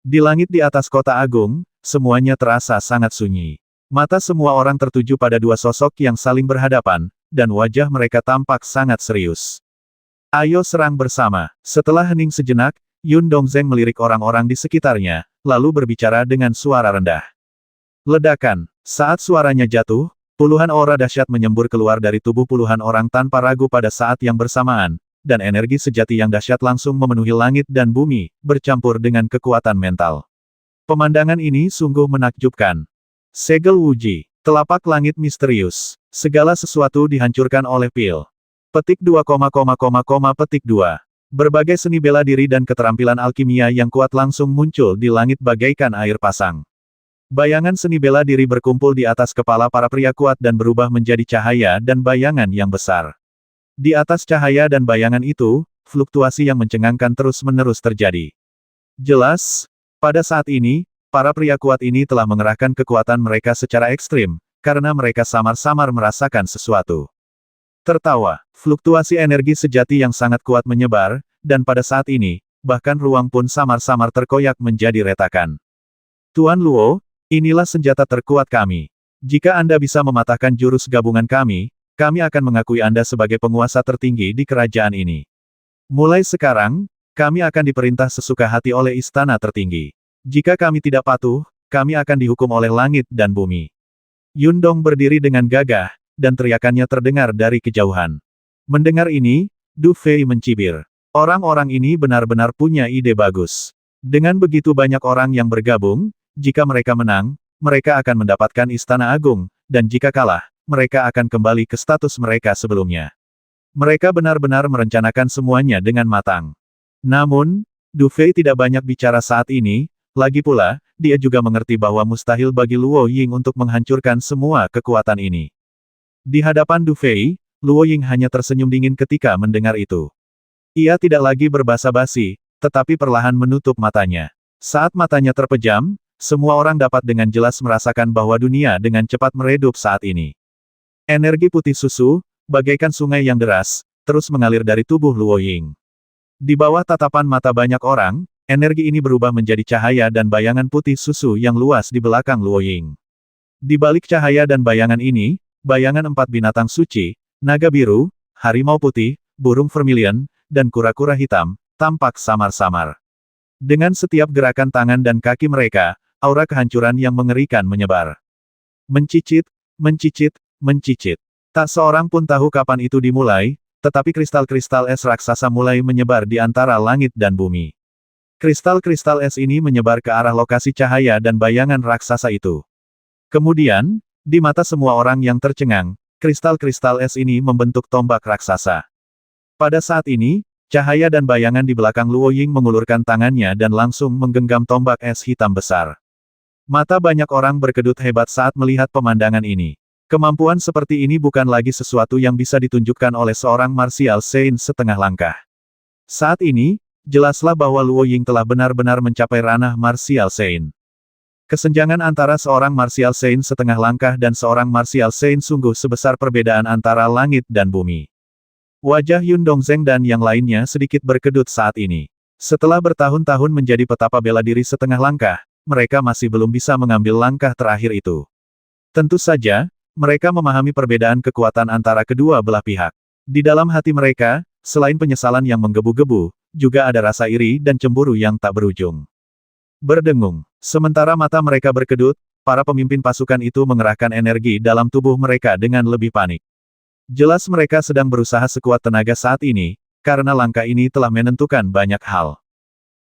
Di langit di atas kota agung, semuanya terasa sangat sunyi. Mata semua orang tertuju pada dua sosok yang saling berhadapan, dan wajah mereka tampak sangat serius. Ayo serang bersama. Setelah hening sejenak, Yun Dongzheng melirik orang-orang di sekitarnya, lalu berbicara dengan suara rendah. Ledakan. Saat suaranya jatuh, puluhan aura dahsyat menyembur keluar dari tubuh puluhan orang tanpa ragu pada saat yang bersamaan, dan energi sejati yang dahsyat langsung memenuhi langit dan bumi, bercampur dengan kekuatan mental. Pemandangan ini sungguh menakjubkan. Segel Wuji. Telapak langit misterius. Segala sesuatu dihancurkan oleh pil. Petik 2, petik 2. Berbagai seni bela diri dan keterampilan alkimia yang kuat langsung muncul di langit bagaikan air pasang. Bayangan seni bela diri berkumpul di atas kepala para pria kuat dan berubah menjadi cahaya dan bayangan yang besar. Di atas cahaya dan bayangan itu, fluktuasi yang mencengangkan terus-menerus terjadi. Jelas, pada saat ini, para pria kuat ini telah mengerahkan kekuatan mereka secara ekstrim, karena mereka samar-samar merasakan sesuatu. Tertawa, fluktuasi energi sejati yang sangat kuat menyebar, dan pada saat ini, bahkan ruang pun samar-samar terkoyak menjadi retakan. Tuan Luo, inilah senjata terkuat kami. Jika Anda bisa mematahkan jurus gabungan kami akan mengakui Anda sebagai penguasa tertinggi di kerajaan ini. Mulai sekarang, kami akan diperintah sesuka hati oleh istana tertinggi. Jika kami tidak patuh, kami akan dihukum oleh langit dan bumi. Yundong berdiri dengan gagah, dan teriakannya terdengar dari kejauhan. Mendengar ini, Du Fei mencibir. Orang-orang ini benar-benar punya ide bagus. Dengan begitu banyak orang yang bergabung, jika mereka menang, mereka akan mendapatkan istana agung, dan jika kalah, mereka akan kembali ke status mereka sebelumnya. Mereka benar-benar merencanakan semuanya dengan matang. Namun, Du Fei tidak banyak bicara saat ini, lagi pula, dia juga mengerti bahwa mustahil bagi Luo Ying untuk menghancurkan semua kekuatan ini. Di hadapan Du Fei, Luo Ying hanya tersenyum dingin ketika mendengar itu. Ia tidak lagi berbasa-basi, tetapi perlahan menutup matanya. Saat matanya terpejam, semua orang dapat dengan jelas merasakan bahwa dunia dengan cepat meredup saat ini. Energi putih susu, bagaikan sungai yang deras, terus mengalir dari tubuh Luo Ying. Di bawah tatapan mata banyak orang, energi ini berubah menjadi cahaya dan bayangan putih susu yang luas di belakang Luo Ying. Di balik cahaya dan bayangan ini, bayangan 4 binatang suci, naga biru, harimau putih, burung vermilion, dan kura-kura hitam, tampak samar-samar. Dengan setiap gerakan tangan dan kaki mereka, aura kehancuran yang mengerikan menyebar. Mencicit, mencicit, mencicit. Tak seorang pun tahu kapan itu dimulai, tetapi kristal-kristal es raksasa mulai menyebar di antara langit dan bumi. Kristal-kristal es ini menyebar ke arah lokasi cahaya dan bayangan raksasa itu. Kemudian, di mata semua orang yang tercengang, kristal-kristal es ini membentuk tombak raksasa. Pada saat ini, cahaya dan bayangan di belakang Luo Ying mengulurkan tangannya dan langsung menggenggam tombak es hitam besar. Mata banyak orang berkedut hebat saat melihat pemandangan ini. Kemampuan seperti ini bukan lagi sesuatu yang bisa ditunjukkan oleh seorang martial saint setengah langkah. Saat ini, jelaslah bahwa Luo Ying telah benar-benar mencapai ranah martial saint. Kesenjangan antara seorang martial saint setengah langkah dan seorang martial saint sungguh sebesar perbedaan antara langit dan bumi. Wajah Yun Dongzheng dan yang lainnya sedikit berkedut saat ini. Setelah bertahun-tahun menjadi petapa bela diri setengah langkah, mereka masih belum bisa mengambil langkah terakhir itu. Tentu saja, mereka memahami perbedaan kekuatan antara kedua belah pihak. Di dalam hati mereka, selain penyesalan yang menggebu-gebu, juga ada rasa iri dan cemburu yang tak berujung. Berdengung. Sementara mata mereka berkedut, para pemimpin pasukan itu mengerahkan energi dalam tubuh mereka dengan lebih panik. Jelas mereka sedang berusaha sekuat tenaga saat ini, karena langkah ini telah menentukan banyak hal.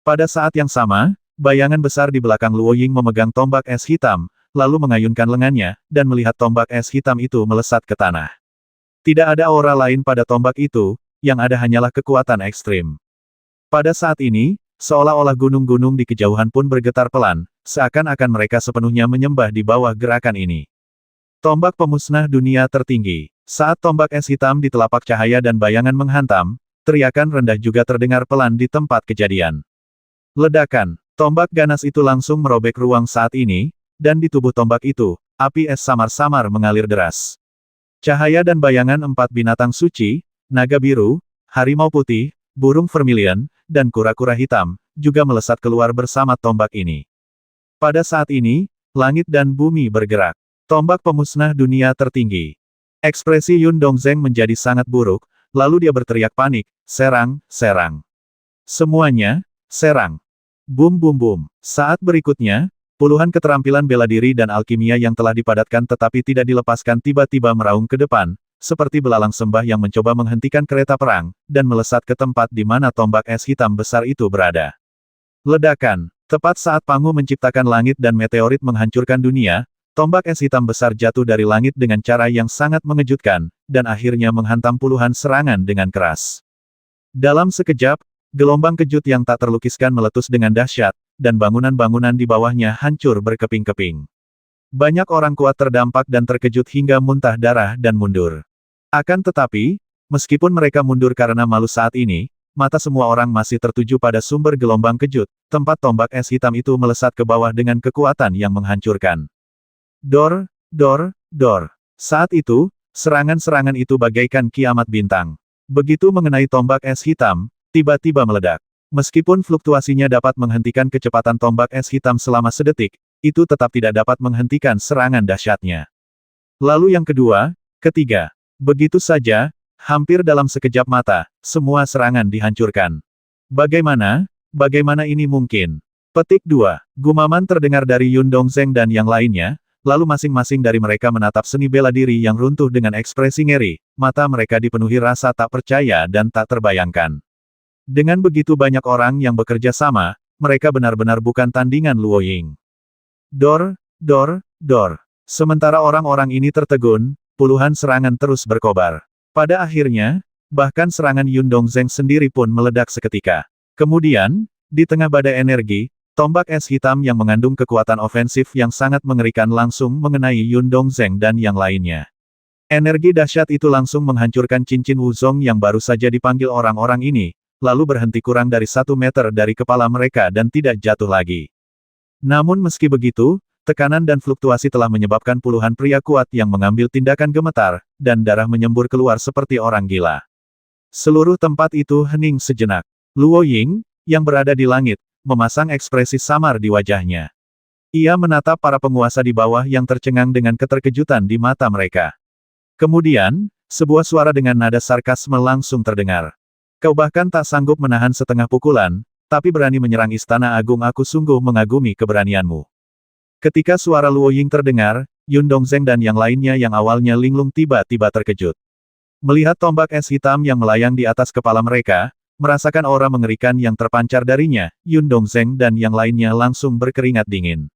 Pada saat yang sama, bayangan besar di belakang Luo Ying memegang tombak es hitam, lalu mengayunkan lengannya, dan melihat tombak es hitam itu melesat ke tanah. Tidak ada aura lain pada tombak itu, yang ada hanyalah kekuatan ekstrim. Pada saat ini, seolah-olah gunung-gunung di kejauhan pun bergetar pelan, seakan-akan mereka sepenuhnya menyembah di bawah gerakan ini. Tombak pemusnah dunia tertinggi. Saat tombak es hitam di telapak cahaya dan bayangan menghantam, teriakan rendah juga terdengar pelan di tempat kejadian. Ledakan. Tombak ganas itu langsung merobek ruang saat ini, dan di tubuh tombak itu, api es samar-samar mengalir deras. Cahaya dan bayangan 4 binatang suci, naga biru, harimau putih, burung vermilion, dan kura-kura hitam, juga melesat keluar bersama tombak ini. Pada saat ini, langit dan bumi bergerak. Tombak pemusnah dunia tertinggi. Ekspresi Yun Dongzheng menjadi sangat buruk, lalu dia berteriak panik, serang, serang. Semuanya, serang. Bum bum bum. Saat berikutnya, puluhan keterampilan bela diri dan alkimia yang telah dipadatkan tetapi tidak dilepaskan tiba-tiba meraung ke depan, seperti belalang sembah yang mencoba menghentikan kereta perang, dan melesat ke tempat di mana tombak es hitam besar itu berada. Ledakan. Tepat saat Pangu menciptakan langit dan meteorit menghancurkan dunia, tombak es hitam besar jatuh dari langit dengan cara yang sangat mengejutkan, dan akhirnya menghantam puluhan serangan dengan keras. Dalam sekejap, gelombang kejut yang tak terlukiskan meletus dengan dahsyat, dan bangunan-bangunan di bawahnya hancur berkeping-keping. Banyak orang kuat terdampak dan terkejut hingga muntah darah dan mundur. Akan tetapi, meskipun mereka mundur karena malu saat ini, mata semua orang masih tertuju pada sumber gelombang kejut, tempat tombak es hitam itu melesat ke bawah dengan kekuatan yang menghancurkan. Dor, dor, dor. Saat itu, serangan-serangan itu bagaikan kiamat bintang. Begitu mengenai tombak es hitam, tiba-tiba meledak. Meskipun fluktuasinya dapat menghentikan kecepatan tombak es hitam selama sedetik, itu tetap tidak dapat menghentikan serangan dahsyatnya. Lalu yang kedua, ketiga. Begitu saja, hampir dalam sekejap mata, semua serangan dihancurkan. Bagaimana ini mungkin? Petik 2. Gumaman terdengar dari Yun Dongzheng dan yang lainnya, lalu masing-masing dari mereka menatap seni bela diri yang runtuh dengan ekspresi ngeri, mata mereka dipenuhi rasa tak percaya dan tak terbayangkan. Dengan begitu banyak orang yang bekerja sama, mereka benar-benar bukan tandingan Luo Ying. Dor, dor, dor. Sementara orang-orang ini tertegun, puluhan serangan terus berkobar. Pada akhirnya, bahkan serangan Yun Dongzheng sendiri pun meledak seketika. Kemudian, di tengah badai energi, tombak es hitam yang mengandung kekuatan ofensif yang sangat mengerikan langsung mengenai Yun Dongzheng dan yang lainnya. Energi dahsyat itu langsung menghancurkan cincin Wuzong yang baru saja dipanggil orang-orang ini, lalu berhenti kurang dari 1 meter dari kepala mereka dan tidak jatuh lagi. Namun meski begitu, tekanan dan fluktuasi telah menyebabkan puluhan pria kuat yang mengambil tindakan gemetar, dan darah menyembur keluar seperti orang gila. Seluruh tempat itu hening sejenak. Luo Ying, yang berada di langit, memasang ekspresi samar di wajahnya. Ia menatap para penguasa di bawah yang tercengang dengan keterkejutan di mata mereka. Kemudian, sebuah suara dengan nada sarkasme langsung terdengar. Kau bahkan tak sanggup menahan setengah pukulan, tapi berani menyerang Istana Agung, aku sungguh mengagumi keberanianmu. Ketika suara Luo Ying terdengar, Yun Dongzheng dan yang lainnya yang awalnya linglung tiba-tiba terkejut. Melihat tombak es hitam yang melayang di atas kepala mereka, merasakan aura mengerikan yang terpancar darinya, Yun Dongzheng dan yang lainnya langsung berkeringat dingin.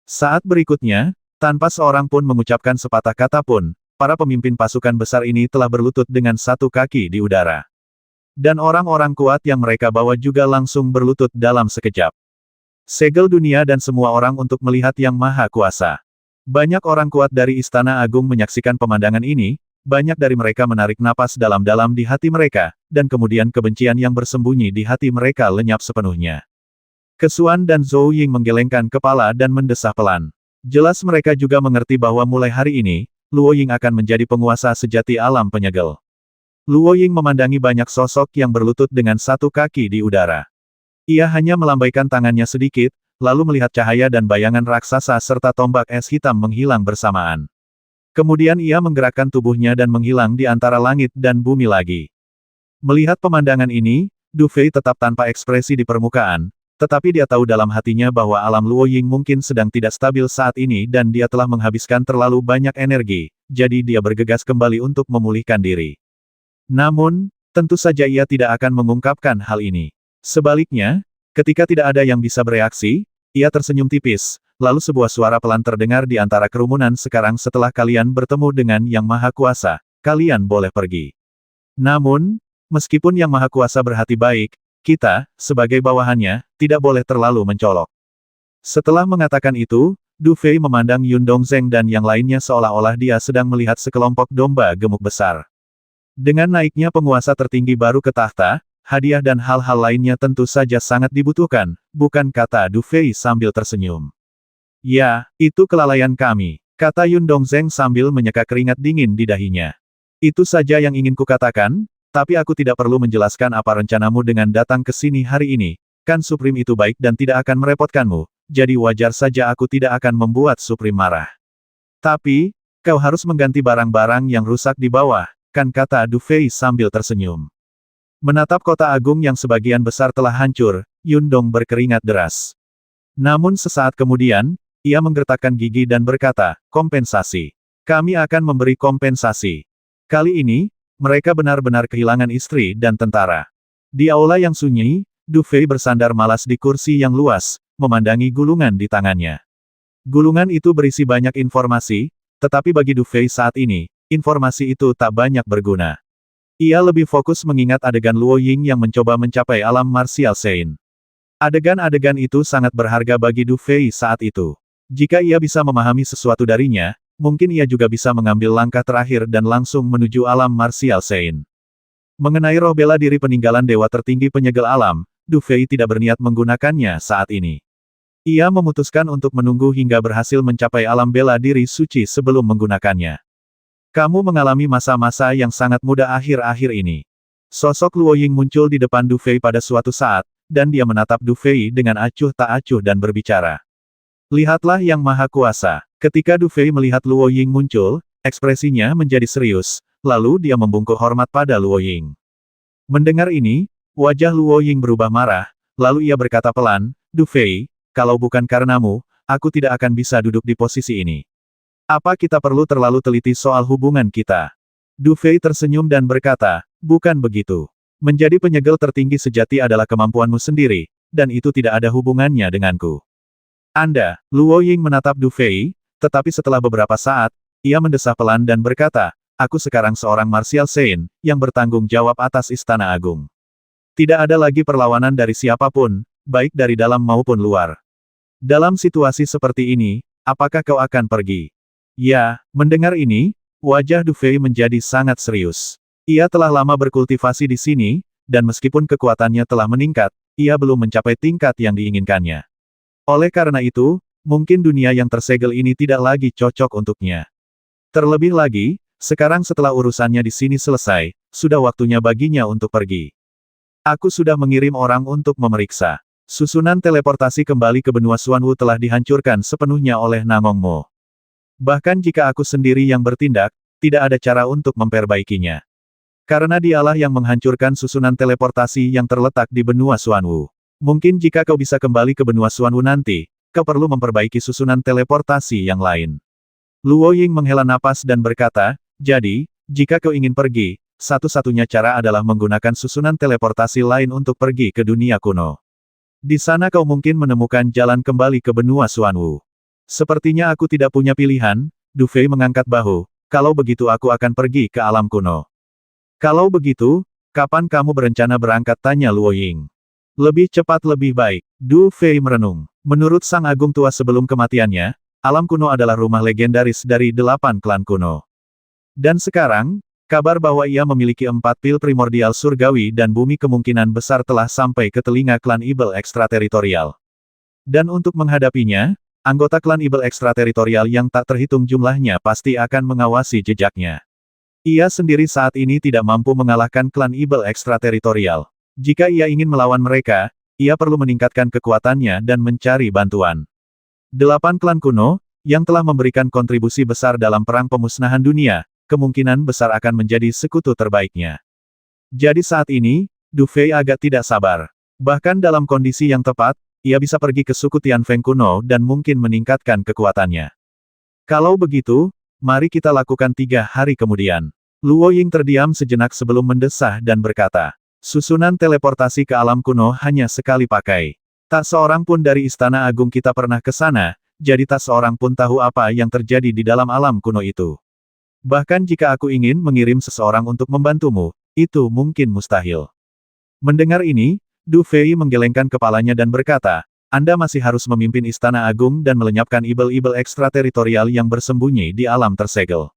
Saat berikutnya, tanpa seorang pun mengucapkan sepatah kata pun, para pemimpin pasukan besar ini telah berlutut dengan satu kaki di udara. Dan orang-orang kuat yang mereka bawa juga langsung berlutut dalam sekejap. Segel dunia dan semua orang untuk melihat Yang Maha Kuasa. Banyak orang kuat dari Istana Agung menyaksikan pemandangan ini, banyak dari mereka menarik napas dalam-dalam di hati mereka, dan kemudian kebencian yang bersembunyi di hati mereka lenyap sepenuhnya. Kesuan dan Zhou Ying menggelengkan kepala dan mendesah pelan. Jelas mereka juga mengerti bahwa mulai hari ini, Luo Ying akan menjadi penguasa sejati alam penyegel. Luo Ying memandangi banyak sosok yang berlutut dengan satu kaki di udara. Ia hanya melambaikan tangannya sedikit, lalu melihat cahaya dan bayangan raksasa serta tombak es hitam menghilang bersamaan. Kemudian ia menggerakkan tubuhnya dan menghilang di antara langit dan bumi lagi. Melihat pemandangan ini, Du Fei tetap tanpa ekspresi di permukaan, tetapi dia tahu dalam hatinya bahwa alam Luo Ying mungkin sedang tidak stabil saat ini dan dia telah menghabiskan terlalu banyak energi, jadi dia bergegas kembali untuk memulihkan diri. Namun, tentu saja ia tidak akan mengungkapkan hal ini. Sebaliknya, ketika tidak ada yang bisa bereaksi, ia tersenyum tipis, lalu sebuah suara pelan terdengar di antara kerumunan, sekarang setelah kalian bertemu dengan Yang Maha Kuasa, kalian boleh pergi. Namun, meskipun Yang Maha Kuasa berhati baik, kita, sebagai bawahannya, tidak boleh terlalu mencolok. Setelah mengatakan itu, Du Fei memandang Yun Dongzheng dan yang lainnya seolah-olah dia sedang melihat sekelompok domba gemuk besar. Dengan naiknya penguasa tertinggi baru ke tahta, hadiah dan hal-hal lainnya tentu saja sangat dibutuhkan, bukan, kata Du Fei sambil tersenyum. Ya, itu kelalaian kami, kata Yun Dongzheng sambil menyeka keringat dingin di dahinya. Itu saja yang ingin kukatakan, tapi aku tidak perlu menjelaskan apa rencanamu dengan datang ke sini hari ini, Kan Supreme itu baik dan tidak akan merepotkanmu, jadi wajar saja aku tidak akan membuat Supreme marah. Tapi, kau harus mengganti barang-barang yang rusak di bawah, kan, kata Du Fei sambil tersenyum. Menatap kota agung yang sebagian besar telah hancur, Yundong berkeringat deras. Namun sesaat kemudian, ia menggertakkan gigi dan berkata, kompensasi. Kami akan memberi kompensasi. Kali ini, mereka benar-benar kehilangan istri dan tentara. Di aula yang sunyi, Du Fei bersandar malas di kursi yang luas, memandangi gulungan di tangannya. Gulungan itu berisi banyak informasi, tetapi bagi Du Fei saat ini, informasi itu tak banyak berguna. Ia lebih fokus mengingat adegan Luo Ying yang mencoba mencapai alam martial Sein. Adegan-adegan itu sangat berharga bagi Du Fei saat itu. Jika ia bisa memahami sesuatu darinya, mungkin ia juga bisa mengambil langkah terakhir dan langsung menuju alam martial Sein. Mengenai roh bela diri peninggalan dewa tertinggi penyegel alam, Du Fei tidak berniat menggunakannya saat ini. Ia memutuskan untuk menunggu hingga berhasil mencapai alam bela diri suci sebelum menggunakannya. Kamu mengalami masa-masa yang sangat mudah akhir-akhir ini. Sosok Luo Ying muncul di depan Du Fei pada suatu saat, dan dia menatap Du Fei dengan acuh tak acuh dan berbicara. Lihatlah yang maha kuasa. Ketika Du Fei melihat Luo Ying muncul, ekspresinya menjadi serius, lalu dia membungkuk hormat pada Luo Ying. Mendengar ini, wajah Luo Ying berubah marah, lalu ia berkata pelan, Du Fei, kalau bukan karenamu, aku tidak akan bisa duduk di posisi ini. Apa kita perlu terlalu teliti soal hubungan kita? Du Fei tersenyum dan berkata, bukan begitu. Menjadi penyegel tertinggi sejati adalah kemampuanmu sendiri, dan itu tidak ada hubungannya denganku. Anda, Luo Ying menatap Du Fei, tetapi setelah beberapa saat, ia mendesah pelan dan berkata, aku sekarang seorang martial Sein, yang bertanggung jawab atas Istana Agung. Tidak ada lagi perlawanan dari siapapun, baik dari dalam maupun luar. Dalam situasi seperti ini, apakah kau akan pergi? Ya, mendengar ini, wajah Du Fei menjadi sangat serius. Ia telah lama berkultivasi di sini, dan meskipun kekuatannya telah meningkat, ia belum mencapai tingkat yang diinginkannya. Oleh karena itu, mungkin dunia yang tersegel ini tidak lagi cocok untuknya. Terlebih lagi, sekarang setelah urusannya di sini selesai, sudah waktunya baginya untuk pergi. Aku sudah mengirim orang untuk memeriksa. Susunan teleportasi kembali ke benua Xuanwu telah dihancurkan sepenuhnya oleh Namong Mo. Bahkan jika aku sendiri yang bertindak, tidak ada cara untuk memperbaikinya. Karena dialah yang menghancurkan susunan teleportasi yang terletak di benua Xuanwu. Mungkin jika kau bisa kembali ke benua Xuanwu nanti, kau perlu memperbaiki susunan teleportasi yang lain. Luo Ying menghela napas dan berkata, jadi, jika kau ingin pergi, satu-satunya cara adalah menggunakan susunan teleportasi lain untuk pergi ke dunia kuno. Di sana kau mungkin menemukan jalan kembali ke benua Xuanwu. Sepertinya aku tidak punya pilihan, Du Fei mengangkat bahu, kalau begitu aku akan pergi ke alam kuno. Kalau begitu, kapan kamu berencana berangkat, tanya Luo Ying. Lebih cepat lebih baik, Du Fei merenung. Menurut Sang Agung Tua sebelum kematiannya, alam kuno adalah rumah legendaris dari 8 klan kuno. Dan sekarang, kabar bahwa ia memiliki 4 pil primordial surgawi dan bumi kemungkinan besar telah sampai ke telinga klan Ibel ekstrateritorial. Dan untuk menghadapinya, anggota klan Ibel ekstrateritorial yang tak terhitung jumlahnya pasti akan mengawasi jejaknya. Ia sendiri saat ini tidak mampu mengalahkan klan Ibel ekstrateritorial. Jika ia ingin melawan mereka, ia perlu meningkatkan kekuatannya dan mencari bantuan. 8 klan kuno, yang telah memberikan kontribusi besar dalam perang pemusnahan dunia, kemungkinan besar akan menjadi sekutu terbaiknya. Jadi saat ini, Du Fei agak tidak sabar. Bahkan dalam kondisi yang tepat, ia bisa pergi ke suku Tianfeng kuno dan mungkin meningkatkan kekuatannya. Kalau begitu, mari kita lakukan 3 hari kemudian. Luo Ying terdiam sejenak sebelum mendesah dan berkata, susunan teleportasi ke alam kuno hanya sekali pakai. Tak seorang pun dari Istana Agung kita pernah ke sana, jadi tak seorang pun tahu apa yang terjadi di dalam alam kuno itu. Bahkan jika aku ingin mengirim seseorang untuk membantumu, itu mungkin mustahil. Mendengar ini, Du Fei menggelengkan kepalanya dan berkata, Anda masih harus memimpin Istana Agung dan melenyapkan ibel-ibel ekstrateritorial yang bersembunyi di alam tersegel.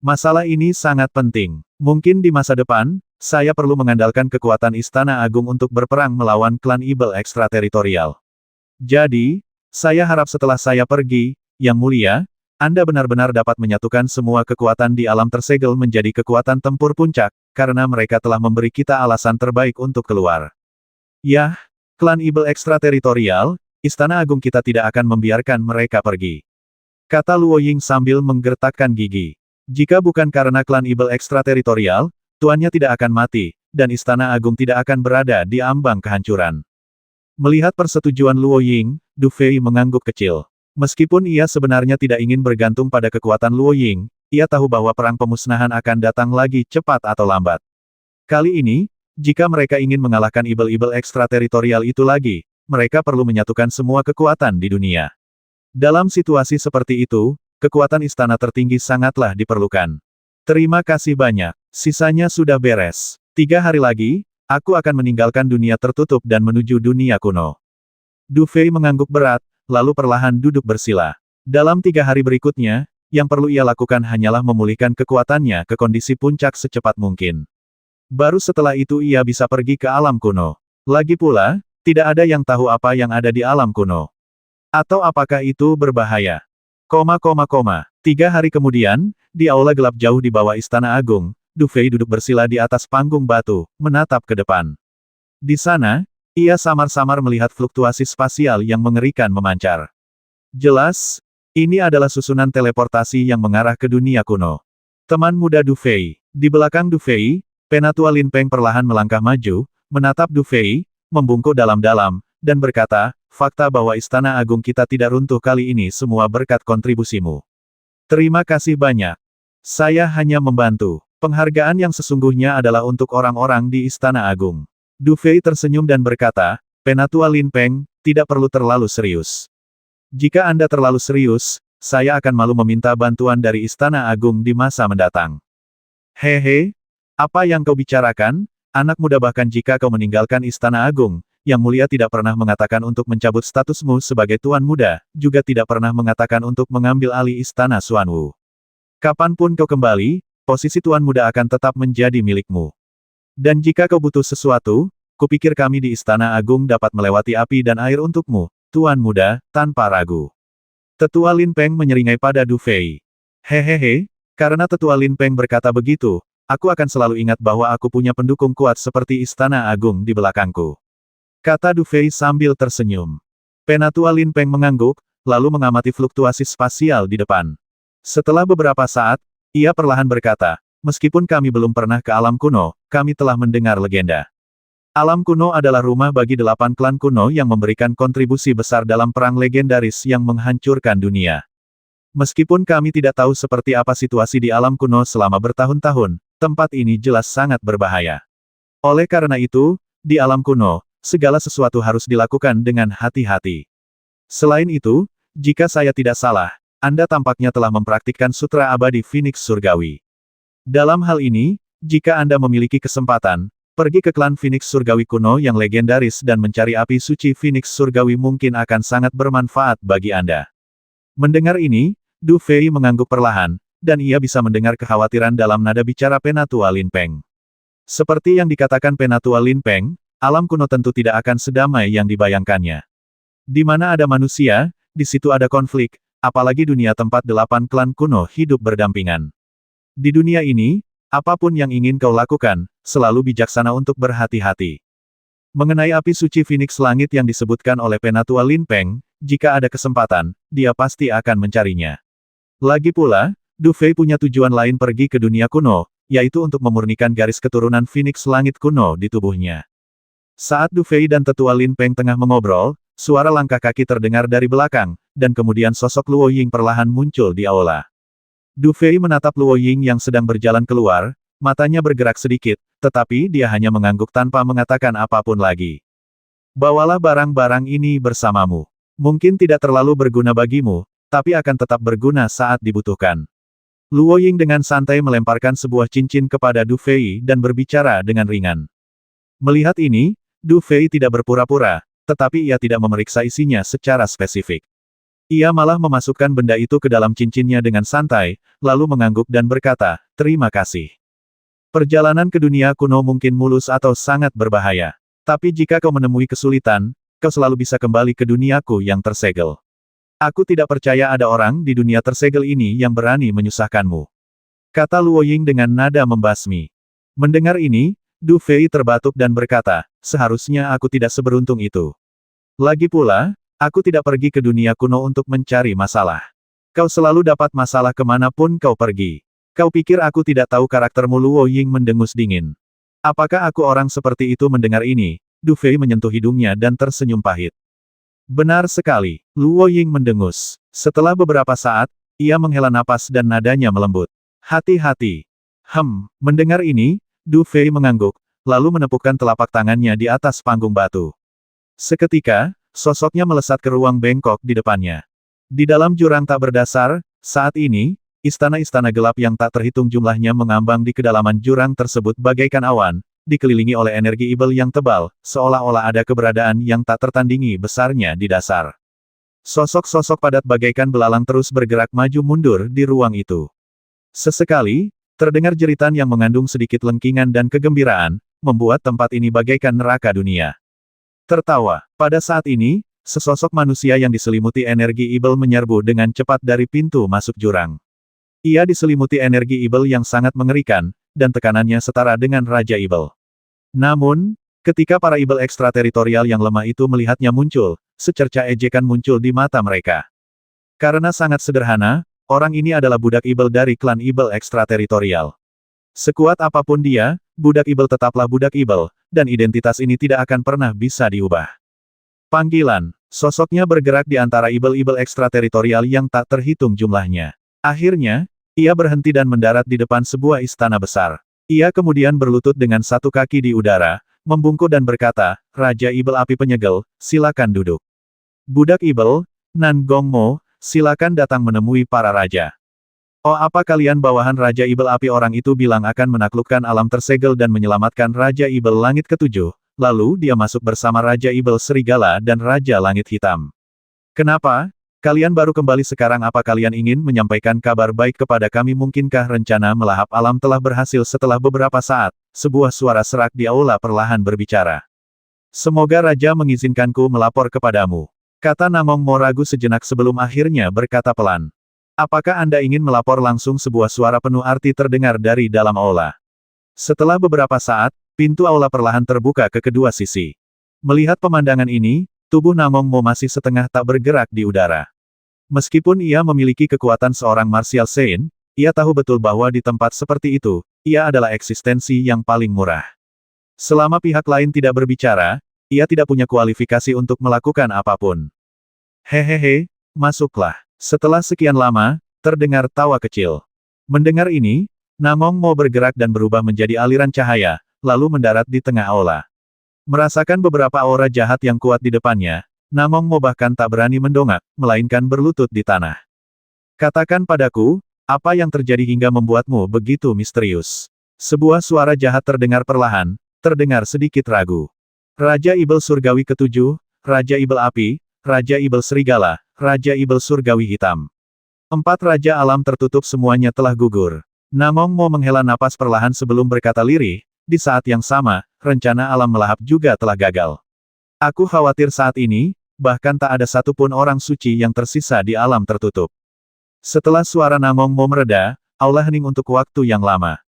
Masalah ini sangat penting. Mungkin di masa depan, saya perlu mengandalkan kekuatan Istana Agung untuk berperang melawan klan ibel ekstrateritorial. Jadi, saya harap setelah saya pergi, Yang Mulia, Anda benar-benar dapat menyatukan semua kekuatan di alam tersegel menjadi kekuatan tempur puncak, karena mereka telah memberi kita alasan terbaik untuk keluar. Yah, Klan Ibel ekstrateritorial, Istana Agung kita tidak akan membiarkan mereka pergi. Kata Luo Ying sambil menggertakkan gigi. Jika bukan karena klan Ibel ekstrateritorial, tuannya tidak akan mati, dan Istana Agung tidak akan berada di ambang kehancuran. Melihat persetujuan Luo Ying, Du Fei mengangguk kecil. Meskipun ia sebenarnya tidak ingin bergantung pada kekuatan Luo Ying, ia tahu bahwa perang pemusnahan akan datang lagi cepat atau lambat. Kali ini, jika mereka ingin mengalahkan Ibel-Ibel ekstrateritorial itu lagi, mereka perlu menyatukan semua kekuatan di dunia. Dalam situasi seperti itu, kekuatan istana tertinggi sangatlah diperlukan. Terima kasih banyak, sisanya sudah beres. 3 hari lagi, aku akan meninggalkan dunia tertutup dan menuju dunia kuno. Du Fei mengangguk berat, lalu perlahan duduk bersila. Dalam 3 hari berikutnya, yang perlu ia lakukan hanyalah memulihkan kekuatannya ke kondisi puncak secepat mungkin. Baru setelah itu ia bisa pergi ke alam kuno. Lagi pula, tidak ada yang tahu apa yang ada di alam kuno. Atau apakah itu berbahaya? 3 hari kemudian, di aula gelap jauh di bawah Istana Agung, Du Fei duduk bersila di atas panggung batu, menatap ke depan. Di sana, ia samar-samar melihat fluktuasi spasial yang mengerikan memancar. Jelas, ini adalah susunan teleportasi yang mengarah ke dunia kuno. Teman muda Du Fei. Di belakang Du Fei, Penatua Lin Peng perlahan melangkah maju, menatap Du Fei, membungkuk dalam-dalam, dan berkata, fakta bahwa Istana Agung kita tidak runtuh kali ini semua berkat kontribusimu. Terima kasih banyak. Saya hanya membantu. Penghargaan yang sesungguhnya adalah untuk orang-orang di Istana Agung. Du Fei tersenyum dan berkata, Penatua Lin Peng, tidak perlu terlalu serius. Jika Anda terlalu serius, saya akan malu meminta bantuan dari Istana Agung di masa mendatang. Hehe. Apa yang kau bicarakan, anak muda? Bahkan jika kau meninggalkan Istana Agung, Yang Mulia tidak pernah mengatakan untuk mencabut statusmu sebagai Tuan Muda, juga tidak pernah mengatakan untuk mengambil alih Istana Xuanwu. Kapanpun kau kembali, posisi Tuan Muda akan tetap menjadi milikmu. Dan jika kau butuh sesuatu, kupikir kami di Istana Agung dapat melewati api dan air untukmu, Tuan Muda, tanpa ragu. Tetua Lin Peng menyeringai pada Du Fei. Hehehe, karena Tetua Lin Peng berkata begitu, aku akan selalu ingat bahwa aku punya pendukung kuat seperti Istana Agung di belakangku. Kata Du Fei sambil tersenyum. Penatua Lin Peng mengangguk, lalu mengamati fluktuasi spasial di depan. Setelah beberapa saat, ia perlahan berkata, meskipun kami belum pernah ke alam kuno, kami telah mendengar legenda. Alam kuno adalah rumah bagi 8 klan kuno yang memberikan kontribusi besar dalam perang legendaris yang menghancurkan dunia. Meskipun kami tidak tahu seperti apa situasi di alam kuno selama bertahun-tahun, tempat ini jelas sangat berbahaya. Oleh karena itu, di alam kuno, segala sesuatu harus dilakukan dengan hati-hati. Selain itu, jika saya tidak salah, Anda tampaknya telah mempraktikkan Sutra Abadi Phoenix Surgawi. Dalam hal ini, jika Anda memiliki kesempatan, pergi ke klan Phoenix Surgawi kuno yang legendaris dan mencari api suci Phoenix Surgawi mungkin akan sangat bermanfaat bagi Anda. Mendengar ini, Du Fei mengangguk perlahan, dan ia bisa mendengar kekhawatiran dalam nada bicara Penatua Lin Peng. Seperti yang dikatakan Penatua Lin Peng, alam kuno tentu tidak akan sedamai yang dibayangkannya. Di mana ada manusia, di situ ada konflik, apalagi dunia tempat 8 klan kuno hidup berdampingan. Di dunia ini, apapun yang ingin kau lakukan, selalu bijaksana untuk berhati-hati. Mengenai api suci Phoenix Langit yang disebutkan oleh Penatua Lin Peng, jika ada kesempatan, dia pasti akan mencarinya. Lagi pula, Du Fei punya tujuan lain pergi ke dunia kuno, yaitu untuk memurnikan garis keturunan Phoenix Langit kuno di tubuhnya. Saat Du Fei dan Tetua Lin Peng tengah mengobrol, suara langkah kaki terdengar dari belakang, dan kemudian sosok Luo Ying perlahan muncul di aula. Du Fei menatap Luo Ying yang sedang berjalan keluar, matanya bergerak sedikit, tetapi dia hanya mengangguk tanpa mengatakan apapun lagi. Bawalah barang-barang ini bersamamu. Mungkin tidak terlalu berguna bagimu, tapi akan tetap berguna saat dibutuhkan. Luo Ying dengan santai melemparkan sebuah cincin kepada Du Fei dan berbicara dengan ringan. Melihat ini, Du Fei tidak berpura-pura, tetapi ia tidak memeriksa isinya secara spesifik. Ia malah memasukkan benda itu ke dalam cincinnya dengan santai, lalu mengangguk dan berkata, terima kasih. Perjalanan ke dunia kuno mungkin mulus atau sangat berbahaya. Tapi jika kau menemui kesulitan, kau selalu bisa kembali ke duniaku yang tersegel. Aku tidak percaya ada orang di dunia tersegel ini yang berani menyusahkanmu. Kata Luo Ying dengan nada membasmi. Mendengar ini, Du Fei terbatuk dan berkata, seharusnya aku tidak seberuntung itu. Lagi pula, aku tidak pergi ke dunia kuno untuk mencari masalah. Kau selalu dapat masalah kemanapun kau pergi. Kau pikir aku tidak tahu karaktermu? Luo Ying mendengus dingin. Apakah aku orang seperti itu? Mendengar ini, Du Fei menyentuh hidungnya dan tersenyum pahit. Benar sekali, Luo Ying mendengus. Setelah beberapa saat, ia menghela napas dan nadanya melembut. Hati-hati. Mendengar ini, Du Fei mengangguk, lalu menepukkan telapak tangannya di atas panggung batu. Seketika, sosoknya melesat ke ruang bengkok di depannya. Di dalam jurang tak berdasar, saat ini, istana-istana gelap yang tak terhitung jumlahnya mengambang di kedalaman jurang tersebut bagaikan awan, dikelilingi oleh energi ibel yang tebal, seolah-olah ada keberadaan yang tak tertandingi besarnya di dasar. Sosok-sosok padat bagaikan belalang terus bergerak maju mundur di ruang itu. Sesekali, terdengar jeritan yang mengandung sedikit lengkingan dan kegembiraan, membuat tempat ini bagaikan neraka dunia. Tertawa. Pada saat ini, sesosok manusia yang diselimuti energi ibel menyerbu dengan cepat dari pintu masuk jurang. Ia diselimuti energi ibel yang sangat mengerikan, dan tekanannya setara dengan Raja Ibel. Namun, ketika para ibel ekstrateritorial yang lemah itu melihatnya muncul, secerca ejekan muncul di mata mereka. Karena sangat sederhana, orang ini adalah budak ibel dari klan ibel ekstrateritorial. Sekuat apapun dia, budak ibel tetaplah budak ibel, dan identitas ini tidak akan pernah bisa diubah. Panggilan. Sosoknya bergerak di antara ibel-ibel ekstrateritorial yang tak terhitung jumlahnya. Akhirnya, ia berhenti dan mendarat di depan sebuah istana besar. Ia kemudian berlutut dengan satu kaki di udara, membungkuk dan berkata, Raja Ibel Api Penyegel, silakan duduk. Budak ibel, Nan Gongmo, silakan datang menemui para raja. Oh, apa kalian bawahan Raja Ibel Api? Orang itu bilang akan menaklukkan alam tersegel dan menyelamatkan Raja Ibel Langit Ketujuh, lalu dia masuk bersama Raja Ibel Serigala dan Raja Langit Hitam. Kenapa? Kalian baru kembali sekarang. Apa kalian ingin menyampaikan kabar baik kepada kami? Mungkinkah rencana melahap alam telah berhasil? Setelah beberapa saat, sebuah suara serak di aula perlahan berbicara. Semoga Raja mengizinkanku melapor kepadamu. Kata Namong Mo ragu sejenak sebelum akhirnya berkata pelan. Apakah Anda ingin melapor langsung? Sebuah suara penuh arti terdengar dari dalam aula. Setelah beberapa saat, pintu aula perlahan terbuka ke kedua sisi. Melihat pemandangan ini, tubuh Namong Mo masih setengah tak bergerak di udara. Meskipun ia memiliki kekuatan seorang martial saint, ia tahu betul bahwa di tempat seperti itu, ia adalah eksistensi yang paling murah. Selama pihak lain tidak berbicara, ia tidak punya kualifikasi untuk melakukan apapun. Hehehe, masuklah. Setelah sekian lama, terdengar tawa kecil. Mendengar ini, Namong Mo bergerak dan berubah menjadi aliran cahaya, lalu mendarat di tengah aula. Merasakan beberapa aura jahat yang kuat di depannya, Namong Mo bahkan tak berani mendongak, melainkan berlutut di tanah. Katakan padaku, apa yang terjadi hingga membuatmu begitu misterius? Sebuah suara jahat terdengar perlahan, terdengar sedikit ragu. Raja Ibel Surgawi Ketujuh, Raja Ibel Api, Raja Ibel Serigala, Raja Ibel Surgawi Hitam. 4 raja alam tertutup semuanya telah gugur. Namong Mo menghela napas perlahan sebelum berkata lirih, di saat yang sama, rencana alam melahap juga telah gagal. Aku khawatir saat ini, bahkan tak ada satupun orang suci yang tersisa di alam tertutup. Setelah suara Namong Mo mereda, aula hening untuk waktu yang lama.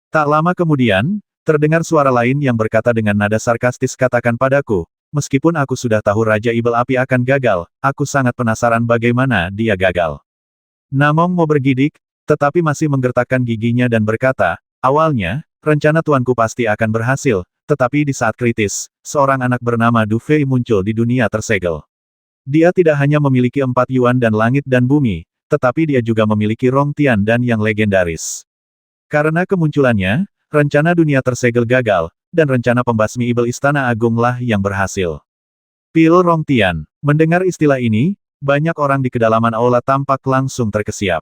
Tak lama kemudian, terdengar suara lain yang berkata dengan nada sarkastis, katakan padaku, meskipun aku sudah tahu Raja Ibel Api akan gagal, aku sangat penasaran bagaimana dia gagal. Namong Mo bergidik, tetapi masih menggertakkan giginya dan berkata, awalnya, rencana tuanku pasti akan berhasil, tetapi di saat kritis, seorang anak bernama Du Fei muncul di dunia tersegel. Dia tidak hanya memiliki 4 yuan dan langit dan bumi, tetapi dia juga memiliki Rong Tian dan yang legendaris. Karena kemunculannya, rencana dunia tersegel gagal, dan rencana pembasmi ibel Istana Agunglah yang berhasil. Pil Rong Tian. Mendengar istilah ini, banyak orang di kedalaman aula tampak langsung terkesiap.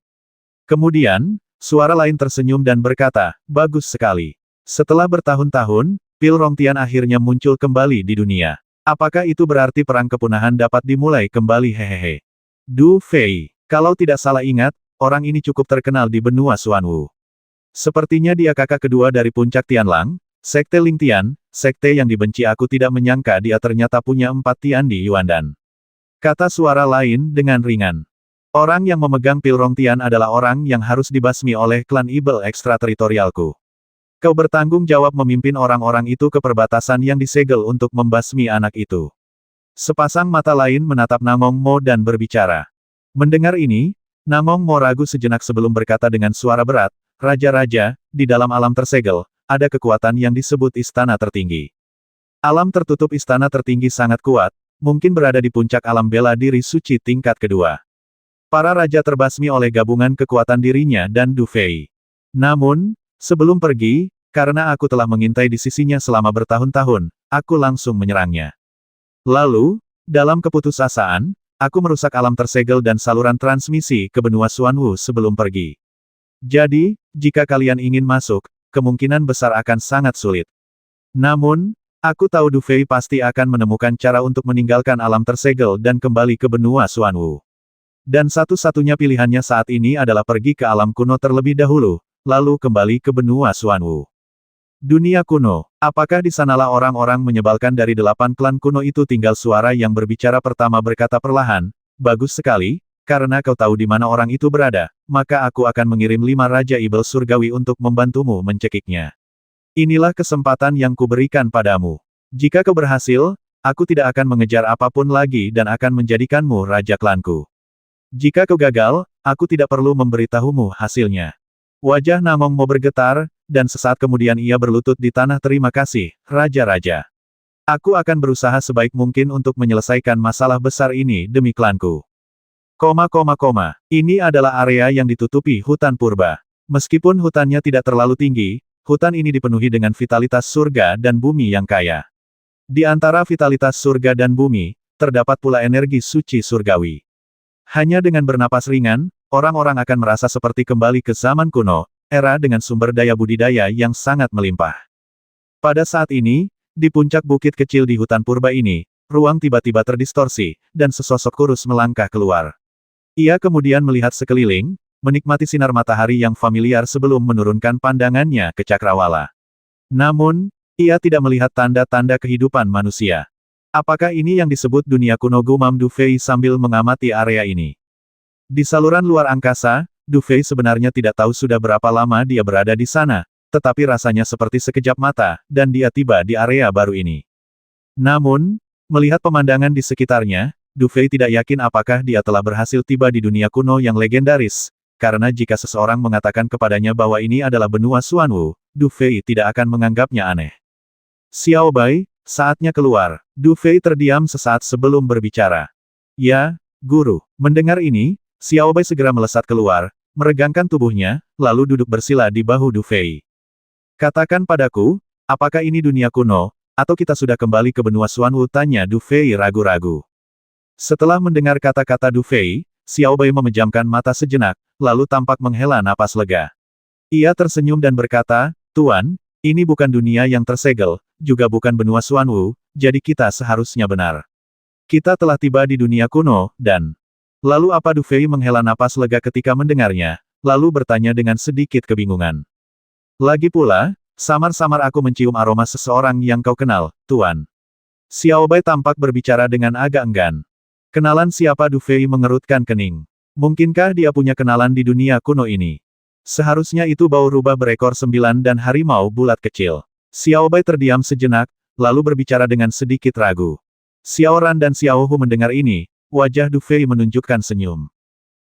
Kemudian, suara lain tersenyum dan berkata, bagus sekali. Setelah bertahun-tahun, Pil Rong Tian akhirnya muncul kembali di dunia. Apakah itu berarti perang kepunahan dapat dimulai kembali? Hehehe. Du Fei. Kalau tidak salah ingat, orang ini cukup terkenal di benua Xuanwu. Sepertinya dia kakak kedua dari puncak Tianlang, Sekte Ling Tian, sekte yang dibenci. Aku tidak menyangka dia ternyata punya 4 Tian di Yuandan. Kata suara lain dengan ringan. Orang yang memegang Pil Rong Tian adalah orang yang harus dibasmi oleh klan ibel ekstrateritorialku. Kau bertanggung jawab memimpin orang-orang itu ke perbatasan yang disegel untuk membasmi anak itu. Sepasang mata lain menatap Namong Mo dan berbicara. Mendengar ini, Namong Mo ragu sejenak sebelum berkata dengan suara berat, "Raja-raja, di dalam alam tersegel, ada kekuatan yang disebut istana tertinggi. Alam tertutup istana tertinggi sangat kuat, mungkin berada di puncak alam bela diri suci tingkat kedua. Para raja terbasmi oleh gabungan kekuatan dirinya dan Du Fei. Namun, sebelum pergi, karena aku telah mengintai di sisinya selama bertahun-tahun, aku langsung menyerangnya. Lalu, dalam keputusasaan, aku merusak alam tersegel dan saluran transmisi ke benua Xuanwu sebelum pergi. Jadi, jika kalian ingin masuk, kemungkinan besar akan sangat sulit. Namun, aku tahu Du Fei pasti akan menemukan cara untuk meninggalkan alam tersegel dan kembali ke benua Xuanwu. Dan satu-satunya pilihannya saat ini adalah pergi ke alam kuno terlebih dahulu, lalu kembali ke benua Xuanwu. Dunia kuno. Apakah di sanalah orang-orang menyebalkan dari 8 klan kuno itu? Tinggal suara yang berbicara pertama berkata perlahan, "Bagus sekali, karena kau tahu di mana orang itu berada, maka aku akan mengirim 5 Raja Ibel Surgawi untuk membantumu mencekiknya. Inilah kesempatan yang kuberikan padamu. Jika kau berhasil, aku tidak akan mengejar apapun lagi dan akan menjadikanmu Raja Klanku. Jika kau gagal, aku tidak perlu memberitahumu hasilnya." Wajah Namong Mo bergetar, dan sesaat kemudian ia berlutut di tanah. "Terima kasih, Raja-Raja. Aku akan berusaha sebaik mungkin untuk menyelesaikan masalah besar ini demi klanku." Ini adalah area yang ditutupi hutan purba. Meskipun hutannya tidak terlalu tinggi, hutan ini dipenuhi dengan vitalitas surga dan bumi yang kaya. Di antara vitalitas surga dan bumi, terdapat pula energi suci surgawi. Hanya dengan bernapas ringan, orang-orang akan merasa seperti kembali ke zaman kuno, era dengan sumber daya budidaya yang sangat melimpah. Pada saat ini, di puncak bukit kecil di hutan purba ini, ruang tiba-tiba terdistorsi, dan sesosok kurus melangkah keluar. Ia kemudian melihat sekeliling, menikmati sinar matahari yang familiar sebelum menurunkan pandangannya ke cakrawala. Namun, ia tidak melihat tanda-tanda kehidupan manusia. Apakah ini yang disebut dunia kuno? Gumam Du Fei sambil mengamati area ini. Di saluran luar angkasa, Du Fei sebenarnya tidak tahu sudah berapa lama dia berada di sana, tetapi rasanya seperti sekejap mata, dan dia tiba di area baru ini. Namun, melihat pemandangan di sekitarnya, Du Fei tidak yakin apakah dia telah berhasil tiba di dunia kuno yang legendaris, karena jika seseorang mengatakan kepadanya bahwa ini adalah benua Xuanwu, Du Fei tidak akan menganggapnya aneh. "Xiao Bai, saatnya keluar." Du Fei terdiam sesaat sebelum berbicara. "Ya, Guru." Mendengar ini, Xiao Bai segera melesat keluar, meregangkan tubuhnya, lalu duduk bersila di bahu Du Fei. "Katakan padaku, apakah ini dunia kuno, atau kita sudah kembali ke benua Xuanwu?" tanya Du Fei ragu-ragu. Setelah mendengar kata-kata Du Fei, Xiao Bai memejamkan mata sejenak, lalu tampak menghela napas lega. Ia tersenyum dan berkata, "Tuan, ini bukan dunia yang tersegel, juga bukan benua Xuanwu, jadi kita seharusnya benar. Kita telah tiba di dunia kuno, dan..." Lalu apa? Du Fei menghela napas lega ketika mendengarnya, lalu bertanya dengan sedikit kebingungan. "Lagi pula, samar-samar aku mencium aroma seseorang yang kau kenal, Tuan." Xiao Bai tampak berbicara dengan agak enggan. "Kenalan siapa?" Du Fei mengerutkan kening. Mungkinkah dia punya kenalan di dunia kuno ini? Seharusnya itu bau rubah berekor 9 dan harimau bulat kecil. Xiao Bai terdiam sejenak, lalu berbicara dengan sedikit ragu. Xiao Ran dan Xiao Hu mendengar ini, wajah Du Fei menunjukkan senyum.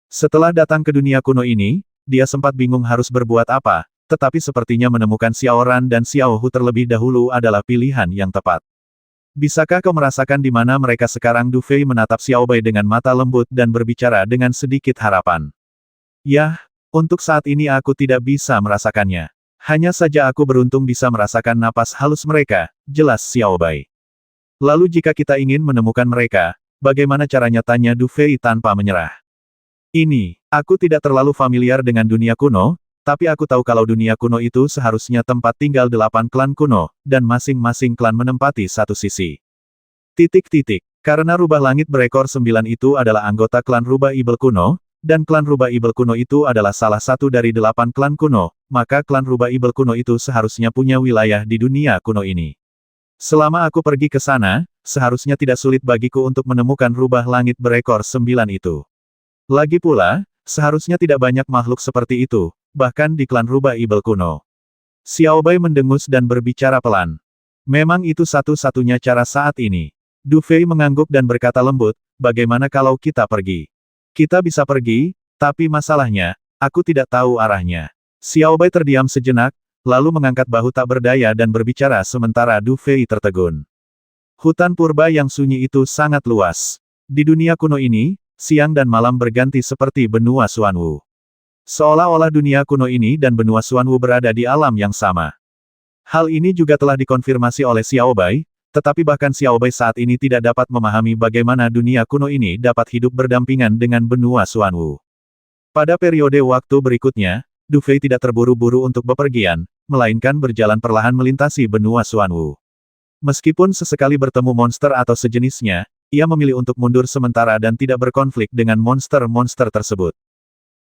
Setelah datang ke dunia kuno ini, dia sempat bingung harus berbuat apa, tetapi sepertinya menemukan Xiao Ran dan Xiao Hu terlebih dahulu adalah pilihan yang tepat. "Bisakah kau merasakan di mana mereka sekarang?" Du Fei menatap Xiao Bai dengan mata lembut dan berbicara dengan sedikit harapan. "Yah, untuk saat ini aku tidak bisa merasakannya. Hanya saja aku beruntung bisa merasakan napas halus mereka," jelas Xiao Bai. "Lalu jika kita ingin menemukan mereka, bagaimana caranya?" tanya Du Fei tanpa menyerah. Aku tidak terlalu familiar dengan dunia kuno, tapi aku tahu kalau dunia kuno itu seharusnya tempat tinggal 8 klan kuno, dan masing-masing klan menempati satu sisi. Karena rubah langit berekor 9 itu adalah anggota klan rubah ibel kuno, dan klan rubah ibel kuno itu adalah salah satu dari 8 klan kuno, maka klan rubah ibel kuno itu seharusnya punya wilayah di dunia kuno ini. Selama aku pergi ke sana, seharusnya tidak sulit bagiku untuk menemukan rubah langit berekor 9 itu. Lagi pula, seharusnya tidak banyak makhluk seperti itu, bahkan di klan rubah ibel kuno. Xiao Bai mendengus dan berbicara pelan. "Memang itu satu-satunya cara saat ini. Du Fei mengangguk dan berkata lembut, bagaimana kalau kita pergi? Kita bisa pergi, tapi masalahnya, aku tidak tahu arahnya. Xiao Bai terdiam sejenak, lalu mengangkat bahu tak berdaya dan berbicara sementara Du Fei tertegun. Hutan purba yang sunyi itu sangat luas. Di dunia kuno ini, siang dan malam berganti seperti benua Xuanwu. Seolah-olah dunia kuno ini dan benua Xuanwu berada di alam yang sama. Hal ini juga telah dikonfirmasi oleh Xiao Bai, tetapi bahkan Xiao Bai saat ini tidak dapat memahami bagaimana dunia kuno ini dapat hidup berdampingan dengan benua Xuanwu. Pada periode waktu berikutnya, Du Fei tidak terburu-buru untuk bepergian, melainkan berjalan perlahan melintasi benua Xuanwu. Meskipun sesekali bertemu monster atau sejenisnya, ia memilih untuk mundur sementara dan tidak berkonflik dengan monster-monster tersebut.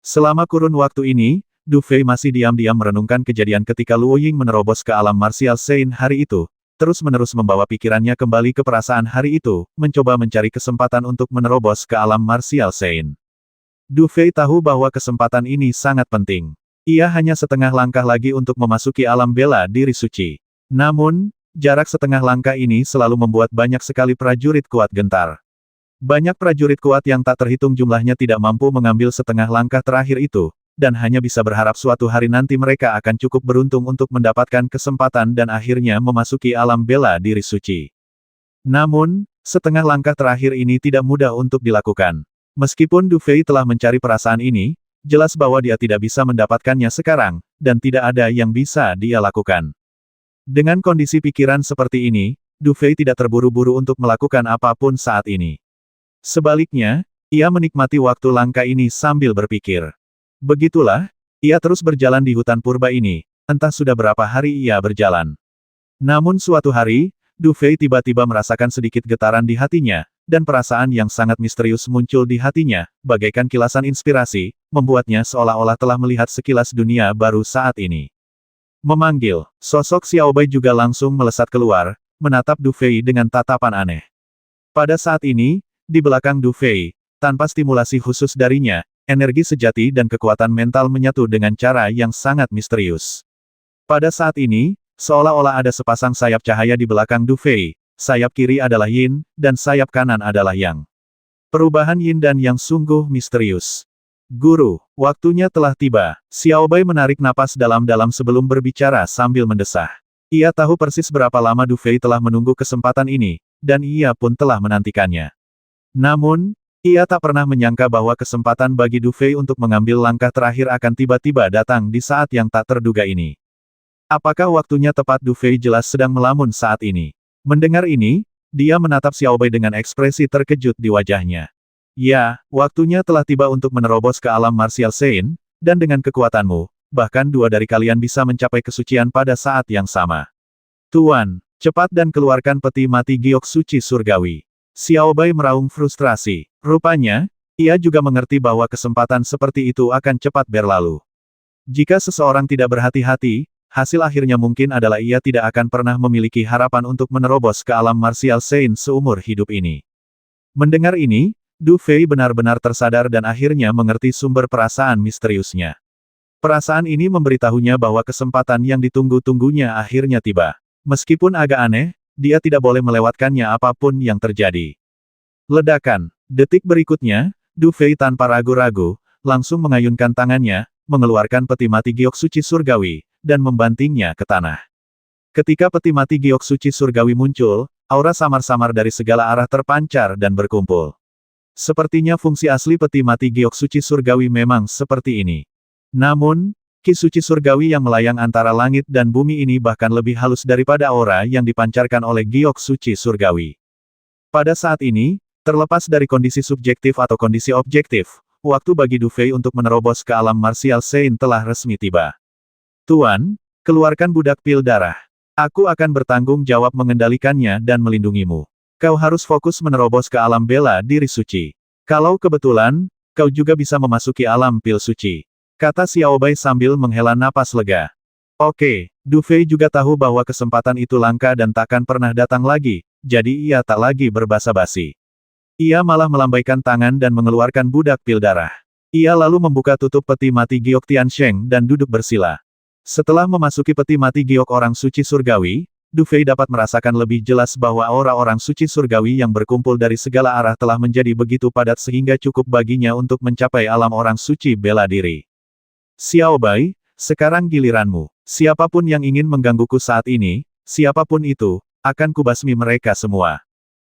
Selama kurun waktu ini, Du Fei masih diam-diam merenungkan kejadian ketika Luo Ying menerobos ke alam martial Sein hari itu, terus-menerus membawa pikirannya kembali ke perasaan hari itu, mencoba mencari kesempatan untuk menerobos ke alam martial Sein. Du Fei tahu bahwa kesempatan ini sangat penting. Ia hanya setengah langkah lagi untuk memasuki alam bela diri suci. Namun, jarak setengah langkah ini selalu membuat banyak sekali prajurit kuat gentar. Banyak prajurit kuat yang tak terhitung jumlahnya tidak mampu mengambil setengah langkah terakhir itu, dan hanya bisa berharap suatu hari nanti mereka akan cukup beruntung untuk mendapatkan kesempatan dan akhirnya memasuki alam bela diri suci. Namun, setengah langkah terakhir ini tidak mudah untuk dilakukan. Meskipun Du Fei telah mencari perasaan ini, jelas bahwa dia tidak bisa mendapatkannya sekarang, dan tidak ada yang bisa dia lakukan. Dengan kondisi pikiran seperti ini, Du Fei tidak terburu-buru untuk melakukan apapun saat ini. Sebaliknya, ia menikmati waktu langka ini sambil berpikir. Begitulah, ia terus berjalan di hutan purba ini, entah sudah berapa hari ia berjalan. Namun suatu hari, Du Fei tiba-tiba merasakan sedikit getaran di hatinya, dan perasaan yang sangat misterius muncul di hatinya, bagaikan kilasan inspirasi, membuatnya seolah-olah telah melihat sekilas dunia baru saat ini. Memanggil, sosok Xiao Bai juga langsung melesat keluar, menatap Du Fei dengan tatapan aneh. Pada saat ini, di belakang Du Fei, tanpa stimulasi khusus darinya, energi sejati dan kekuatan mental menyatu dengan cara yang sangat misterius. Pada saat ini, seolah-olah ada sepasang sayap cahaya di belakang Du Fei, sayap kiri adalah Yin, dan sayap kanan adalah Yang. Perubahan Yin dan Yang sungguh misterius. Guru, waktunya telah tiba. Xiao Bai menarik napas dalam-dalam sebelum berbicara sambil mendesah. Ia tahu persis berapa lama Du Fei telah menunggu kesempatan ini, dan ia pun telah menantikannya. Namun, ia tak pernah menyangka bahwa kesempatan bagi Du Fei untuk mengambil langkah terakhir akan tiba-tiba datang di saat yang tak terduga ini. Apakah waktunya tepat? Du Fei jelas sedang melamun saat ini. Mendengar ini, dia menatap Xiao Bai dengan ekspresi terkejut di wajahnya. Ya, waktunya telah tiba untuk menerobos ke alam martial Sein, dan dengan kekuatanmu, bahkan dua dari kalian bisa mencapai kesucian pada saat yang sama. Tuan, cepat dan keluarkan peti mati giok suci surgawi. Xiao Bai meraung frustrasi. Rupanya, ia juga mengerti bahwa kesempatan seperti itu akan cepat berlalu. Jika seseorang tidak berhati-hati, hasil akhirnya mungkin adalah ia tidak akan pernah memiliki harapan untuk menerobos ke alam martial Sein seumur hidup ini. Mendengar ini, Du Fei benar-benar tersadar dan akhirnya mengerti sumber perasaan misteriusnya. Perasaan ini memberitahunya bahwa kesempatan yang ditunggu-tunggunya akhirnya tiba. Meskipun agak aneh, dia tidak boleh melewatkannya apapun yang terjadi. Ledakan. Detik berikutnya, Du Fei tanpa ragu-ragu, langsung mengayunkan tangannya, mengeluarkan peti mati giok suci surgawi, dan membantingnya ke tanah. Ketika peti mati giok suci surgawi muncul, aura samar-samar dari segala arah terpancar dan berkumpul. Sepertinya fungsi asli peti mati giok suci surgawi memang seperti ini. Namun, ki suci surgawi yang melayang antara langit dan bumi ini bahkan lebih halus daripada aura yang dipancarkan oleh giok suci surgawi. Pada saat ini, terlepas dari kondisi subjektif atau kondisi objektif, waktu bagi Du Fei untuk menerobos ke alam martial Sein telah resmi tiba. Tuan, keluarkan budak pil darah. Aku akan bertanggung jawab mengendalikannya dan melindungimu. Kau harus fokus menerobos ke alam bela diri suci. Kalau kebetulan, kau juga bisa memasuki alam pil suci. Kata Xiao Bai sambil menghela napas lega. Oke, Du Fei juga tahu bahwa kesempatan itu langka dan takkan pernah datang lagi, jadi ia tak lagi berbasa-basi. Ia malah melambaikan tangan dan mengeluarkan budak pil darah. Ia lalu membuka tutup peti mati giok Tiansheng dan duduk bersila. Setelah memasuki peti mati giok orang suci surgawi, Du Fei dapat merasakan lebih jelas bahwa aura orang suci surgawi yang berkumpul dari segala arah telah menjadi begitu padat sehingga cukup baginya untuk mencapai alam orang suci bela diri. Xiao Bai, sekarang giliranmu. Siapapun yang ingin menggangguku saat ini, siapapun itu, akan kubasmi mereka semua.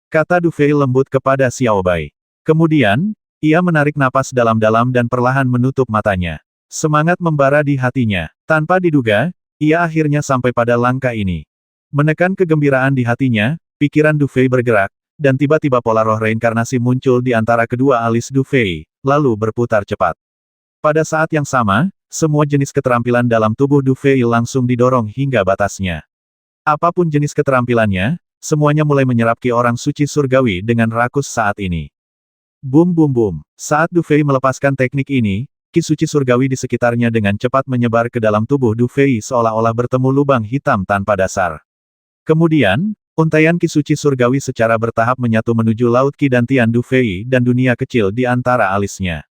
Kata Du Fei lembut kepada Xiao Bai. Kemudian, ia menarik napas dalam-dalam dan perlahan menutup matanya. Semangat membara di hatinya. Tanpa diduga, ia akhirnya sampai pada langkah ini. Menekan kegembiraan di hatinya, pikiran Du Fei bergerak, dan tiba-tiba pola roh reinkarnasi muncul di antara kedua alis Du Fei, lalu berputar cepat. Pada saat yang sama, semua jenis keterampilan dalam tubuh Du Fei langsung didorong hingga batasnya. Apapun jenis keterampilannya, semuanya mulai menyerap ki orang suci surgawi dengan rakus saat ini. Bum bum bum. Saat Du Fei melepaskan teknik ini, ki suci surgawi di sekitarnya dengan cepat menyebar ke dalam tubuh Du Fei seolah-olah bertemu lubang hitam tanpa dasar. Kemudian, untaian ki suci surgawi secara bertahap menyatu menuju laut ki dantian Du Fei dan dunia kecil di antara alisnya.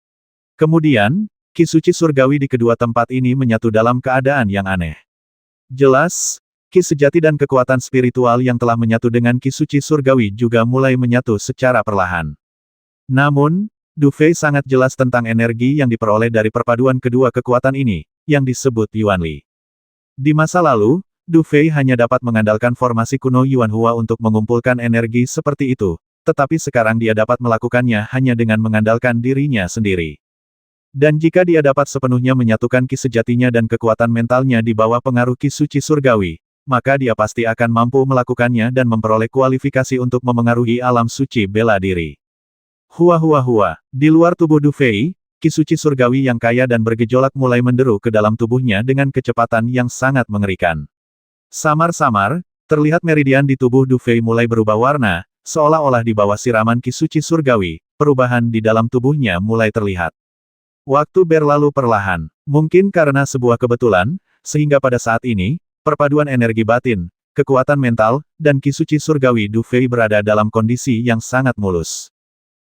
Kemudian, ki suci surgawi di kedua tempat ini menyatu dalam keadaan yang aneh. Jelas, ki sejati dan kekuatan spiritual yang telah menyatu dengan ki suci surgawi juga mulai menyatu secara perlahan. Namun, Du Fei sangat jelas tentang energi yang diperoleh dari perpaduan kedua kekuatan ini, yang disebut Yuanli. Di masa lalu, Du Fei hanya dapat mengandalkan formasi kuno Yuan Hua untuk mengumpulkan energi seperti itu, tetapi sekarang dia dapat melakukannya hanya dengan mengandalkan dirinya sendiri. Dan jika dia dapat sepenuhnya menyatukan ki sejatinya dan kekuatan mentalnya di bawah pengaruh ki suci surgawi, maka dia pasti akan mampu melakukannya dan memperoleh kualifikasi untuk memengaruhi alam suci bela diri. Hua hua hua, di luar tubuh Du Fei, ki suci surgawi yang kaya dan bergejolak mulai menderu ke dalam tubuhnya dengan kecepatan yang sangat mengerikan. Samar-samar, terlihat meridian di tubuh Du Fei mulai berubah warna, seolah-olah di bawah siraman ki suci surgawi, perubahan di dalam tubuhnya mulai terlihat. Waktu berlalu perlahan, mungkin karena sebuah kebetulan, sehingga pada saat ini, perpaduan energi batin, kekuatan mental, dan ki suci surgawi Du Fei berada dalam kondisi yang sangat mulus.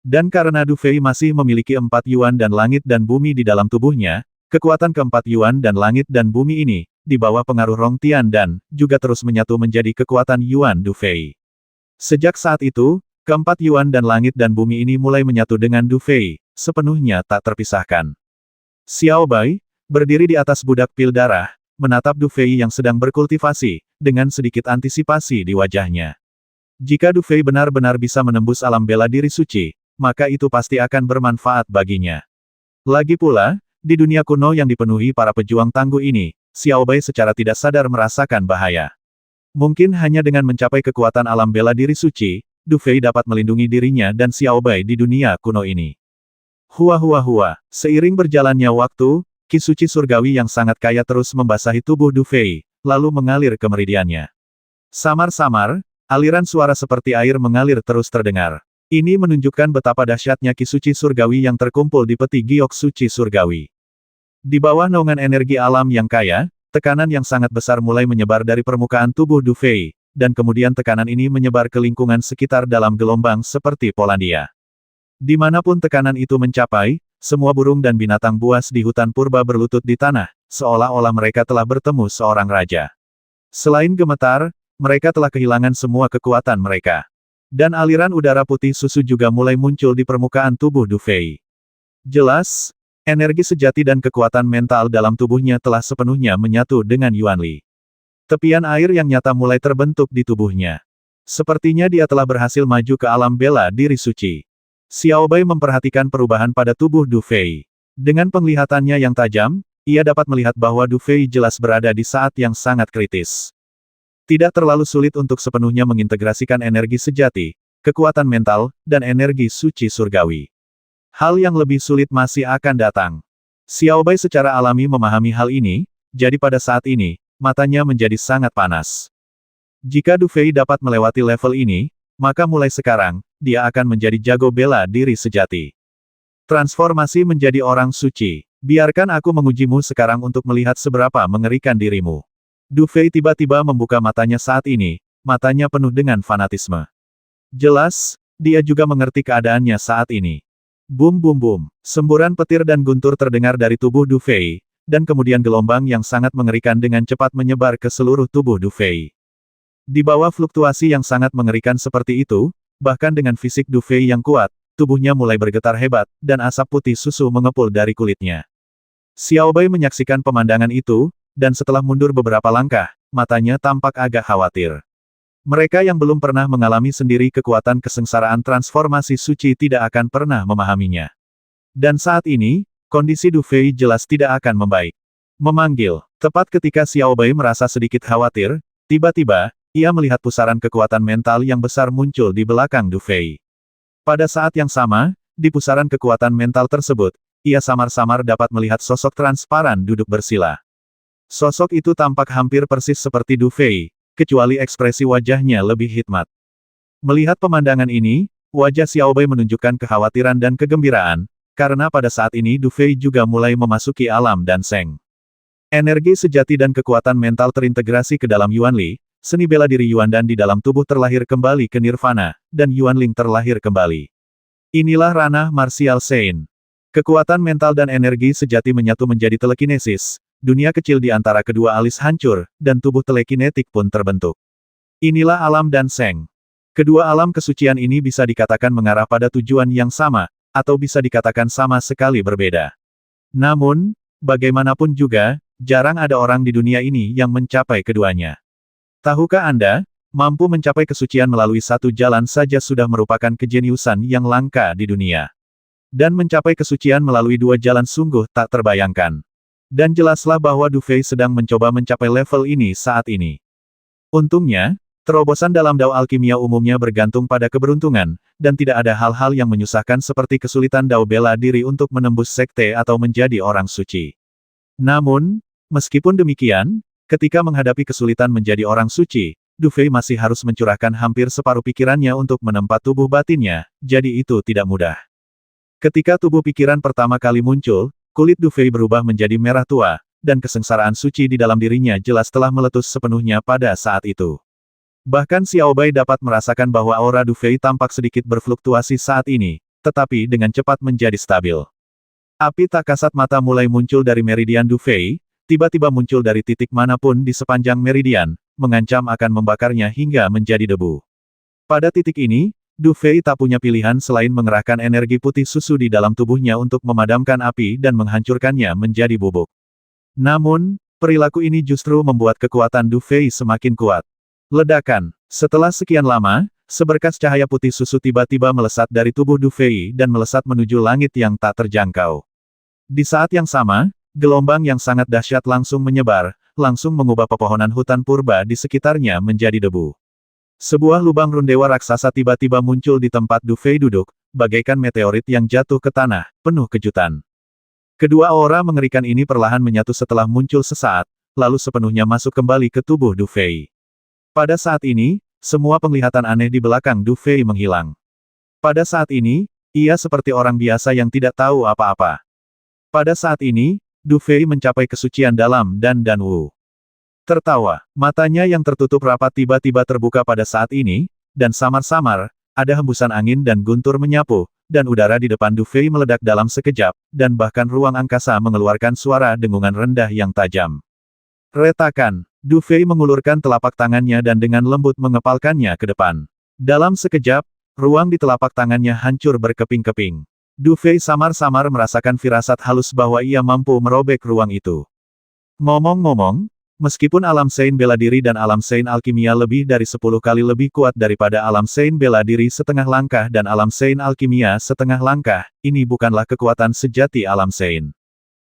Dan karena Du Fei masih memiliki 4 Yuan dan langit dan bumi di dalam tubuhnya, kekuatan keempat Yuan dan langit dan bumi ini, di bawah pengaruh Rong Tian dan, juga terus menyatu menjadi kekuatan Yuan Du Fei. Sejak saat itu, keempat Yuan dan langit dan bumi ini mulai menyatu dengan Du Fei, sepenuhnya tak terpisahkan. Xiao Bai, berdiri di atas budak pil darah, menatap Du Fei yang sedang berkultivasi, dengan sedikit antisipasi di wajahnya. Jika Du Fei benar-benar bisa menembus alam bela diri suci, maka itu pasti akan bermanfaat baginya. Lagi pula, di dunia kuno yang dipenuhi para pejuang tangguh ini, Xiao Bai secara tidak sadar merasakan bahaya. Mungkin hanya dengan mencapai kekuatan alam bela diri suci, Du Fei dapat melindungi dirinya dan Xiao Bai di dunia kuno ini. Hua hua hua, seiring berjalannya waktu, ki suci surgawi yang sangat kaya terus membasahi tubuh Du Fei, lalu mengalir ke meridiannya. Samar-samar, aliran suara seperti air mengalir terus terdengar. Ini menunjukkan betapa dahsyatnya ki suci surgawi yang terkumpul di peti giok suci surgawi. Di bawah naungan energi alam yang kaya, tekanan yang sangat besar mulai menyebar dari permukaan tubuh Du Fei, dan kemudian tekanan ini menyebar ke lingkungan sekitar dalam gelombang seperti Polandia. Dimanapun tekanan itu mencapai, semua burung dan binatang buas di hutan purba berlutut di tanah, seolah-olah mereka telah bertemu seorang raja. Selain gemetar, mereka telah kehilangan semua kekuatan mereka. Dan aliran udara putih susu juga mulai muncul di permukaan tubuh Du Fei. Jelas, energi sejati dan kekuatan mental dalam tubuhnya telah sepenuhnya menyatu dengan Yuanli. Tepian air yang nyata mulai terbentuk di tubuhnya. Sepertinya dia telah berhasil maju ke alam bela diri suci. Xiao Bai memperhatikan perubahan pada tubuh Du Fei. Dengan penglihatannya yang tajam, ia dapat melihat bahwa Du Fei jelas berada di saat yang sangat kritis. Tidak terlalu sulit untuk sepenuhnya mengintegrasikan energi sejati, kekuatan mental, dan energi suci surgawi. Hal yang lebih sulit masih akan datang. Xiao Bai secara alami memahami hal ini, jadi pada saat ini, matanya menjadi sangat panas. Jika Du Fei dapat melewati level ini, maka mulai sekarang, dia akan menjadi jago bela diri sejati. Transformasi menjadi orang suci. Biarkan aku mengujimu sekarang untuk melihat seberapa mengerikan dirimu. Du Fei tiba-tiba membuka matanya saat ini, matanya penuh dengan fanatisme. Jelas, dia juga mengerti keadaannya saat ini. Bum bum bum, semburan petir dan guntur terdengar dari tubuh Du Fei, dan kemudian gelombang yang sangat mengerikan dengan cepat menyebar ke seluruh tubuh Du Fei. Di bawah fluktuasi yang sangat mengerikan seperti itu, bahkan dengan fisik Du Fei yang kuat, tubuhnya mulai bergetar hebat, dan asap putih susu mengepul dari kulitnya. Xiao Bai menyaksikan pemandangan itu, dan setelah mundur beberapa langkah, matanya tampak agak khawatir. Mereka yang belum pernah mengalami sendiri kekuatan kesengsaraan transformasi suci tidak akan pernah memahaminya. Dan saat ini, kondisi Du Fei jelas tidak akan membaik. Memanggil. Tepat ketika Xiao Bai merasa sedikit khawatir, tiba-tiba, ia melihat pusaran kekuatan mental yang besar muncul di belakang Du Fei. Pada saat yang sama, di pusaran kekuatan mental tersebut, ia samar-samar dapat melihat sosok transparan duduk bersila. Sosok itu tampak hampir persis seperti Du Fei, kecuali ekspresi wajahnya lebih hikmat. Melihat pemandangan ini, wajah Xiao Bai menunjukkan kekhawatiran dan kegembiraan, karena pada saat ini Du Fei juga mulai memasuki alam dan Seng. Energi sejati dan kekuatan mental terintegrasi ke dalam Yuanli, seni bela diri Yuandan di dalam tubuh terlahir kembali ke nirvana, dan Yuanling terlahir kembali. Inilah ranah martial Sein. Kekuatan mental dan energi sejati menyatu menjadi telekinesis, dunia kecil di antara kedua alis hancur, dan tubuh telekinetik pun terbentuk. Inilah alam dan Seng. Kedua alam kesucian ini bisa dikatakan mengarah pada tujuan yang sama, atau bisa dikatakan sama sekali berbeda. Namun, bagaimanapun juga, jarang ada orang di dunia ini yang mencapai keduanya. Tahukah Anda, mampu mencapai kesucian melalui satu jalan saja sudah merupakan kejeniusan yang langka di dunia. Dan mencapai kesucian melalui dua jalan sungguh tak terbayangkan. Dan jelaslah bahwa Du Fei sedang mencoba mencapai level ini saat ini. Untungnya, terobosan dalam dao alkimia umumnya bergantung pada keberuntungan, dan tidak ada hal-hal yang menyusahkan seperti kesulitan dao bela diri untuk menembus sekte atau menjadi orang suci. Namun, meskipun demikian, ketika menghadapi kesulitan menjadi orang suci, Du Fei masih harus mencurahkan hampir separuh pikirannya untuk menempa tubuh batinnya, jadi itu tidak mudah. Ketika tubuh pikiran pertama kali muncul, kulit Du Fei berubah menjadi merah tua, dan kesengsaraan suci di dalam dirinya jelas telah meletus sepenuhnya pada saat itu. Bahkan Xiao Bai dapat merasakan bahwa aura Du Fei tampak sedikit berfluktuasi saat ini, tetapi dengan cepat menjadi stabil. Api tak kasat mata mulai muncul dari meridian Du Fei, tiba-tiba muncul dari titik manapun di sepanjang meridian, mengancam akan membakarnya hingga menjadi debu. Pada titik ini, Du Fei tak punya pilihan selain mengerahkan energi putih susu di dalam tubuhnya untuk memadamkan api dan menghancurkannya menjadi bubuk. Namun, perilaku ini justru membuat kekuatan Du Fei semakin kuat. Ledakan. Setelah sekian lama, seberkas cahaya putih susu tiba-tiba melesat dari tubuh Du Fei dan melesat menuju langit yang tak terjangkau. Di saat yang sama, gelombang yang sangat dahsyat langsung menyebar, langsung mengubah pepohonan hutan purba di sekitarnya menjadi debu. Sebuah lubang rundewa raksasa tiba-tiba muncul di tempat Du Fei duduk, bagaikan meteorit yang jatuh ke tanah, penuh kejutan. Kedua aura mengerikan ini perlahan menyatu setelah muncul sesaat, lalu sepenuhnya masuk kembali ke tubuh Du Fei. Pada saat ini, semua penglihatan aneh di belakang Du Fei menghilang. Pada saat ini, ia seperti orang biasa yang tidak tahu apa-apa. Pada saat ini, Du Fei mencapai kesucian dalam dan Danwu. Tertawa, matanya yang tertutup rapat tiba-tiba terbuka pada saat ini, dan samar-samar, ada hembusan angin dan guntur menyapu, dan udara di depan Du Fei meledak dalam sekejap, dan bahkan ruang angkasa mengeluarkan suara dengungan rendah yang tajam. Retakan, Du Fei mengulurkan telapak tangannya dan dengan lembut mengepalkannya ke depan. Dalam sekejap, ruang di telapak tangannya hancur berkeping-keping. Du Fei samar-samar merasakan firasat halus bahwa ia mampu merobek ruang itu. Ngomong-ngomong, meskipun alam Sein bela diri dan alam Sein alkimia lebih dari 10 kali lebih kuat daripada alam Sein bela diri setengah langkah dan alam Sein alkimia setengah langkah, ini bukanlah kekuatan sejati alam Sein.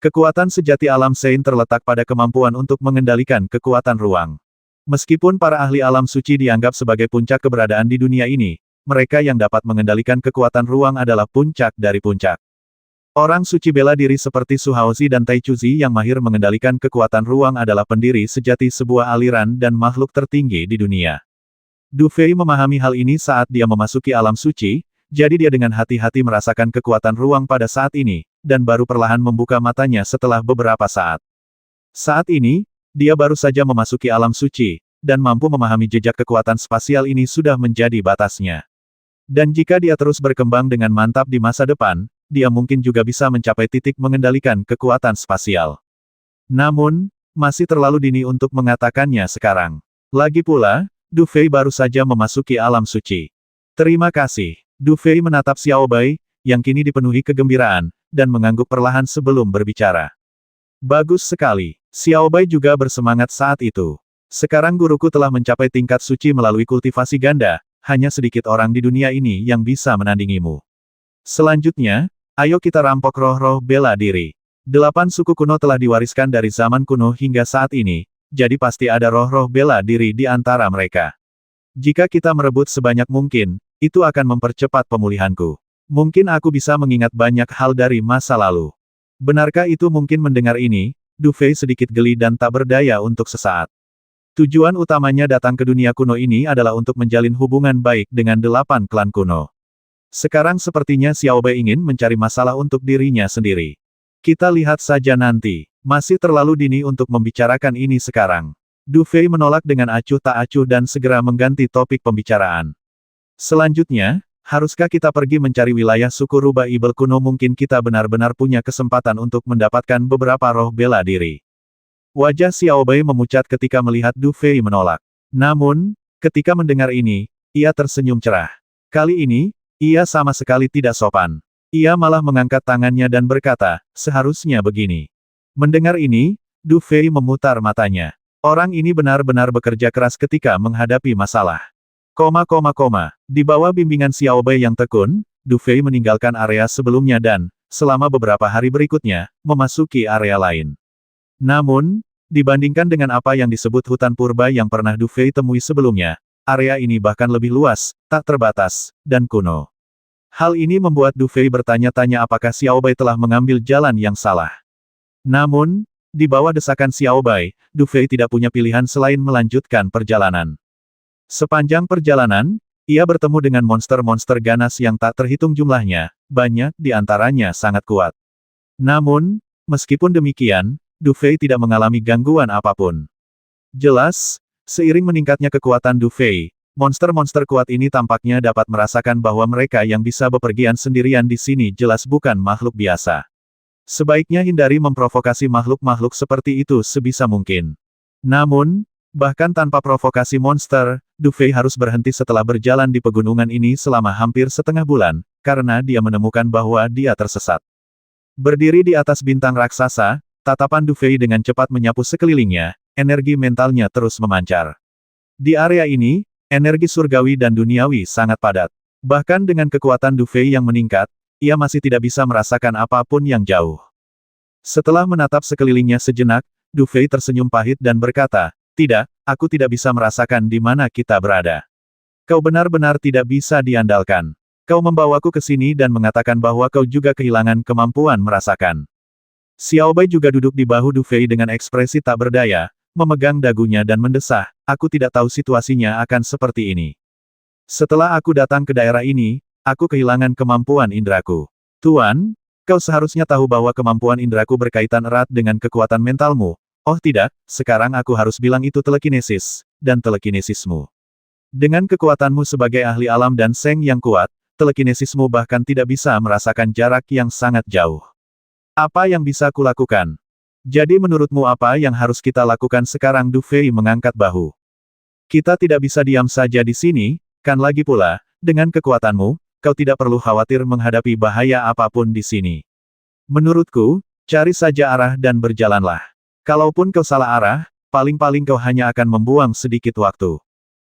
Kekuatan sejati alam Sein terletak pada kemampuan untuk mengendalikan kekuatan ruang. Meskipun para ahli alam suci dianggap sebagai puncak keberadaan di dunia ini, mereka yang dapat mengendalikan kekuatan ruang adalah puncak dari puncak. Orang suci bela diri seperti Su Haozi dan Tai Chuzi yang mahir mengendalikan kekuatan ruang adalah pendiri sejati sebuah aliran dan makhluk tertinggi di dunia. Du Fei memahami hal ini saat dia memasuki alam suci, jadi dia dengan hati-hati merasakan kekuatan ruang pada saat ini, dan baru perlahan membuka matanya setelah beberapa saat. Saat ini, dia baru saja memasuki alam suci, dan mampu memahami jejak kekuatan spasial ini sudah menjadi batasnya. Dan jika dia terus berkembang dengan mantap di masa depan, dia mungkin juga bisa mencapai titik mengendalikan kekuatan spasial. Namun, masih terlalu dini untuk mengatakannya sekarang. Lagi pula, Du Fei baru saja memasuki alam suci. Terima kasih. Du Fei menatap Xiao Bai, yang kini dipenuhi kegembiraan, dan mengangguk perlahan sebelum berbicara. Bagus sekali. Xiao Bai juga bersemangat saat itu. Sekarang guruku telah mencapai tingkat suci melalui kultivasi ganda, hanya sedikit orang di dunia ini yang bisa menandingimu. Selanjutnya, ayo kita rampok roh-roh bela diri. 8 suku kuno telah diwariskan dari zaman kuno hingga saat ini, jadi pasti ada roh-roh bela diri di antara mereka. Jika kita merebut sebanyak mungkin, itu akan mempercepat pemulihanku. Mungkin aku bisa mengingat banyak hal dari masa lalu. Benarkah itu? Mungkin mendengar ini, Du Fei sedikit geli dan tak berdaya untuk sesaat. Tujuan utamanya datang ke dunia kuno ini adalah untuk menjalin hubungan baik dengan 8 klan kuno. Sekarang sepertinya Xiao Bai ingin mencari masalah untuk dirinya sendiri. Kita lihat saja nanti. Masih terlalu dini untuk membicarakan ini sekarang. Du Fei menolak dengan acuh tak acuh dan segera mengganti topik pembicaraan. Selanjutnya, haruskah kita pergi mencari wilayah suku rubah ibel kuno? Mungkin kita benar-benar punya kesempatan untuk mendapatkan beberapa roh bela diri. Wajah Xiao Bai memucat ketika melihat Du Fei menolak. Namun, ketika mendengar ini, ia tersenyum cerah. Kali ini, ia sama sekali tidak sopan. Ia malah mengangkat tangannya dan berkata, seharusnya begini. Mendengar ini, Du Fei memutar matanya. Orang ini benar-benar bekerja keras ketika menghadapi masalah. Di bawah bimbingan Xiao Bai yang tekun, Du Fei meninggalkan area sebelumnya dan, selama beberapa hari berikutnya, memasuki area lain. Namun, dibandingkan dengan apa yang disebut hutan purba yang pernah Du Fei temui sebelumnya, area ini bahkan lebih luas, tak terbatas, dan kuno. Hal ini membuat Du Fei bertanya-tanya apakah Xiao Bai telah mengambil jalan yang salah. Namun, di bawah desakan Xiao Bai, Du Fei tidak punya pilihan selain melanjutkan perjalanan. Sepanjang perjalanan, ia bertemu dengan monster-monster ganas yang tak terhitung jumlahnya, banyak di antaranya sangat kuat. Namun, meskipun demikian, Du Fei tidak mengalami gangguan apapun. Jelas, seiring meningkatnya kekuatan Du Fei, monster-monster kuat ini tampaknya dapat merasakan bahwa mereka yang bisa bepergian sendirian di sini jelas bukan makhluk biasa. Sebaiknya hindari memprovokasi makhluk-makhluk seperti itu sebisa mungkin. Namun, bahkan tanpa provokasi monster, Du Fei harus berhenti setelah berjalan di pegunungan ini selama hampir setengah bulan, karena dia menemukan bahwa dia tersesat. Berdiri di atas bintang raksasa, tatapan Du Fei dengan cepat menyapu sekelilingnya, energi mentalnya terus memancar. Di area ini, energi surgawi dan duniawi sangat padat. Bahkan dengan kekuatan Du Fei yang meningkat, ia masih tidak bisa merasakan apapun yang jauh. Setelah menatap sekelilingnya sejenak, Du Fei tersenyum pahit dan berkata, tidak, aku tidak bisa merasakan di mana kita berada. Kau benar-benar tidak bisa diandalkan. Kau membawaku ke sini dan mengatakan bahwa kau juga kehilangan kemampuan merasakan. Xiao Bai juga duduk di bahu Du Fei dengan ekspresi tak berdaya, memegang dagunya dan mendesah, aku tidak tahu situasinya akan seperti ini. Setelah aku datang ke daerah ini, aku kehilangan kemampuan indraku. Tuan, kau seharusnya tahu bahwa kemampuan indraku berkaitan erat dengan kekuatan mentalmu. Oh tidak, sekarang aku harus bilang itu telekinesis, dan telekinesismu. Dengan kekuatanmu sebagai ahli alam dan seng yang kuat, telekinesismu bahkan tidak bisa merasakan jarak yang sangat jauh. Apa yang bisa kulakukan? Jadi menurutmu apa yang harus kita lakukan sekarang? Du Fei mengangkat bahu. Kita tidak bisa diam saja di sini, kan lagi pula, dengan kekuatanmu, kau tidak perlu khawatir menghadapi bahaya apapun di sini. Menurutku, cari saja arah dan berjalanlah. Kalaupun kau salah arah, paling-paling kau hanya akan membuang sedikit waktu.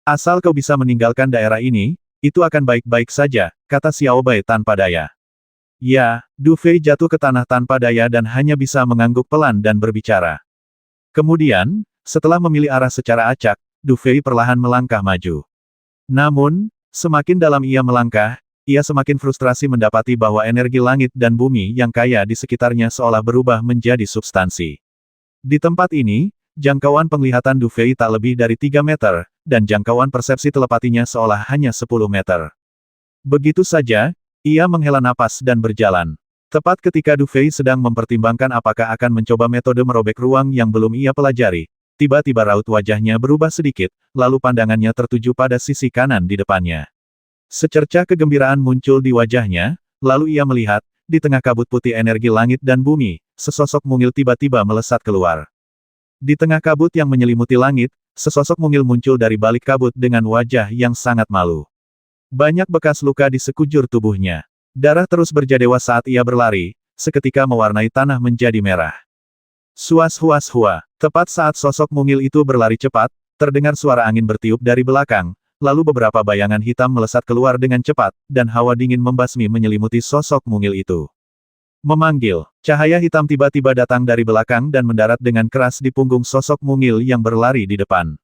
Asal kau bisa meninggalkan daerah ini, itu akan baik-baik saja, kata Xiao Bai tanpa daya. Ya, Du Fei jatuh ke tanah tanpa daya dan hanya bisa mengangguk pelan dan berbicara. Kemudian, setelah memilih arah secara acak, Du Fei perlahan melangkah maju. Namun, semakin dalam ia melangkah, ia semakin frustrasi mendapati bahwa energi langit dan bumi yang kaya di sekitarnya seolah berubah menjadi substansi. Di tempat ini, jangkauan penglihatan Du Fei tak lebih dari 3 meter, dan jangkauan persepsi telepatinya seolah hanya 10 meter. Begitu saja, ia menghela napas dan berjalan. Tepat ketika Du Fei sedang mempertimbangkan apakah akan mencoba metode merobek ruang yang belum ia pelajari, tiba-tiba raut wajahnya berubah sedikit, lalu pandangannya tertuju pada sisi kanan di depannya. Secercah kegembiraan muncul di wajahnya, lalu ia melihat, di tengah kabut putih energi langit dan bumi, sesosok mungil tiba-tiba melesat keluar. Di tengah kabut yang menyelimuti langit, sesosok mungil muncul dari balik kabut dengan wajah yang sangat malu. Banyak bekas luka di sekujur tubuhnya. Darah terus berjadewa saat ia berlari, seketika mewarnai tanah menjadi merah. Suas-huas-hua. Tepat saat sosok mungil itu berlari cepat, terdengar suara angin bertiup dari belakang, lalu beberapa bayangan hitam melesat keluar dengan cepat, dan hawa dingin membasmi menyelimuti sosok mungil itu. Memanggil. Cahaya hitam tiba-tiba datang dari belakang dan mendarat dengan keras di punggung sosok mungil yang berlari di depan.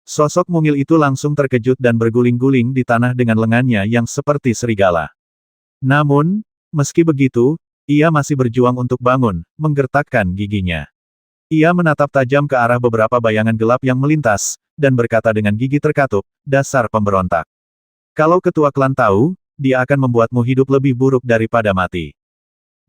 Sosok mungil itu langsung terkejut dan berguling-guling di tanah dengan lengannya yang seperti serigala. Namun, meski begitu, ia masih berjuang untuk bangun, menggertakkan giginya. Ia menatap tajam ke arah beberapa bayangan gelap yang melintas, dan berkata dengan gigi terkatup, dasar pemberontak. Kalau ketua klan tahu, dia akan membuatmu hidup lebih buruk daripada mati.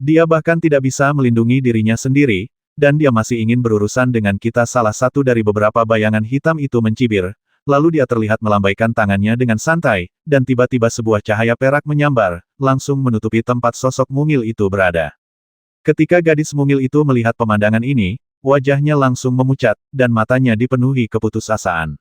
Dia bahkan tidak bisa melindungi dirinya sendiri, dan dia masih ingin berurusan dengan kita. Salah satu dari beberapa bayangan hitam itu mencibir, lalu dia terlihat melambaikan tangannya dengan santai, dan tiba-tiba sebuah cahaya perak menyambar, langsung menutupi tempat sosok mungil itu berada. Ketika gadis mungil itu melihat pemandangan ini, wajahnya langsung memucat, dan matanya dipenuhi keputusasaan.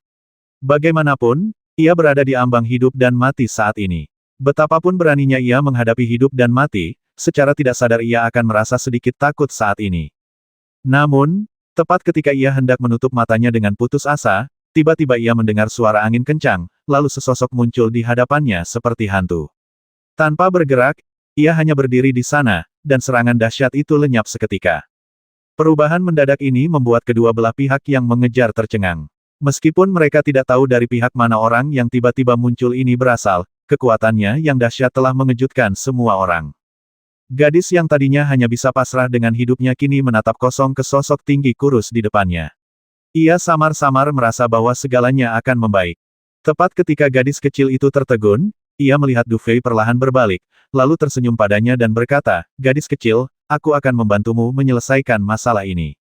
Bagaimanapun, ia berada di ambang hidup dan mati saat ini. Betapapun beraninya ia menghadapi hidup dan mati, secara tidak sadar ia akan merasa sedikit takut saat ini. Namun, tepat ketika ia hendak menutup matanya dengan putus asa, tiba-tiba ia mendengar suara angin kencang, lalu sesosok muncul di hadapannya seperti hantu. Tanpa bergerak, ia hanya berdiri di sana, dan serangan dahsyat itu lenyap seketika. Perubahan mendadak ini membuat kedua belah pihak yang mengejar tercengang. Meskipun mereka tidak tahu dari pihak mana orang yang tiba-tiba muncul ini berasal, kekuatannya yang dahsyat telah mengejutkan semua orang. Gadis yang tadinya hanya bisa pasrah dengan hidupnya kini menatap kosong ke sosok tinggi kurus di depannya. Ia samar-samar merasa bahwa segalanya akan membaik. Tepat ketika gadis kecil itu tertegun, ia melihat Du Fei perlahan berbalik, lalu tersenyum padanya dan berkata, "Gadis kecil, aku akan membantumu menyelesaikan masalah ini.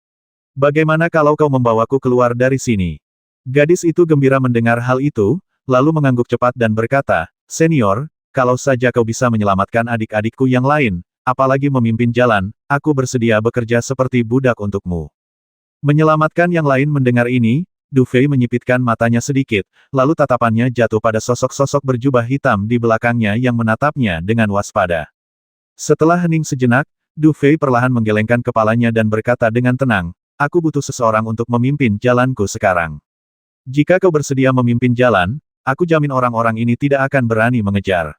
Bagaimana kalau kau membawaku keluar dari sini?" Gadis itu gembira mendengar hal itu, lalu mengangguk cepat dan berkata, "Senior, kalau saja kau bisa menyelamatkan adik-adikku yang lain, apalagi memimpin jalan, aku bersedia bekerja seperti budak untukmu." Menyelamatkan yang lain mendengar ini, Du Fei menyipitkan matanya sedikit, lalu tatapannya jatuh pada sosok-sosok berjubah hitam di belakangnya yang menatapnya dengan waspada. Setelah hening sejenak, Du Fei perlahan menggelengkan kepalanya dan berkata dengan tenang, "Aku butuh seseorang untuk memimpin jalanku sekarang. Jika kau bersedia memimpin jalan, aku jamin orang-orang ini tidak akan berani mengejar.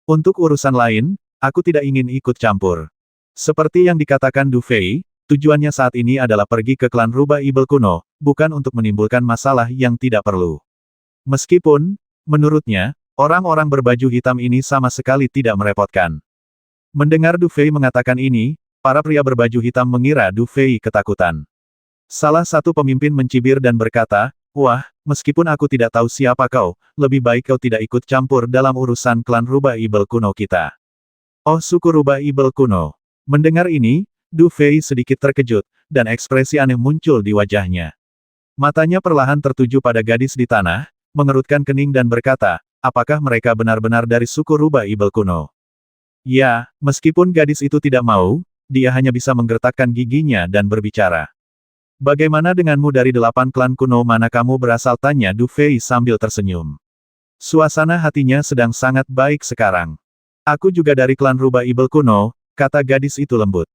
Untuk urusan lain, aku tidak ingin ikut campur." Seperti yang dikatakan Du Fei, tujuannya saat ini adalah pergi ke klan Rubah Ibel kuno, bukan untuk menimbulkan masalah yang tidak perlu. Meskipun, menurutnya, orang-orang berbaju hitam ini sama sekali tidak merepotkan. Mendengar Du Fei mengatakan ini, para pria berbaju hitam mengira Du Fei ketakutan. Salah satu pemimpin mencibir dan berkata, "Wah, meskipun aku tidak tahu siapa kau, lebih baik kau tidak ikut campur dalam urusan klan Rubah Ibel kuno kita." Oh, suku Rubah Ibel kuno. Mendengar ini, Du Fei sedikit terkejut, dan ekspresi aneh muncul di wajahnya. Matanya perlahan tertuju pada gadis di tanah, mengerutkan kening dan berkata, "Apakah mereka benar-benar dari suku Rubah Ibel kuno?" Ya, meskipun gadis itu tidak mau, dia hanya bisa menggertakkan giginya dan berbicara. "Bagaimana denganmu dari 8 klan kuno mana kamu berasal?" tanya Du Fei sambil tersenyum. Suasana hatinya sedang sangat baik sekarang. "Aku juga dari klan Rubah Ibel kuno," kata gadis itu lembut.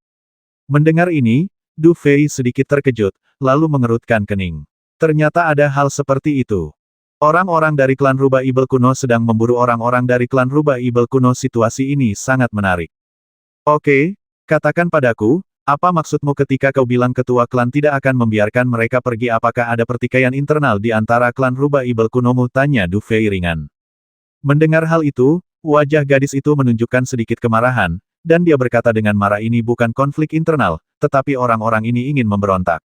Mendengar ini, Du Fei sedikit terkejut, lalu mengerutkan kening. Ternyata ada hal seperti itu. Orang-orang dari klan Rubah Ibel kuno sedang memburu orang-orang dari klan Rubah Ibel kuno. Situasi ini sangat menarik. "Oke, katakan padaku, apa maksudmu ketika kau bilang ketua klan tidak akan membiarkan mereka pergi? Apakah ada pertikaian internal di antara klan Rubah Ibel kunomu?" tanya Du Fei ringan. Mendengar hal itu, wajah gadis itu menunjukkan sedikit kemarahan, dan dia berkata dengan marah, "Ini bukan konflik internal, tetapi orang-orang ini ingin memberontak.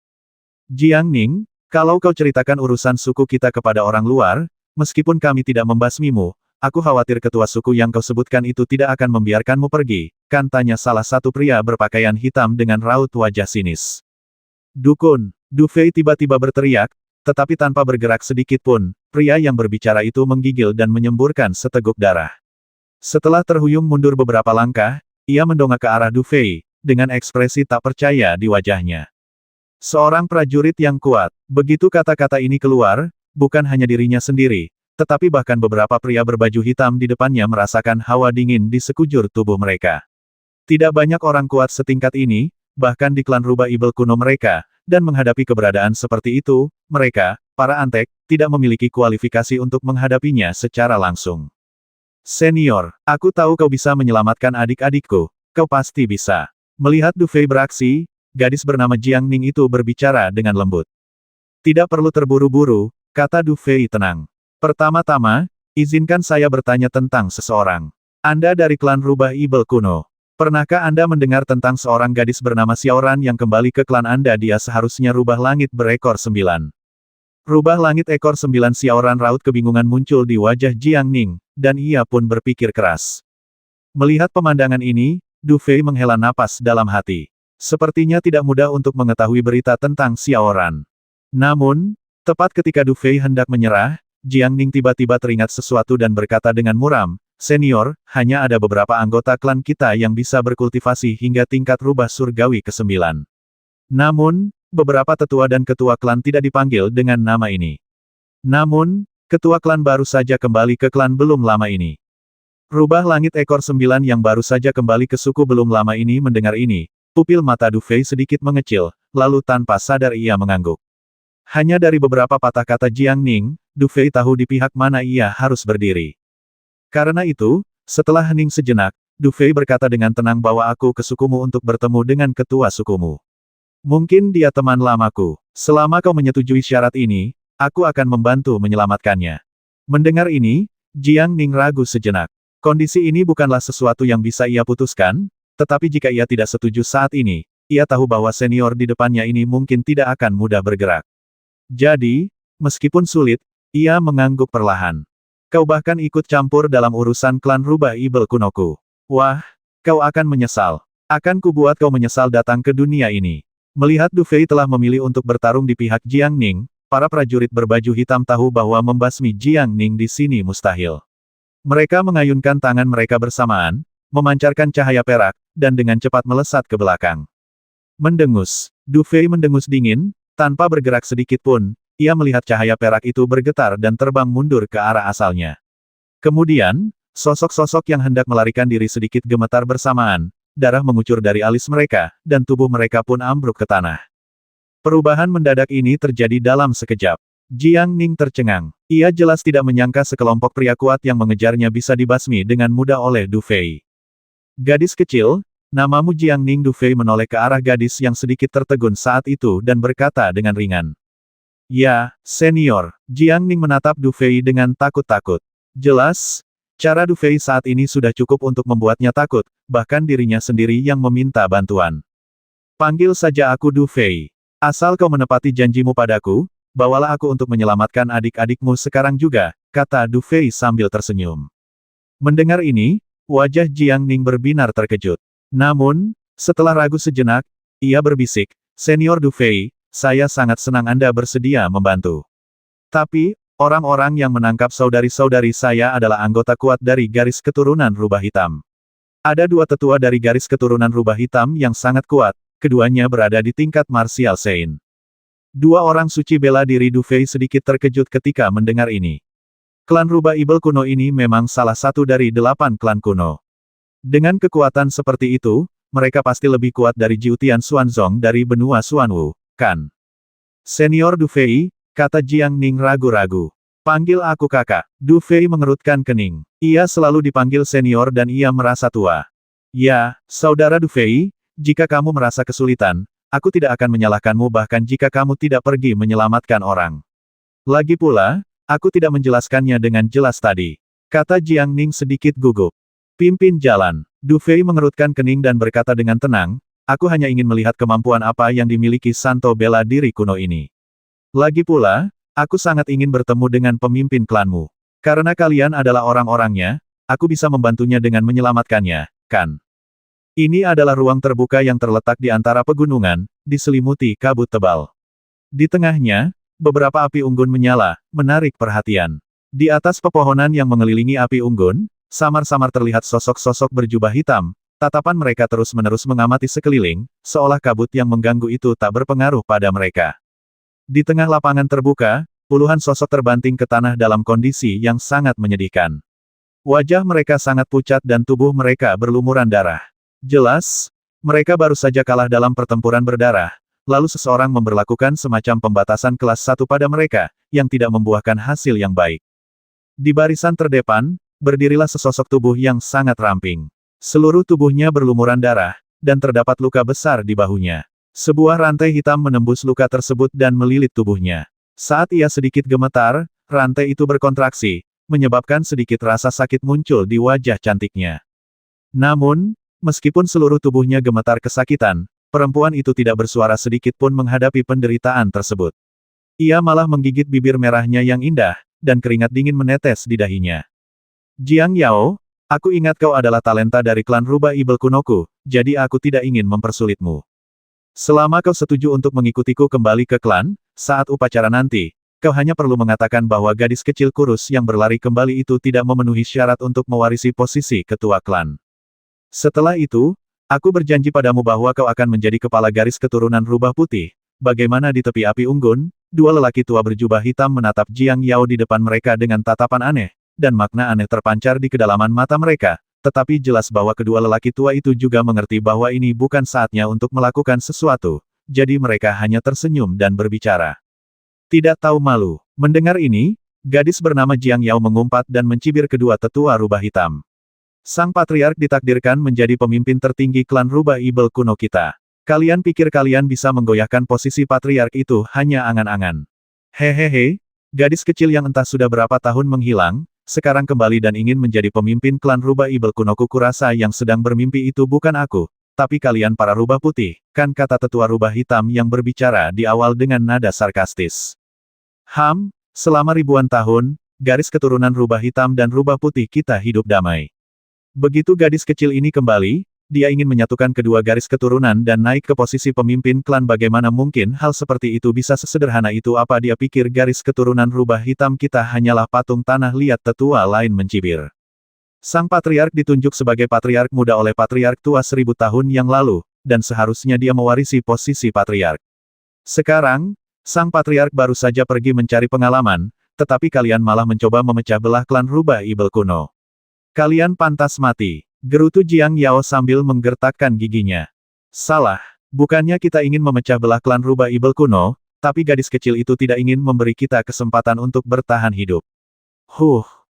Jiang Ning, kalau kau ceritakan urusan suku kita kepada orang luar, meskipun kami tidak membasmimu, aku khawatir ketua suku yang kau sebutkan itu tidak akan membiarkanmu pergi," kan tanya salah satu pria berpakaian hitam dengan raut wajah sinis. "Dukun!" Du Fei tiba-tiba berteriak, tetapi tanpa bergerak sedikit pun, pria yang berbicara itu menggigil dan menyemburkan seteguk darah. Setelah terhuyung mundur beberapa langkah, ia mendongak ke arah Du Fei, dengan ekspresi tak percaya di wajahnya. Seorang prajurit yang kuat. Begitu kata-kata ini keluar, bukan hanya dirinya sendiri, tetapi bahkan beberapa pria berbaju hitam di depannya merasakan hawa dingin di sekujur tubuh mereka. Tidak banyak orang kuat setingkat ini, bahkan di klan rubah ibel kuno mereka, dan menghadapi keberadaan seperti itu, mereka, para antek, tidak memiliki kualifikasi untuk menghadapinya secara langsung. Senior, aku tahu kau bisa menyelamatkan adik-adikku, kau pasti bisa. Melihat Du Fei beraksi, gadis bernama Jiang Ning itu berbicara dengan lembut. Tidak perlu terburu-buru, kata Du Fei tenang. Pertama-tama, izinkan saya bertanya tentang seseorang. Anda dari klan rubah ibel kuno. Pernahkah Anda mendengar tentang seorang gadis bernama Xiaoran yang kembali ke klan Anda? Dia seharusnya rubah langit berekor 9. Rubah langit ekor 9. Xiaoran. Raut kebingungan muncul di wajah Jiang Ning, dan ia pun berpikir keras. Melihat pemandangan ini, Du Fei menghela napas dalam hati. Sepertinya tidak mudah untuk mengetahui berita tentang Xiaoran. Namun, tepat ketika Du Fei hendak menyerah, Jiang Ning tiba-tiba teringat sesuatu dan berkata dengan muram, "Senior, hanya ada beberapa anggota klan kita yang bisa berkultivasi hingga tingkat rubah surgawi ke-9. Namun, beberapa tetua dan ketua klan tidak dipanggil dengan nama ini. Namun, ketua klan baru saja kembali ke klan belum lama ini." Rubah langit ekor 9 yang baru saja kembali ke suku belum lama ini mendengar ini, pupil mata Du Fei sedikit mengecil, lalu tanpa sadar ia mengangguk. Hanya dari beberapa patah kata Jiang Ning, Du Fei tahu di pihak mana ia harus berdiri. Karena itu, setelah hening sejenak, Du Fei berkata dengan tenang bahwa aku ke sukumu untuk bertemu dengan ketua sukumu. Mungkin dia teman lamaku. Selama kau menyetujui syarat ini, aku akan membantu menyelamatkannya. Mendengar ini, Jiang Ning ragu sejenak. Kondisi ini bukanlah sesuatu yang bisa ia putuskan, tetapi jika ia tidak setuju saat ini, ia tahu bahwa senior di depannya ini mungkin tidak akan mudah bergerak. Jadi, meskipun sulit, ia mengangguk perlahan. Kau bahkan ikut campur dalam urusan klan rubah ibel kunoku. Wah, kau akan menyesal. Akan kubuat kau menyesal datang ke dunia ini. Melihat Du Fei telah memilih untuk bertarung di pihak Jiang Ning, para prajurit berbaju hitam tahu bahwa membasmi Jiang Ning di sini mustahil. Mereka mengayunkan tangan mereka bersamaan, memancarkan cahaya perak, dan dengan cepat melesat ke belakang. Mendengus. Du Fei mendengus dingin, tanpa bergerak sedikit pun, ia melihat cahaya perak itu bergetar dan terbang mundur ke arah asalnya. Kemudian, sosok-sosok yang hendak melarikan diri sedikit gemetar bersamaan, darah mengucur dari alis mereka, dan tubuh mereka pun ambruk ke tanah. Perubahan mendadak ini terjadi dalam sekejap. Jiang Ning tercengang. Ia jelas tidak menyangka sekelompok pria kuat yang mengejarnya bisa dibasmi dengan mudah oleh Du Fei. Gadis kecil, namamu Jiang Ning? Du Fei menoleh ke arah gadis yang sedikit tertegun saat itu dan berkata dengan ringan. Ya, senior. Jiang Ning menatap Du Fei dengan takut-takut. Jelas, cara Du Fei saat ini sudah cukup untuk membuatnya takut, bahkan dirinya sendiri yang meminta bantuan. Panggil saja aku Du Fei. Asal kau menepati janjimu padaku, bawalah aku untuk menyelamatkan adik-adikmu sekarang juga, kata Du Fei sambil tersenyum. Mendengar ini, wajah Jiang Ning berbinar terkejut. Namun, setelah ragu sejenak, ia berbisik, Senior Du Fei, saya sangat senang Anda bersedia membantu. Tapi, orang-orang yang menangkap saudari-saudari saya adalah anggota kuat dari garis keturunan rubah hitam. Ada dua tetua dari garis keturunan rubah hitam yang sangat kuat, keduanya berada di tingkat martial Sein. Dua orang suci bela diri. Du Fei sedikit terkejut ketika mendengar ini. Klan rubah ibel kuno ini memang salah satu dari 8 klan kuno. Dengan kekuatan seperti itu, mereka pasti lebih kuat dari Jiutian Xuanzong dari benua Xuanwu, kan? Senior Du Fei, kata Jiang Ning ragu-ragu. Panggil aku kakak. Du Fei mengerutkan kening. Ia selalu dipanggil senior dan ia merasa tua. Ya, saudara Du Fei, jika kamu merasa kesulitan, aku tidak akan menyalahkanmu bahkan jika kamu tidak pergi menyelamatkan orang. Lagi pula, aku tidak menjelaskannya dengan jelas tadi. Kata Jiang Ning sedikit gugup. Pimpin jalan. Du Fei mengerutkan kening dan berkata dengan tenang, aku hanya ingin melihat kemampuan apa yang dimiliki Santo bela diri kuno ini. Lagi pula, aku sangat ingin bertemu dengan pemimpin klanmu. Karena kalian adalah orang-orangnya, aku bisa membantunya dengan menyelamatkannya, kan? Ini adalah ruang terbuka yang terletak di antara pegunungan, diselimuti kabut tebal. Di tengahnya, beberapa api unggun menyala, menarik perhatian. Di atas pepohonan yang mengelilingi api unggun, samar-samar terlihat sosok-sosok berjubah hitam, Tatapan mereka terus-menerus mengamati sekeliling, seolah kabut yang mengganggu itu tak berpengaruh pada mereka. Di tengah lapangan terbuka, puluhan sosok terbanting ke tanah dalam kondisi yang sangat menyedihkan. Wajah mereka sangat pucat dan tubuh mereka berlumuran darah. Jelas, mereka baru saja kalah dalam pertempuran berdarah, lalu seseorang memberlakukan semacam pembatasan kelas 1 pada mereka, yang tidak membuahkan hasil yang baik. Di barisan terdepan, berdirilah sesosok tubuh yang sangat ramping. Seluruh tubuhnya berlumuran darah, dan terdapat luka besar di bahunya. Sebuah rantai hitam menembus luka tersebut dan melilit tubuhnya. Saat ia sedikit gemetar, rantai itu berkontraksi, menyebabkan sedikit rasa sakit muncul di wajah cantiknya. Namun, meskipun seluruh tubuhnya gemetar kesakitan, perempuan itu tidak bersuara sedikit pun menghadapi penderitaan tersebut. Ia malah menggigit bibir merahnya yang indah, dan keringat dingin menetes di dahinya. Jiang Yao, aku ingat kau adalah talenta dari klan Rubah Ibel kunoku, jadi aku tidak ingin mempersulitmu. Selama kau setuju untuk mengikutiku kembali ke klan, saat upacara nanti, kau hanya perlu mengatakan bahwa gadis kecil kurus yang berlari kembali itu tidak memenuhi syarat untuk mewarisi posisi ketua klan. Setelah itu, aku berjanji padamu bahwa kau akan menjadi kepala garis keturunan Rubah Putih. Bagaimana di tepi api unggun, dua lelaki tua berjubah hitam menatap Jiang Yao di depan mereka dengan tatapan aneh, dan makna aneh terpancar di kedalaman mata mereka, tetapi jelas bahwa kedua lelaki tua itu juga mengerti bahwa ini bukan saatnya untuk melakukan sesuatu, jadi mereka hanya tersenyum dan berbicara. Tidak tahu malu. Mendengar ini, gadis bernama Jiang Yao mengumpat dan mencibir kedua tetua rubah hitam. Sang patriark ditakdirkan menjadi pemimpin tertinggi klan Rubah Ibel kuno kita. Kalian pikir kalian bisa menggoyahkan posisi patriark itu hanya angan-angan. Hehehe, gadis kecil yang entah sudah berapa tahun menghilang, sekarang kembali dan ingin menjadi pemimpin klan Rubah Ibel kunoku. Kurasa yang sedang bermimpi itu bukan aku, tapi kalian para rubah putih, kan, kata tetua rubah hitam yang berbicara di awal dengan nada sarkastis. Selama ribuan tahun, garis keturunan rubah hitam dan rubah putih kita hidup damai. Begitu gadis kecil ini kembali, dia ingin menyatukan kedua garis keturunan dan naik ke posisi pemimpin klan. Bagaimana mungkin hal seperti itu bisa sesederhana itu? Apa dia pikir garis keturunan rubah hitam kita hanyalah patung tanah? Lihat tetua lain mencibir. Sang patriark ditunjuk sebagai patriark muda oleh patriark tua 1000 tahun yang lalu, dan seharusnya dia mewarisi posisi patriark. Sekarang, sang patriark baru saja pergi mencari pengalaman, tetapi kalian malah mencoba memecah belah klan Rubah Ibel kuno. Kalian pantas mati. Gerutu Jiang Yao sambil menggertakkan giginya. Salah. Bukannya kita ingin memecah belah klan Rubah Ibel kuno, tapi gadis kecil itu tidak ingin memberi kita kesempatan untuk bertahan hidup.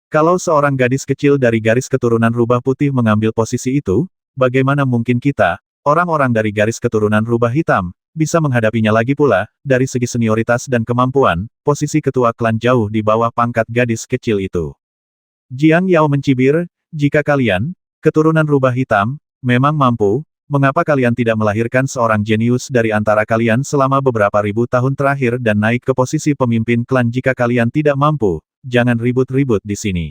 Kalau seorang gadis kecil dari garis keturunan Rubah Putih mengambil posisi itu, bagaimana mungkin kita, orang-orang dari garis keturunan Rubah Hitam, bisa menghadapinya? Lagi pula, dari segi senioritas dan kemampuan, posisi ketua klan jauh di bawah pangkat gadis kecil itu. Jiang Yao mencibir, jika kalian, keturunan rubah hitam, memang mampu, mengapa kalian tidak melahirkan seorang jenius dari antara kalian selama beberapa ribu tahun terakhir dan naik ke posisi pemimpin klan? Jika kalian tidak mampu, jangan ribut-ribut di sini.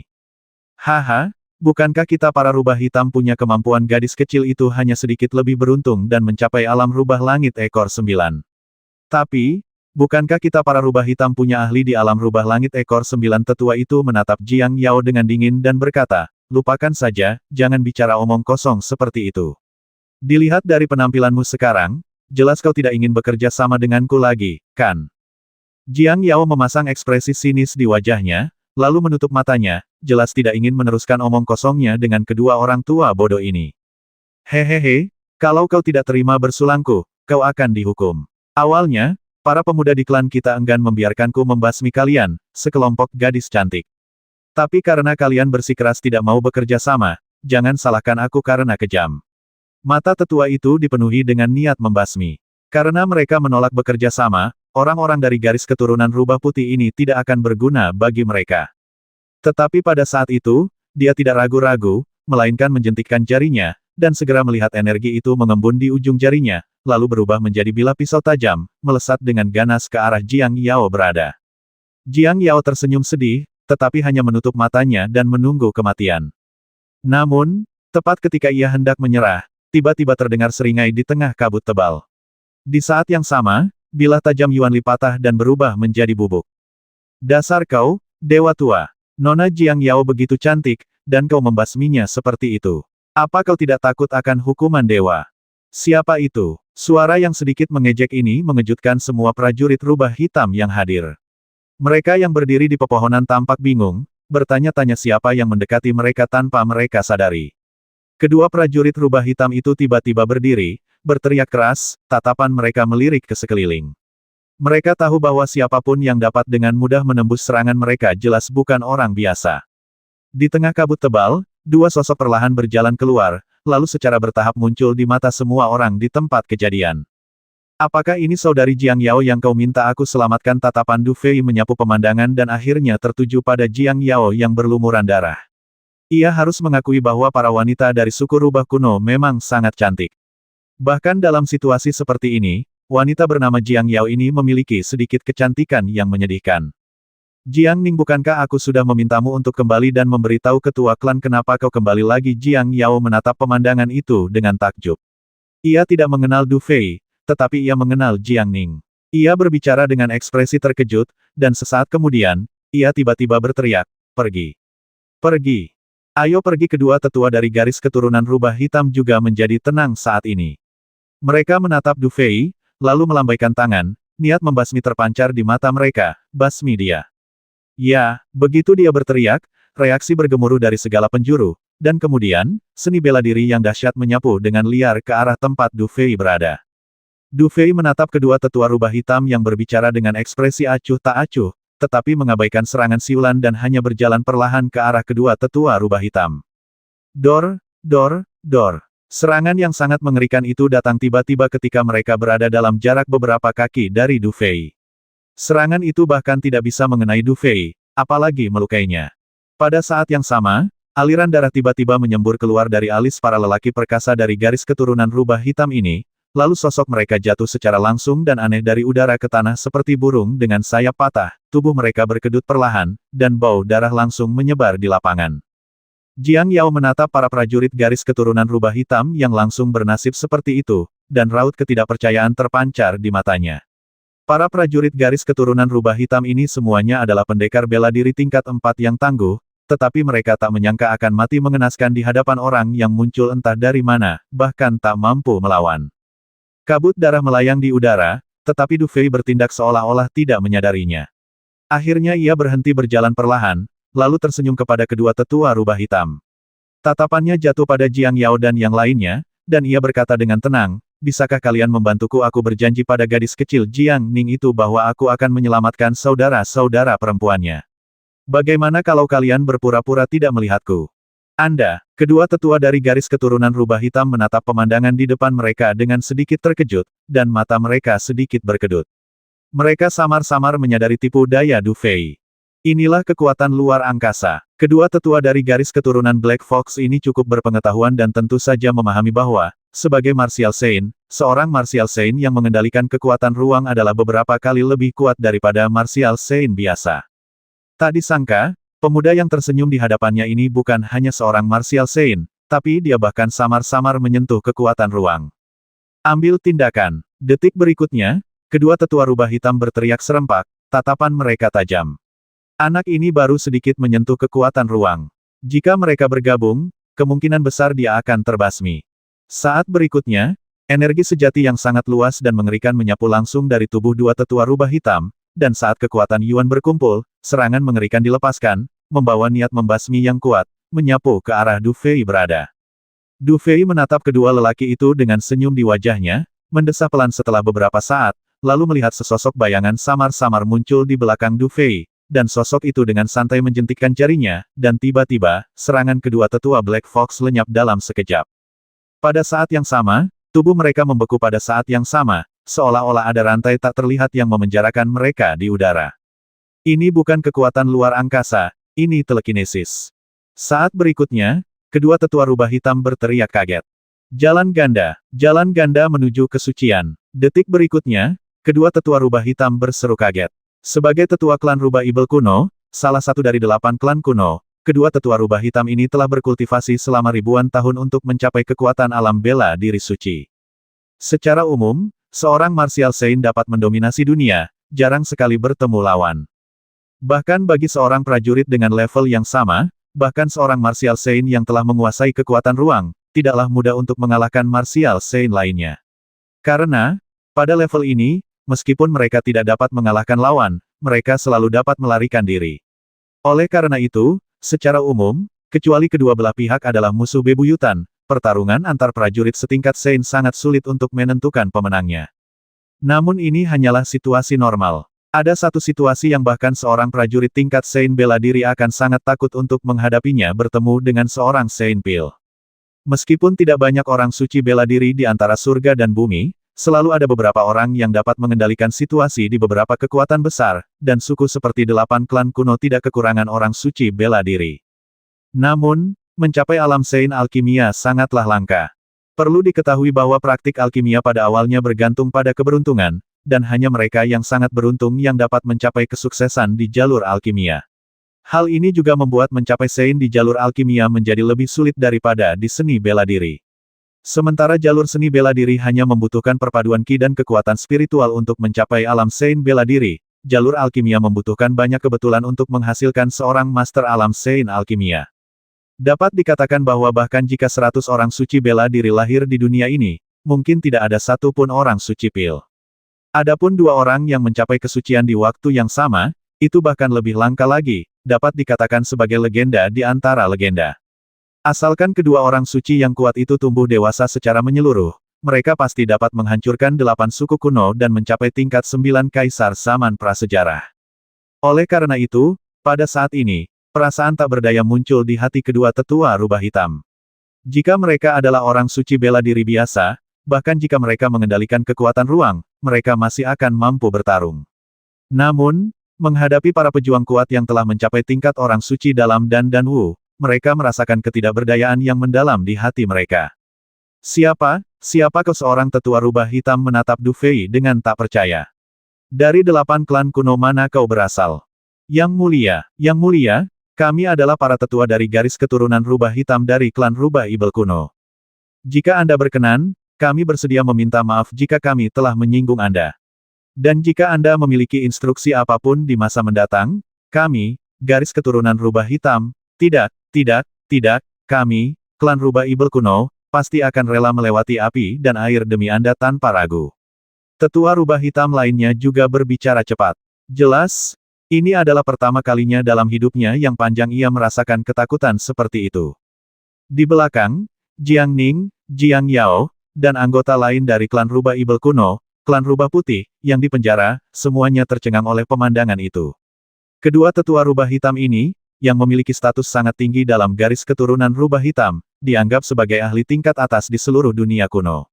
Haha, bukankah kita para rubah hitam punya kemampuan? Gadis kecil itu hanya sedikit lebih beruntung dan mencapai alam rubah langit ekor 9. Tapi, bukankah kita para rubah hitam punya ahli di alam rubah langit ekor 9? Tetua itu menatap Jiang Yao dengan dingin dan berkata, lupakan saja, jangan bicara omong kosong seperti itu. Dilihat dari penampilanmu sekarang, jelas kau tidak ingin bekerja sama denganku lagi, kan? Jiang Yao memasang ekspresi sinis di wajahnya, lalu menutup matanya, jelas tidak ingin meneruskan omong kosongnya dengan kedua orang tua bodoh ini. Hehehe, kalau kau tidak terima bersulangku, kau akan dihukum. Awalnya, para pemuda di klan kita enggan membiarkanku membasmi kalian, sekelompok gadis cantik. Tapi karena kalian bersikeras tidak mau bekerja sama, jangan salahkan aku karena kejam. Mata tetua itu dipenuhi dengan niat membasmi. Karena mereka menolak bekerja sama, orang-orang dari garis keturunan rubah putih ini tidak akan berguna bagi mereka. Tetapi pada saat itu, dia tidak ragu-ragu, melainkan menjentikkan jarinya, dan segera melihat energi itu mengembun di ujung jarinya, lalu berubah menjadi bilah pisau tajam, melesat dengan ganas ke arah Jiang Yao berada. Jiang Yao tersenyum sedih, tetapi hanya menutup matanya dan menunggu kematian. Namun, tepat ketika ia hendak menyerah, tiba-tiba terdengar seringai di tengah kabut tebal. Di saat yang sama, bilah tajam Yuan Li patah dan berubah menjadi bubuk. Dasar kau, dewa tua! Nona Jiang Yao begitu cantik, dan kau membasminya seperti itu. Apa kau tidak takut akan hukuman dewa? Siapa itu? Suara yang sedikit mengejek ini mengejutkan semua prajurit rubah hitam yang hadir. Mereka yang berdiri di pepohonan tampak bingung, bertanya-tanya siapa yang mendekati mereka tanpa mereka sadari. Kedua prajurit rubah hitam itu tiba-tiba berdiri, berteriak keras, tatapan mereka melirik ke sekeliling. Mereka tahu bahwa siapapun yang dapat dengan mudah menembus serangan mereka jelas bukan orang biasa. Di tengah kabut tebal, dua sosok perlahan berjalan keluar, lalu secara bertahap muncul di mata semua orang di tempat kejadian. Apakah ini saudari Jiang Yao yang kau minta aku selamatkan? Tatapan Du Fei menyapu pemandangan dan akhirnya tertuju pada Jiang Yao yang berlumuran darah. Ia harus mengakui bahwa para wanita dari suku rubah kuno memang sangat cantik. Bahkan dalam situasi seperti ini, wanita bernama Jiang Yao ini memiliki sedikit kecantikan yang menyedihkan. Jiang Ning, bukankah aku sudah memintamu untuk kembali dan memberitahu ketua klan kenapa kau kembali lagi? Jiang Yao menatap pemandangan itu dengan takjub. Ia tidak mengenal Du Fei, tetapi ia mengenal Jiang Ning. Ia berbicara dengan ekspresi terkejut, dan sesaat kemudian, ia tiba-tiba berteriak, "Pergi! Pergi! Ayo pergi!" Kedua tetua dari garis keturunan rubah hitam juga menjadi tenang saat ini. Mereka menatap Du Fei, lalu melambaikan tangan, niat membasmi terpancar di mata mereka, "Basmi dia!" Ya, begitu dia berteriak, reaksi bergemuruh dari segala penjuru, dan kemudian, seni bela diri yang dahsyat menyapu dengan liar ke arah tempat Du Fei berada. Du Fei menatap kedua tetua rubah hitam yang berbicara dengan ekspresi acuh tak acuh, tetapi mengabaikan serangan siulan dan hanya berjalan perlahan ke arah kedua tetua rubah hitam. Dor, dor, dor. Serangan yang sangat mengerikan itu datang tiba-tiba ketika mereka berada dalam jarak beberapa kaki dari Du Fei. Serangan itu bahkan tidak bisa mengenai Du Fei, apalagi melukainya. Pada saat yang sama, aliran darah tiba-tiba menyembur keluar dari alis para lelaki perkasa dari garis keturunan rubah hitam ini, lalu sosok mereka jatuh secara langsung dan aneh dari udara ke tanah seperti burung dengan sayap patah, tubuh mereka berkedut perlahan, dan bau darah langsung menyebar di lapangan. Jiang Yao menatap para prajurit garis keturunan rubah hitam yang langsung bernasib seperti itu, dan raut ketidakpercayaan terpancar di matanya. Para prajurit garis keturunan rubah hitam ini semuanya adalah pendekar bela diri tingkat 4 yang tangguh, tetapi mereka tak menyangka akan mati mengenaskan di hadapan orang yang muncul entah dari mana, bahkan tak mampu melawan. Kabut darah melayang di udara, tetapi Du Fei bertindak seolah-olah tidak menyadarinya. Akhirnya ia berhenti berjalan perlahan, lalu tersenyum kepada kedua tetua rubah hitam. Tatapannya jatuh pada Jiang Yao dan yang lainnya, dan ia berkata dengan tenang, "Bisakah kalian membantuku? Aku berjanji pada gadis kecil Jiang Ning itu bahwa aku akan menyelamatkan saudara-saudara perempuannya. Bagaimana kalau kalian berpura-pura tidak melihatku?" Anda, kedua tetua dari garis keturunan rubah hitam menatap pemandangan di depan mereka dengan sedikit terkejut, dan mata mereka sedikit berkedut. Mereka samar-samar menyadari tipu daya Du Fei. Inilah kekuatan luar angkasa. Kedua tetua dari garis keturunan Black Fox ini cukup berpengetahuan dan tentu saja memahami bahwa, sebagai Martial Saint, seorang Martial Saint yang mengendalikan kekuatan ruang adalah beberapa kali lebih kuat daripada Martial Saint biasa. Tak disangka, pemuda yang tersenyum di hadapannya ini bukan hanya seorang Martial Saint, tapi dia bahkan samar-samar menyentuh kekuatan ruang. Ambil tindakan. Detik berikutnya, kedua tetua rubah hitam berteriak serempak, tatapan mereka tajam. Anak ini baru sedikit menyentuh kekuatan ruang. Jika mereka bergabung, kemungkinan besar dia akan terbasmi. Saat berikutnya, energi sejati yang sangat luas dan mengerikan menyapu langsung dari tubuh dua tetua rubah hitam, dan saat kekuatan Yuan berkumpul, serangan mengerikan dilepaskan, membawa niat membasmi yang kuat, menyapu ke arah Du Fei berada. Du Fei menatap kedua lelaki itu dengan senyum di wajahnya, mendesah pelan setelah beberapa saat, lalu melihat sesosok bayangan samar-samar muncul di belakang Du Fei, dan sosok itu dengan santai menjentikkan jarinya, dan tiba-tiba, serangan kedua tetua Black Fox lenyap dalam sekejap. Pada saat yang sama, tubuh mereka membeku pada saat yang sama, seolah-olah ada rantai tak terlihat yang memenjarakan mereka di udara. Ini bukan kekuatan luar angkasa, ini telekinesis. Saat berikutnya, kedua tetua rubah hitam berteriak kaget. Jalan ganda menuju kesucian. Detik berikutnya, kedua tetua rubah hitam berseru kaget. Sebagai tetua klan rubah ibel kuno, salah satu dari 8 klan kuno, kedua tetua rubah hitam ini telah berkultivasi selama ribuan tahun untuk mencapai kekuatan alam bela diri suci. Secara umum, seorang Martial Saint dapat mendominasi dunia, jarang sekali bertemu lawan. Bahkan bagi seorang prajurit dengan level yang sama, bahkan seorang Martial Saint yang telah menguasai kekuatan ruang, tidaklah mudah untuk mengalahkan martial saint lainnya. Karena, pada level ini, meskipun mereka tidak dapat mengalahkan lawan, mereka selalu dapat melarikan diri. Oleh karena itu, secara umum, kecuali kedua belah pihak adalah musuh bebuyutan, pertarungan antar prajurit setingkat saint sangat sulit untuk menentukan pemenangnya. Namun ini hanyalah situasi normal. Ada satu situasi yang bahkan seorang prajurit tingkat saint bela diri akan sangat takut untuk menghadapinya bertemu dengan seorang saint pil. Meskipun tidak banyak orang suci bela diri di antara surga dan bumi, selalu ada beberapa orang yang dapat mengendalikan situasi di beberapa kekuatan besar, dan suku seperti 8 klan kuno tidak kekurangan orang suci bela diri. Namun, mencapai alam saint alkimia sangatlah langka. Perlu diketahui bahwa praktik alkimia pada awalnya bergantung pada keberuntungan, dan hanya mereka yang sangat beruntung yang dapat mencapai kesuksesan di jalur alkimia. Hal ini juga membuat mencapai saint di jalur alkimia menjadi lebih sulit daripada di seni bela diri. Sementara jalur seni bela diri hanya membutuhkan perpaduan ki dan kekuatan spiritual untuk mencapai alam saint bela diri, jalur alkimia membutuhkan banyak kebetulan untuk menghasilkan seorang master alam saint alkimia. Dapat dikatakan bahwa bahkan jika 100 orang suci bela diri lahir di dunia ini, mungkin tidak ada satu pun orang suci pil. Adapun 2 orang yang mencapai kesucian di waktu yang sama, itu bahkan lebih langka lagi, dapat dikatakan sebagai legenda di antara legenda. Asalkan kedua orang suci yang kuat itu tumbuh dewasa secara menyeluruh, mereka pasti dapat menghancurkan 8 suku kuno dan mencapai tingkat 9 kaisar zaman prasejarah. Oleh karena itu, pada saat ini, perasaan tak berdaya muncul di hati kedua tetua rubah hitam. Jika mereka adalah orang suci bela diri biasa, bahkan jika mereka mengendalikan kekuatan ruang, mereka masih akan mampu bertarung. Namun, menghadapi para pejuang kuat yang telah mencapai tingkat orang suci dalam Dan Wu, mereka merasakan ketidakberdayaan yang mendalam di hati mereka. Siapakah seorang tetua rubah hitam menatap Du Fei dengan tak percaya? Dari 8 klan kuno mana kau berasal? Yang mulia, kami adalah para tetua dari garis keturunan rubah hitam dari klan rubah ibel kuno. Jika Anda berkenan, kami bersedia meminta maaf jika kami telah menyinggung Anda. Dan jika Anda memiliki instruksi apapun di masa mendatang, kami, garis keturunan rubah hitam, tidak, kami, klan rubah ibel kuno, pasti akan rela melewati api dan air demi Anda tanpa ragu. Tetua rubah hitam lainnya juga berbicara cepat. Jelas, ini adalah pertama kalinya dalam hidupnya yang panjang ia merasakan ketakutan seperti itu. Di belakang, Jiang Ning, Jiang Yao, dan anggota lain dari klan rubah ibel kuno, klan rubah putih, yang dipenjara, semuanya tercengang oleh pemandangan itu. Kedua tetua rubah hitam ini, yang memiliki status sangat tinggi dalam garis keturunan rubah hitam, dianggap sebagai ahli tingkat atas di seluruh dunia kuno.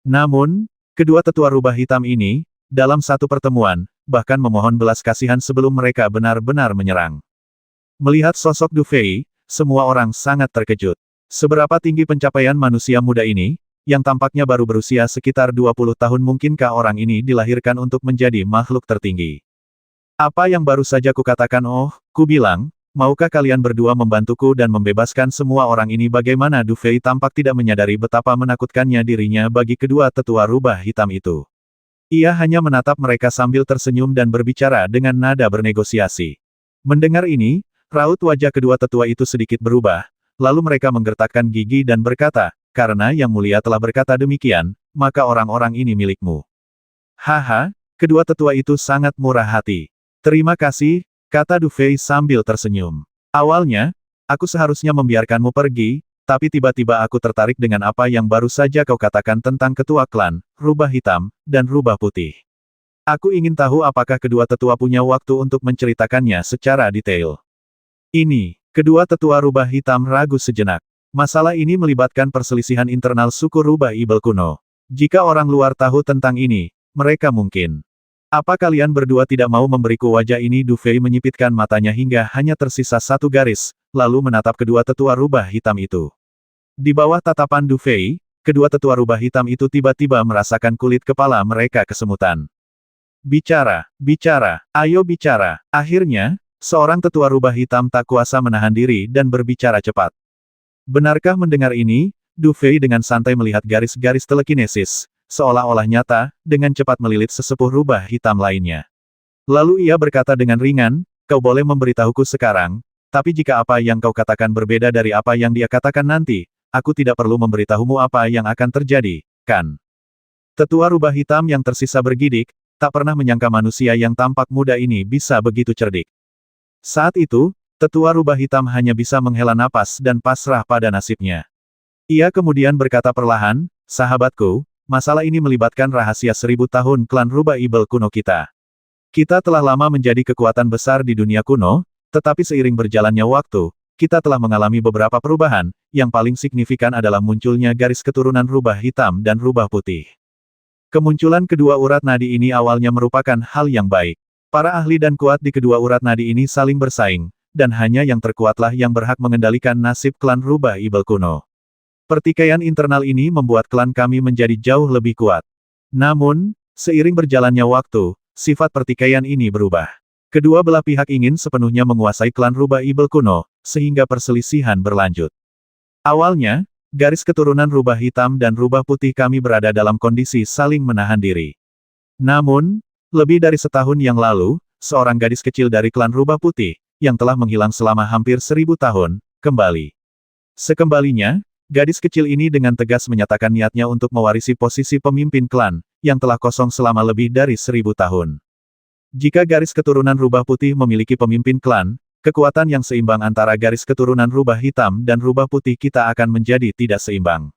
Namun, kedua tetua rubah hitam ini, dalam satu pertemuan, bahkan memohon belas kasihan sebelum mereka benar-benar menyerang. Melihat sosok Du Fei, semua orang sangat terkejut. Seberapa tinggi pencapaian manusia muda ini, yang tampaknya baru berusia sekitar 20 tahun, mungkinkah orang ini dilahirkan untuk menjadi makhluk tertinggi? Apa yang baru saja kukatakan? Oh, ku bilang, maukah kalian berdua membantuku dan membebaskan semua orang ini? Bagaimana Du Fei tampak tidak menyadari betapa menakutkannya dirinya bagi kedua tetua rubah hitam itu. Ia hanya menatap mereka sambil tersenyum dan berbicara dengan nada bernegosiasi. Mendengar ini, raut wajah kedua tetua itu sedikit berubah, lalu mereka menggertakkan gigi dan berkata, karena Yang Mulia telah berkata demikian, maka orang-orang ini milikmu. Haha, kedua tetua itu sangat murah hati. Terima kasih, kata Du Fei sambil tersenyum. Awalnya, aku seharusnya membiarkanmu pergi, tapi tiba-tiba aku tertarik dengan apa yang baru saja kau katakan tentang ketua klan, rubah hitam, dan rubah putih. Aku ingin tahu apakah kedua tetua punya waktu untuk menceritakannya secara detail. Ini, kedua tetua rubah hitam ragu sejenak. Masalah ini melibatkan perselisihan internal suku rubah ibel kuno. Jika orang luar tahu tentang ini, mereka mungkin. Apa kalian berdua tidak mau memberiku wajah ini? Du Fei menyipitkan matanya hingga hanya tersisa satu garis, lalu menatap kedua tetua rubah hitam itu. Di bawah tatapan Du Fei, kedua tetua rubah hitam itu tiba-tiba merasakan kulit kepala mereka kesemutan. Bicara, ayo bicara. Akhirnya, seorang tetua rubah hitam tak kuasa menahan diri dan berbicara cepat. Benarkah? Mendengar ini, Du Fei dengan santai melihat garis-garis telekinesis, seolah-olah nyata, dengan cepat melilit sesepuh rubah hitam lainnya. Lalu ia berkata dengan ringan, kau boleh memberitahuku sekarang, tapi jika apa yang kau katakan berbeda dari apa yang dia katakan nanti, aku tidak perlu memberitahumu apa yang akan terjadi, kan? Tetua rubah hitam yang tersisa bergidik, tak pernah menyangka manusia yang tampak muda ini bisa begitu cerdik. Saat itu, tetua rubah hitam hanya bisa menghela napas dan pasrah pada nasibnya. Ia kemudian berkata perlahan, sahabatku, masalah ini melibatkan rahasia 1000 tahun klan rubah ibel kuno kita. Kita telah lama menjadi kekuatan besar di dunia kuno, tetapi seiring berjalannya waktu, kita telah mengalami beberapa perubahan, yang paling signifikan adalah munculnya garis keturunan rubah hitam dan rubah putih. Kemunculan kedua urat nadi ini awalnya merupakan hal yang baik. Para ahli dan kuat di kedua urat nadi ini saling bersaing, dan hanya yang terkuatlah yang berhak mengendalikan nasib klan rubah ibel kuno. Pertikaian internal ini membuat klan kami menjadi jauh lebih kuat. Namun, seiring berjalannya waktu, sifat pertikaian ini berubah. Kedua belah pihak ingin sepenuhnya menguasai klan rubah ibel kuno, sehingga perselisihan berlanjut. Awalnya, garis keturunan rubah hitam dan rubah putih kami berada dalam kondisi saling menahan diri. Namun, lebih dari setahun yang lalu, seorang gadis kecil dari klan rubah putih, yang telah menghilang selama hampir 1000 tahun, kembali. Sekembalinya, gadis kecil ini dengan tegas menyatakan niatnya untuk mewarisi posisi pemimpin klan, yang telah kosong selama lebih dari 1000 tahun. Jika garis keturunan rubah putih memiliki pemimpin klan, kekuatan yang seimbang antara garis keturunan rubah hitam dan rubah putih kita akan menjadi tidak seimbang.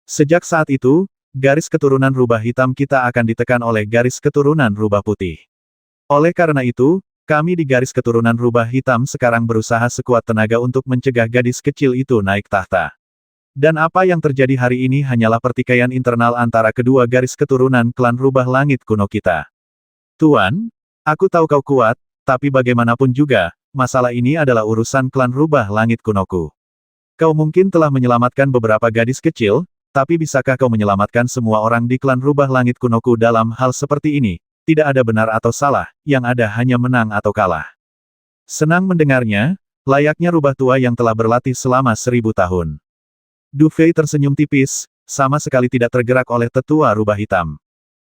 Sejak saat itu, garis keturunan rubah hitam kita akan ditekan oleh garis keturunan rubah putih. Oleh karena itu, kami di garis keturunan rubah hitam sekarang berusaha sekuat tenaga untuk mencegah gadis kecil itu naik tahta. Dan apa yang terjadi hari ini hanyalah pertikaian internal antara kedua garis keturunan klan rubah langit kuno kita. Tuan, aku tahu kau kuat, tapi bagaimanapun juga, masalah ini adalah urusan klan rubah langit kunoku. Kau mungkin telah menyelamatkan beberapa gadis kecil, tapi bisakah kau menyelamatkan semua orang di klan rubah langit kunoku dalam hal seperti ini? Tidak ada benar atau salah, yang ada hanya menang atau kalah. Senang mendengarnya, layaknya rubah tua yang telah berlatih selama 1000 tahun. Du Fei tersenyum tipis, sama sekali tidak tergerak oleh tetua rubah hitam.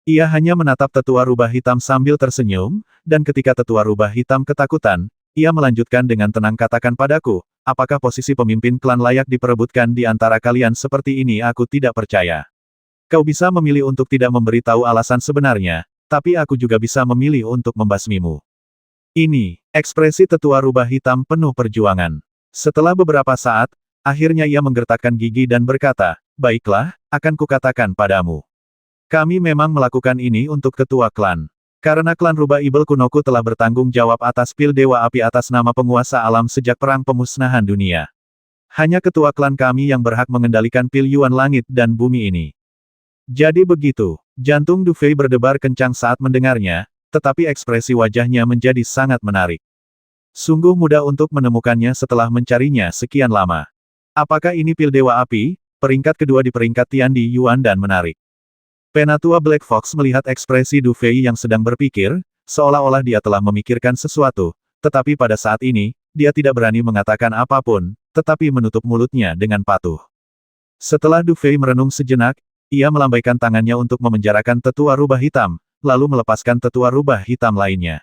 Ia hanya menatap tetua rubah hitam sambil tersenyum, dan ketika tetua rubah hitam ketakutan, ia melanjutkan dengan tenang katakan padaku, apakah posisi pemimpin klan layak diperebutkan di antara kalian seperti ini? Aku tidak percaya. Kau bisa memilih untuk tidak memberitahu alasan sebenarnya, tapi aku juga bisa memilih untuk membasmimu. Ini, ekspresi tetua rubah hitam penuh perjuangan. Setelah beberapa saat, akhirnya ia menggertakkan gigi dan berkata, baiklah, akan kukatakan padamu. Kami memang melakukan ini untuk ketua klan. Karena klan rubah ibel kunoku telah bertanggung jawab atas pil dewa api atas nama penguasa alam sejak perang pemusnahan dunia. Hanya ketua klan kami yang berhak mengendalikan pil Yuan langit dan bumi ini. Jadi begitu, jantung Du Fei berdebar kencang saat mendengarnya, tetapi ekspresi wajahnya menjadi sangat menarik. Sungguh mudah untuk menemukannya setelah mencarinya sekian lama. Apakah ini pil dewa api? Peringkat kedua di peringkat Tiandi Yuan dan menarik. Penatua Black Fox melihat ekspresi Du Fei yang sedang berpikir, seolah-olah dia telah memikirkan sesuatu, tetapi pada saat ini, dia tidak berani mengatakan apapun, tetapi menutup mulutnya dengan patuh. Setelah Du Fei merenung sejenak, ia melambaikan tangannya untuk memenjarakan tetua rubah hitam, lalu melepaskan tetua rubah hitam lainnya.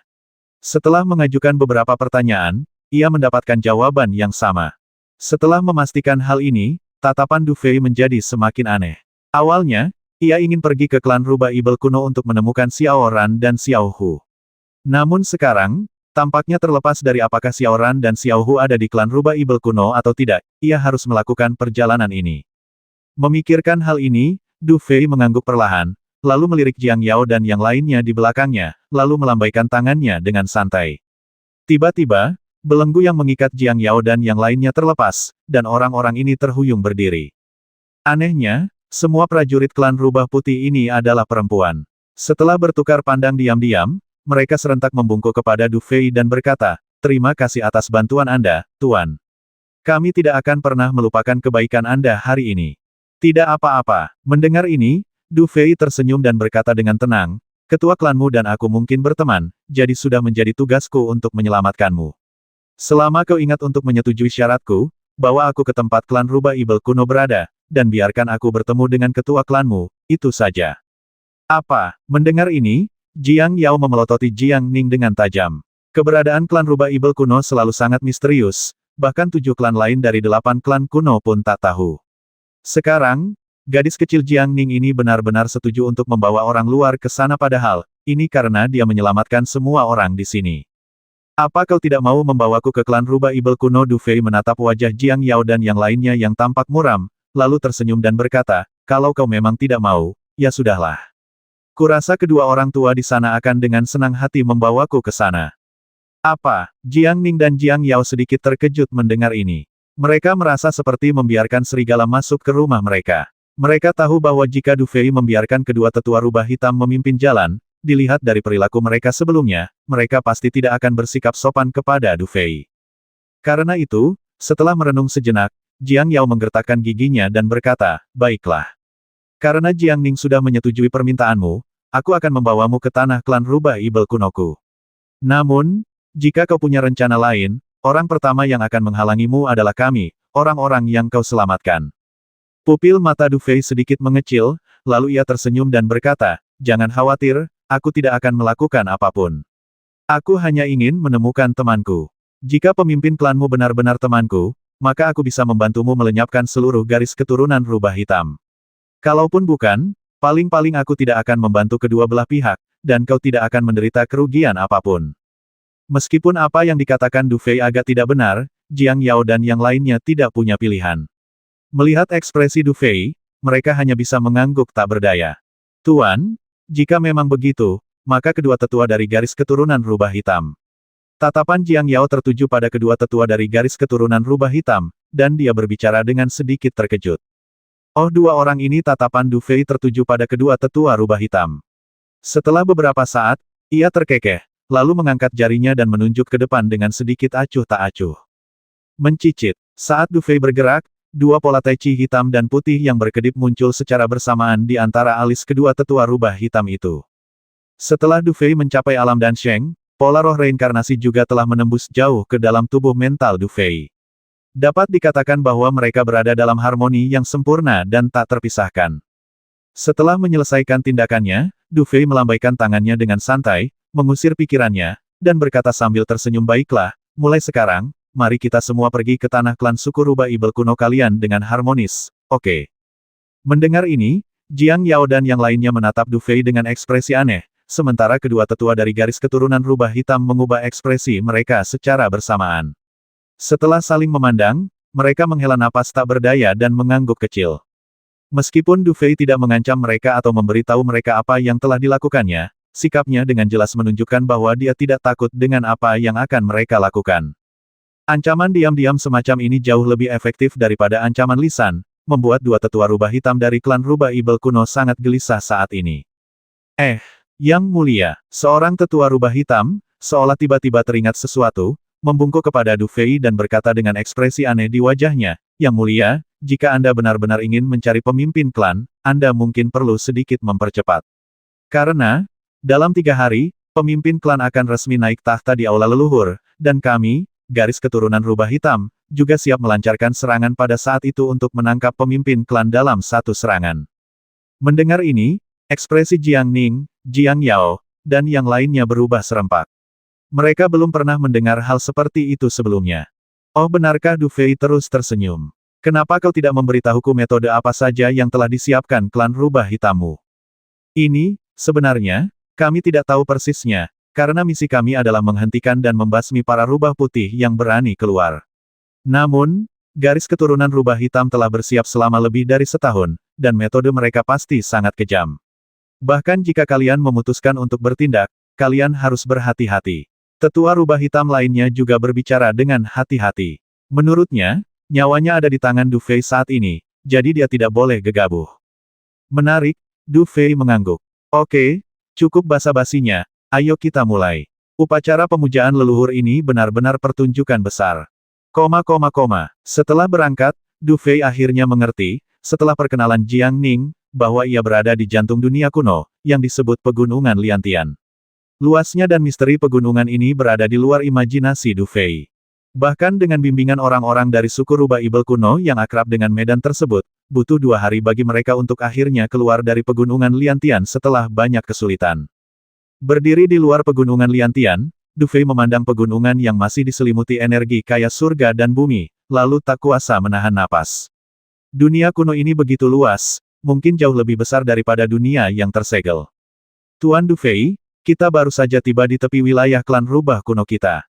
Setelah mengajukan beberapa pertanyaan, ia mendapatkan jawaban yang sama. Setelah memastikan hal ini, tatapan Du Fei menjadi semakin aneh. Awalnya, ia ingin pergi ke klan rubah ibel kuno untuk menemukan Xiao Ran dan Xiao Hu. Namun sekarang, tampaknya terlepas dari apakah Xiao Ran dan Xiao Hu ada di klan rubah ibel kuno atau tidak, ia harus melakukan perjalanan ini. Memikirkan hal ini, Du Fei mengangguk perlahan, lalu melirik Jiang Yao dan yang lainnya di belakangnya, lalu melambaikan tangannya dengan santai. Tiba-tiba, belenggu yang mengikat Jiang Yao dan yang lainnya terlepas, dan orang-orang ini terhuyung berdiri. Anehnya, semua prajurit klan rubah putih ini adalah perempuan. Setelah bertukar pandang diam-diam, mereka serentak membungkuk kepada Du Fei dan berkata, terima kasih atas bantuan Anda, Tuan. Kami tidak akan pernah melupakan kebaikan Anda hari ini. Tidak apa-apa. Mendengar ini, Du Fei tersenyum dan berkata dengan tenang, ketua klanmu dan aku mungkin berteman, jadi sudah menjadi tugasku untuk menyelamatkanmu. Selama kau ingat untuk menyetujui syaratku, bawa aku ke tempat klan rubah ibel kuno berada, dan biarkan aku bertemu dengan ketua klanmu, itu saja. Apa? Mendengar ini, Jiang Yao memelototi Jiang Ning dengan tajam. Keberadaan klan rubah ibel kuno selalu sangat misterius, bahkan 7 klan lain dari 8 klan kuno pun tak tahu. Sekarang, gadis kecil Jiang Ning ini benar-benar setuju untuk membawa orang luar ke sana padahal, ini karena dia menyelamatkan semua orang di sini. Apa kau tidak mau membawaku ke klan rubah ibel kuno? Du Fei menatap wajah Jiang Yao dan yang lainnya yang tampak muram, lalu tersenyum dan berkata, kalau kau memang tidak mau, ya sudahlah. Kurasa kedua orang tua di sana akan dengan senang hati membawaku ke sana. Apa? Jiang Ning dan Jiang Yao sedikit terkejut mendengar ini. Mereka merasa seperti membiarkan serigala masuk ke rumah mereka. Mereka tahu bahwa jika Du Fei membiarkan kedua tetua rubah hitam memimpin jalan, dilihat dari perilaku mereka sebelumnya, mereka pasti tidak akan bersikap sopan kepada Du Fei. Karena itu, setelah merenung sejenak, Jiang Yao menggertakkan giginya dan berkata, baiklah. Karena Jiang Ning sudah menyetujui permintaanmu, aku akan membawamu ke tanah klan rubah ibel kunoku. Namun, jika kau punya rencana lain, orang pertama yang akan menghalangimu adalah kami, orang-orang yang kau selamatkan. Pupil mata Du Fei sedikit mengecil, lalu ia tersenyum dan berkata, jangan khawatir, aku tidak akan melakukan apapun. Aku hanya ingin menemukan temanku. Jika pemimpin klanmu benar-benar temanku, maka aku bisa membantumu melenyapkan seluruh garis keturunan rubah hitam. Kalaupun bukan, paling-paling aku tidak akan membantu kedua belah pihak, dan kau tidak akan menderita kerugian apapun. Meskipun apa yang dikatakan Du Fei agak tidak benar, Jiang Yao dan yang lainnya tidak punya pilihan. Melihat ekspresi Du Fei, mereka hanya bisa mengangguk tak berdaya. Tuan, jika memang begitu, maka kedua tetua dari garis keturunan rubah hitam. Tatapan Jiang Yao tertuju pada kedua tetua dari garis keturunan rubah hitam, dan dia berbicara dengan sedikit terkejut. Oh, dua orang ini. Tatapan Du Fei tertuju pada kedua tetua rubah hitam. Setelah beberapa saat, ia terkekeh, lalu mengangkat jarinya dan menunjuk ke depan dengan sedikit acuh tak acuh. Mencicit. Saat Du Fei bergerak, dua pola tai chi hitam dan putih yang berkedip muncul secara bersamaan di antara alis kedua tetua rubah hitam itu. Setelah Du Fei mencapai alam Dansheng, pola roh reinkarnasi juga telah menembus jauh ke dalam tubuh mental Du Fei. Dapat dikatakan bahwa mereka berada dalam harmoni yang sempurna dan tak terpisahkan. Setelah menyelesaikan tindakannya, Du Fei melambaikan tangannya dengan santai, mengusir pikirannya, dan berkata sambil tersenyum, baiklah, mulai sekarang, mari kita semua pergi ke tanah klan suku rubah ibel kuno kalian dengan harmonis, oke? Mendengar ini, Jiang Yao dan yang lainnya menatap Du Fei dengan ekspresi aneh, sementara kedua tetua dari garis keturunan rubah hitam mengubah ekspresi mereka secara bersamaan. Setelah saling memandang, mereka menghela napas tak berdaya dan mengangguk kecil. Meskipun Du Fei tidak mengancam mereka atau memberitahu mereka apa yang telah dilakukannya, sikapnya dengan jelas menunjukkan bahwa dia tidak takut dengan apa yang akan mereka lakukan. Ancaman diam-diam semacam ini jauh lebih efektif daripada ancaman lisan, membuat dua tetua rubah hitam dari klan rubah ibel kuno sangat gelisah saat ini. Yang mulia, seorang tetua rubah hitam, seolah tiba-tiba teringat sesuatu, membungkuk kepada Du Fei dan berkata dengan ekspresi aneh di wajahnya, Yang mulia, jika Anda benar-benar ingin mencari pemimpin klan, Anda mungkin perlu sedikit mempercepat. Karena, dalam 3 hari, pemimpin klan akan resmi naik tahta di aula leluhur, dan kami, garis keturunan rubah hitam, juga siap melancarkan serangan pada saat itu untuk menangkap pemimpin klan dalam satu serangan. Mendengar ini, ekspresi Jiang Ning, Jiang Yao, dan yang lainnya berubah serempak. Mereka belum pernah mendengar hal seperti itu sebelumnya. Oh, benarkah? Du Fei terus tersenyum. Kenapa kau tidak memberitahuku metode apa saja yang telah disiapkan klan rubah hitammu? Ini, sebenarnya, kami tidak tahu persisnya, karena misi kami adalah menghentikan dan membasmi para rubah putih yang berani keluar. Namun, garis keturunan rubah hitam telah bersiap selama lebih dari setahun, dan metode mereka pasti sangat kejam. Bahkan jika kalian memutuskan untuk bertindak, kalian harus berhati-hati. Tetua rubah hitam lainnya juga berbicara dengan hati-hati. Menurutnya, nyawanya ada di tangan Du Fei saat ini, jadi dia tidak boleh gegabah. Menarik, Du Fei mengangguk. Oke, cukup basa-basinya, ayo kita mulai. Upacara pemujaan leluhur ini benar-benar pertunjukan besar. Setelah berangkat, Du Fei akhirnya mengerti, setelah perkenalan Jiang Ning, bahwa ia berada di jantung dunia kuno, yang disebut Pegunungan Liantian. Luasnya dan misteri pegunungan ini berada di luar imajinasi Du Fei. Bahkan dengan bimbingan orang-orang dari suku rubah ibel kuno yang akrab dengan medan tersebut, butuh 2 hari bagi mereka untuk akhirnya keluar dari Pegunungan Liantian setelah banyak kesulitan. Berdiri di luar Pegunungan Liantian, Du Fei memandang pegunungan yang masih diselimuti energi kaya surga dan bumi, lalu tak kuasa menahan napas. Dunia kuno ini begitu luas, mungkin jauh lebih besar daripada dunia yang tersegel. Tuan Dufei, kita baru saja tiba di tepi wilayah klan rubah kuno kita.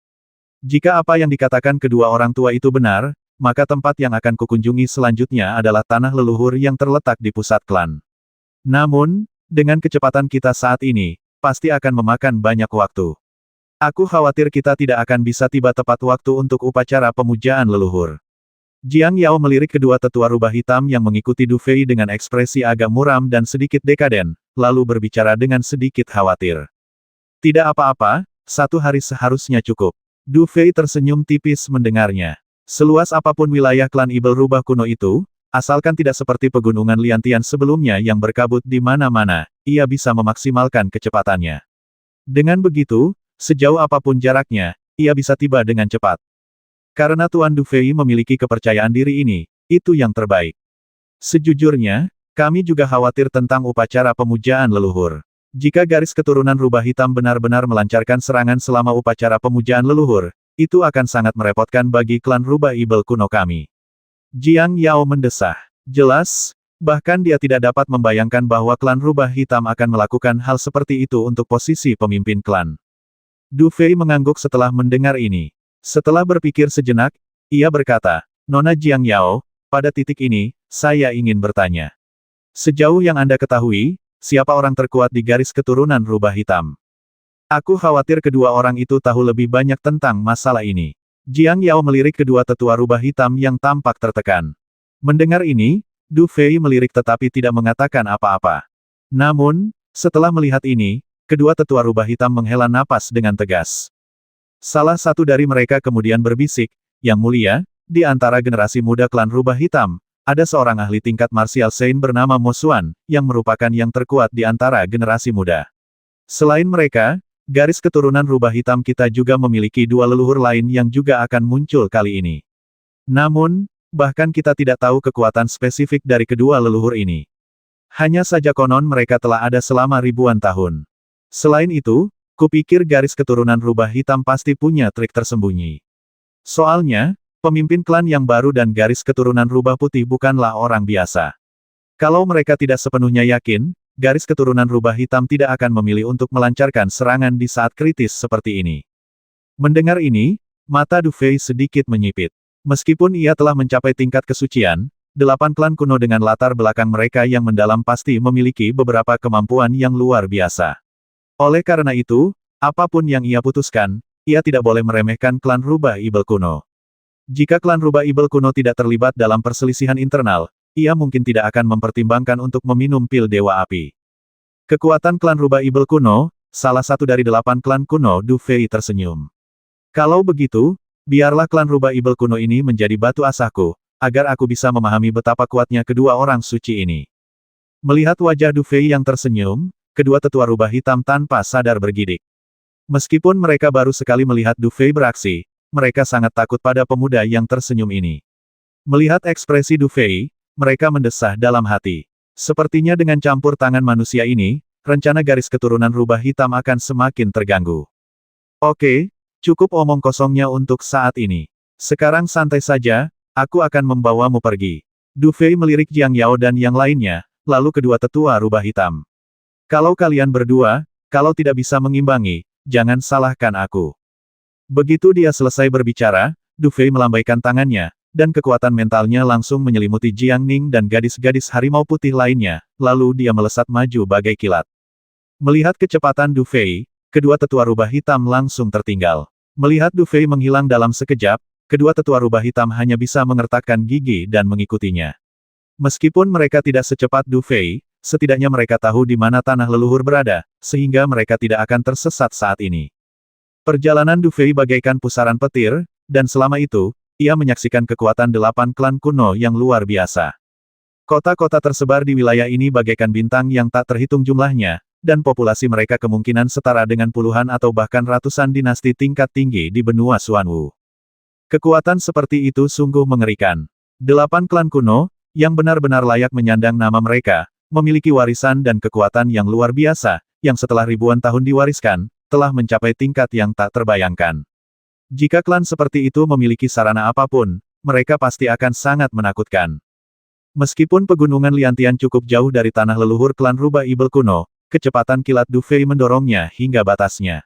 Jika apa yang dikatakan kedua orang tua itu benar, maka tempat yang akan kukunjungi selanjutnya adalah tanah leluhur yang terletak di pusat klan. Namun, dengan kecepatan kita saat ini, pasti akan memakan banyak waktu. Aku khawatir kita tidak akan bisa tiba tepat waktu untuk upacara pemujaan leluhur. Jiang Yao melirik kedua tetua rubah hitam yang mengikuti Du Fei dengan ekspresi agak muram dan sedikit dekaden, lalu berbicara dengan sedikit khawatir. Tidak apa-apa, 1 hari seharusnya cukup. Du Fei tersenyum tipis mendengarnya. Seluas apapun wilayah klan Ibel rubah kuno itu, asalkan tidak seperti pegunungan Liantian sebelumnya yang berkabut di mana-mana, ia bisa memaksimalkan kecepatannya. Dengan begitu, sejauh apapun jaraknya, ia bisa tiba dengan cepat. Karena Tuan Du Fei memiliki kepercayaan diri ini, itu yang terbaik. Sejujurnya, kami juga khawatir tentang upacara pemujaan leluhur. Jika garis keturunan rubah hitam benar-benar melancarkan serangan selama upacara pemujaan leluhur, itu akan sangat merepotkan bagi klan rubah Ibel kuno kami. Jiang Yao mendesah. Jelas, bahkan dia tidak dapat membayangkan bahwa klan rubah hitam akan melakukan hal seperti itu untuk posisi pemimpin klan. Du Fei mengangguk setelah mendengar ini. Setelah berpikir sejenak, ia berkata, Nona Jiang Yao, pada titik ini, saya ingin bertanya. Sejauh yang Anda ketahui, siapa orang terkuat di garis keturunan rubah hitam? Aku khawatir kedua orang itu tahu lebih banyak tentang masalah ini. Jiang Yao melirik kedua tetua rubah hitam yang tampak tertekan. Mendengar ini, Du Fei melirik tetapi tidak mengatakan apa-apa. Namun, setelah melihat ini, kedua tetua rubah hitam menghela napas dengan tegas. Salah satu dari mereka kemudian berbisik, Yang Mulia, di antara generasi muda klan rubah hitam, ada seorang ahli tingkat martial Saint bernama Mo Xuan, yang merupakan yang terkuat di antara generasi muda. Selain mereka, garis keturunan rubah hitam kita juga memiliki 2 leluhur lain yang juga akan muncul kali ini. Namun, bahkan kita tidak tahu kekuatan spesifik dari kedua leluhur ini. Hanya saja konon mereka telah ada selama ribuan tahun. Selain itu, kupikir garis keturunan rubah hitam pasti punya trik tersembunyi. Soalnya, pemimpin klan yang baru dan garis keturunan rubah putih bukanlah orang biasa. Kalau mereka tidak sepenuhnya yakin, garis keturunan rubah hitam tidak akan memilih untuk melancarkan serangan di saat kritis seperti ini. Mendengar ini, mata Du Fei sedikit menyipit. Meskipun ia telah mencapai tingkat kesucian, 8 klan kuno dengan latar belakang mereka yang mendalam pasti memiliki beberapa kemampuan yang luar biasa. Oleh karena itu, apapun yang ia putuskan, ia tidak boleh meremehkan klan rubah Ibel kuno. Jika klan rubah Ibel kuno tidak terlibat dalam perselisihan internal, ia mungkin tidak akan mempertimbangkan untuk meminum pil Dewa Api. Kekuatan klan rubah Ibel kuno, salah satu dari 8 klan kuno. Du Fei tersenyum. Kalau begitu, biarlah klan rubah Ibel kuno ini menjadi batu asahku, agar aku bisa memahami betapa kuatnya kedua orang suci ini. Melihat wajah Du Fei yang tersenyum, kedua tetua rubah hitam tanpa sadar bergidik. Meskipun mereka baru sekali melihat Du Fei beraksi, mereka sangat takut pada pemuda yang tersenyum ini. Melihat ekspresi Du Fei, mereka mendesah dalam hati. Sepertinya dengan campur tangan manusia ini, rencana garis keturunan rubah hitam akan semakin terganggu. Oke, cukup omong kosongnya untuk saat ini. Sekarang santai saja, aku akan membawamu pergi. Du Fei melirik Jiang Yao dan yang lainnya, lalu kedua tetua rubah hitam. Kalau kalian berdua, kalau tidak bisa mengimbangi, jangan salahkan aku. Begitu dia selesai berbicara, Du Fei melambaikan tangannya, dan kekuatan mentalnya langsung menyelimuti Jiang Ning dan gadis-gadis harimau putih lainnya, lalu dia melesat maju bagai kilat. Melihat kecepatan Du Fei, kedua tetua rubah hitam langsung tertinggal. Melihat Du Fei menghilang dalam sekejap, kedua tetua rubah hitam hanya bisa mengertakkan gigi dan mengikutinya. Meskipun mereka tidak secepat Du Fei, setidaknya mereka tahu di mana tanah leluhur berada, sehingga mereka tidak akan tersesat saat ini. Perjalanan Du Fei bagaikan pusaran petir, dan selama itu, ia menyaksikan kekuatan 8 klan kuno yang luar biasa. Kota-kota tersebar di wilayah ini bagaikan bintang yang tak terhitung jumlahnya, dan populasi mereka kemungkinan setara dengan puluhan atau bahkan ratusan dinasti tingkat tinggi di benua Xuanwu. Kekuatan seperti itu sungguh mengerikan. 8 klan kuno, yang benar-benar layak menyandang nama mereka, memiliki warisan dan kekuatan yang luar biasa, yang setelah ribuan tahun diwariskan, telah mencapai tingkat yang tak terbayangkan. Jika klan seperti itu memiliki sarana apapun, mereka pasti akan sangat menakutkan. Meskipun pegunungan Liantian cukup jauh dari tanah leluhur klan rubah ibel kuno, kecepatan kilat Du Fei mendorongnya hingga batasnya.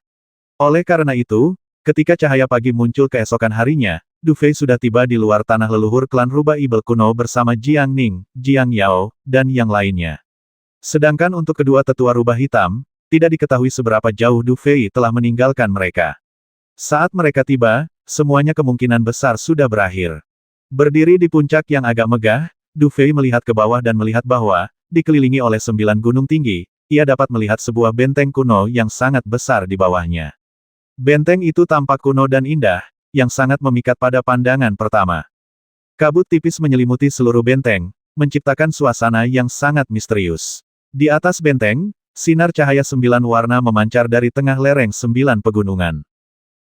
Oleh karena itu, ketika cahaya pagi muncul keesokan harinya, Du Fei sudah tiba di luar tanah leluhur klan rubah ibel kuno bersama Jiang Ning, Jiang Yao, dan yang lainnya. Sedangkan untuk kedua tetua rubah hitam, tidak diketahui seberapa jauh Du Fei telah meninggalkan mereka. Saat mereka tiba, semuanya kemungkinan besar sudah berakhir. Berdiri di puncak yang agak megah, Du Fei melihat ke bawah dan melihat bahwa, dikelilingi oleh 9 gunung tinggi, ia dapat melihat sebuah benteng kuno yang sangat besar di bawahnya. Benteng itu tampak kuno dan indah, yang sangat memikat pada pandangan pertama. Kabut tipis menyelimuti seluruh benteng, menciptakan suasana yang sangat misterius. Di atas benteng, sinar cahaya 9 warna memancar dari tengah lereng 9 pegunungan.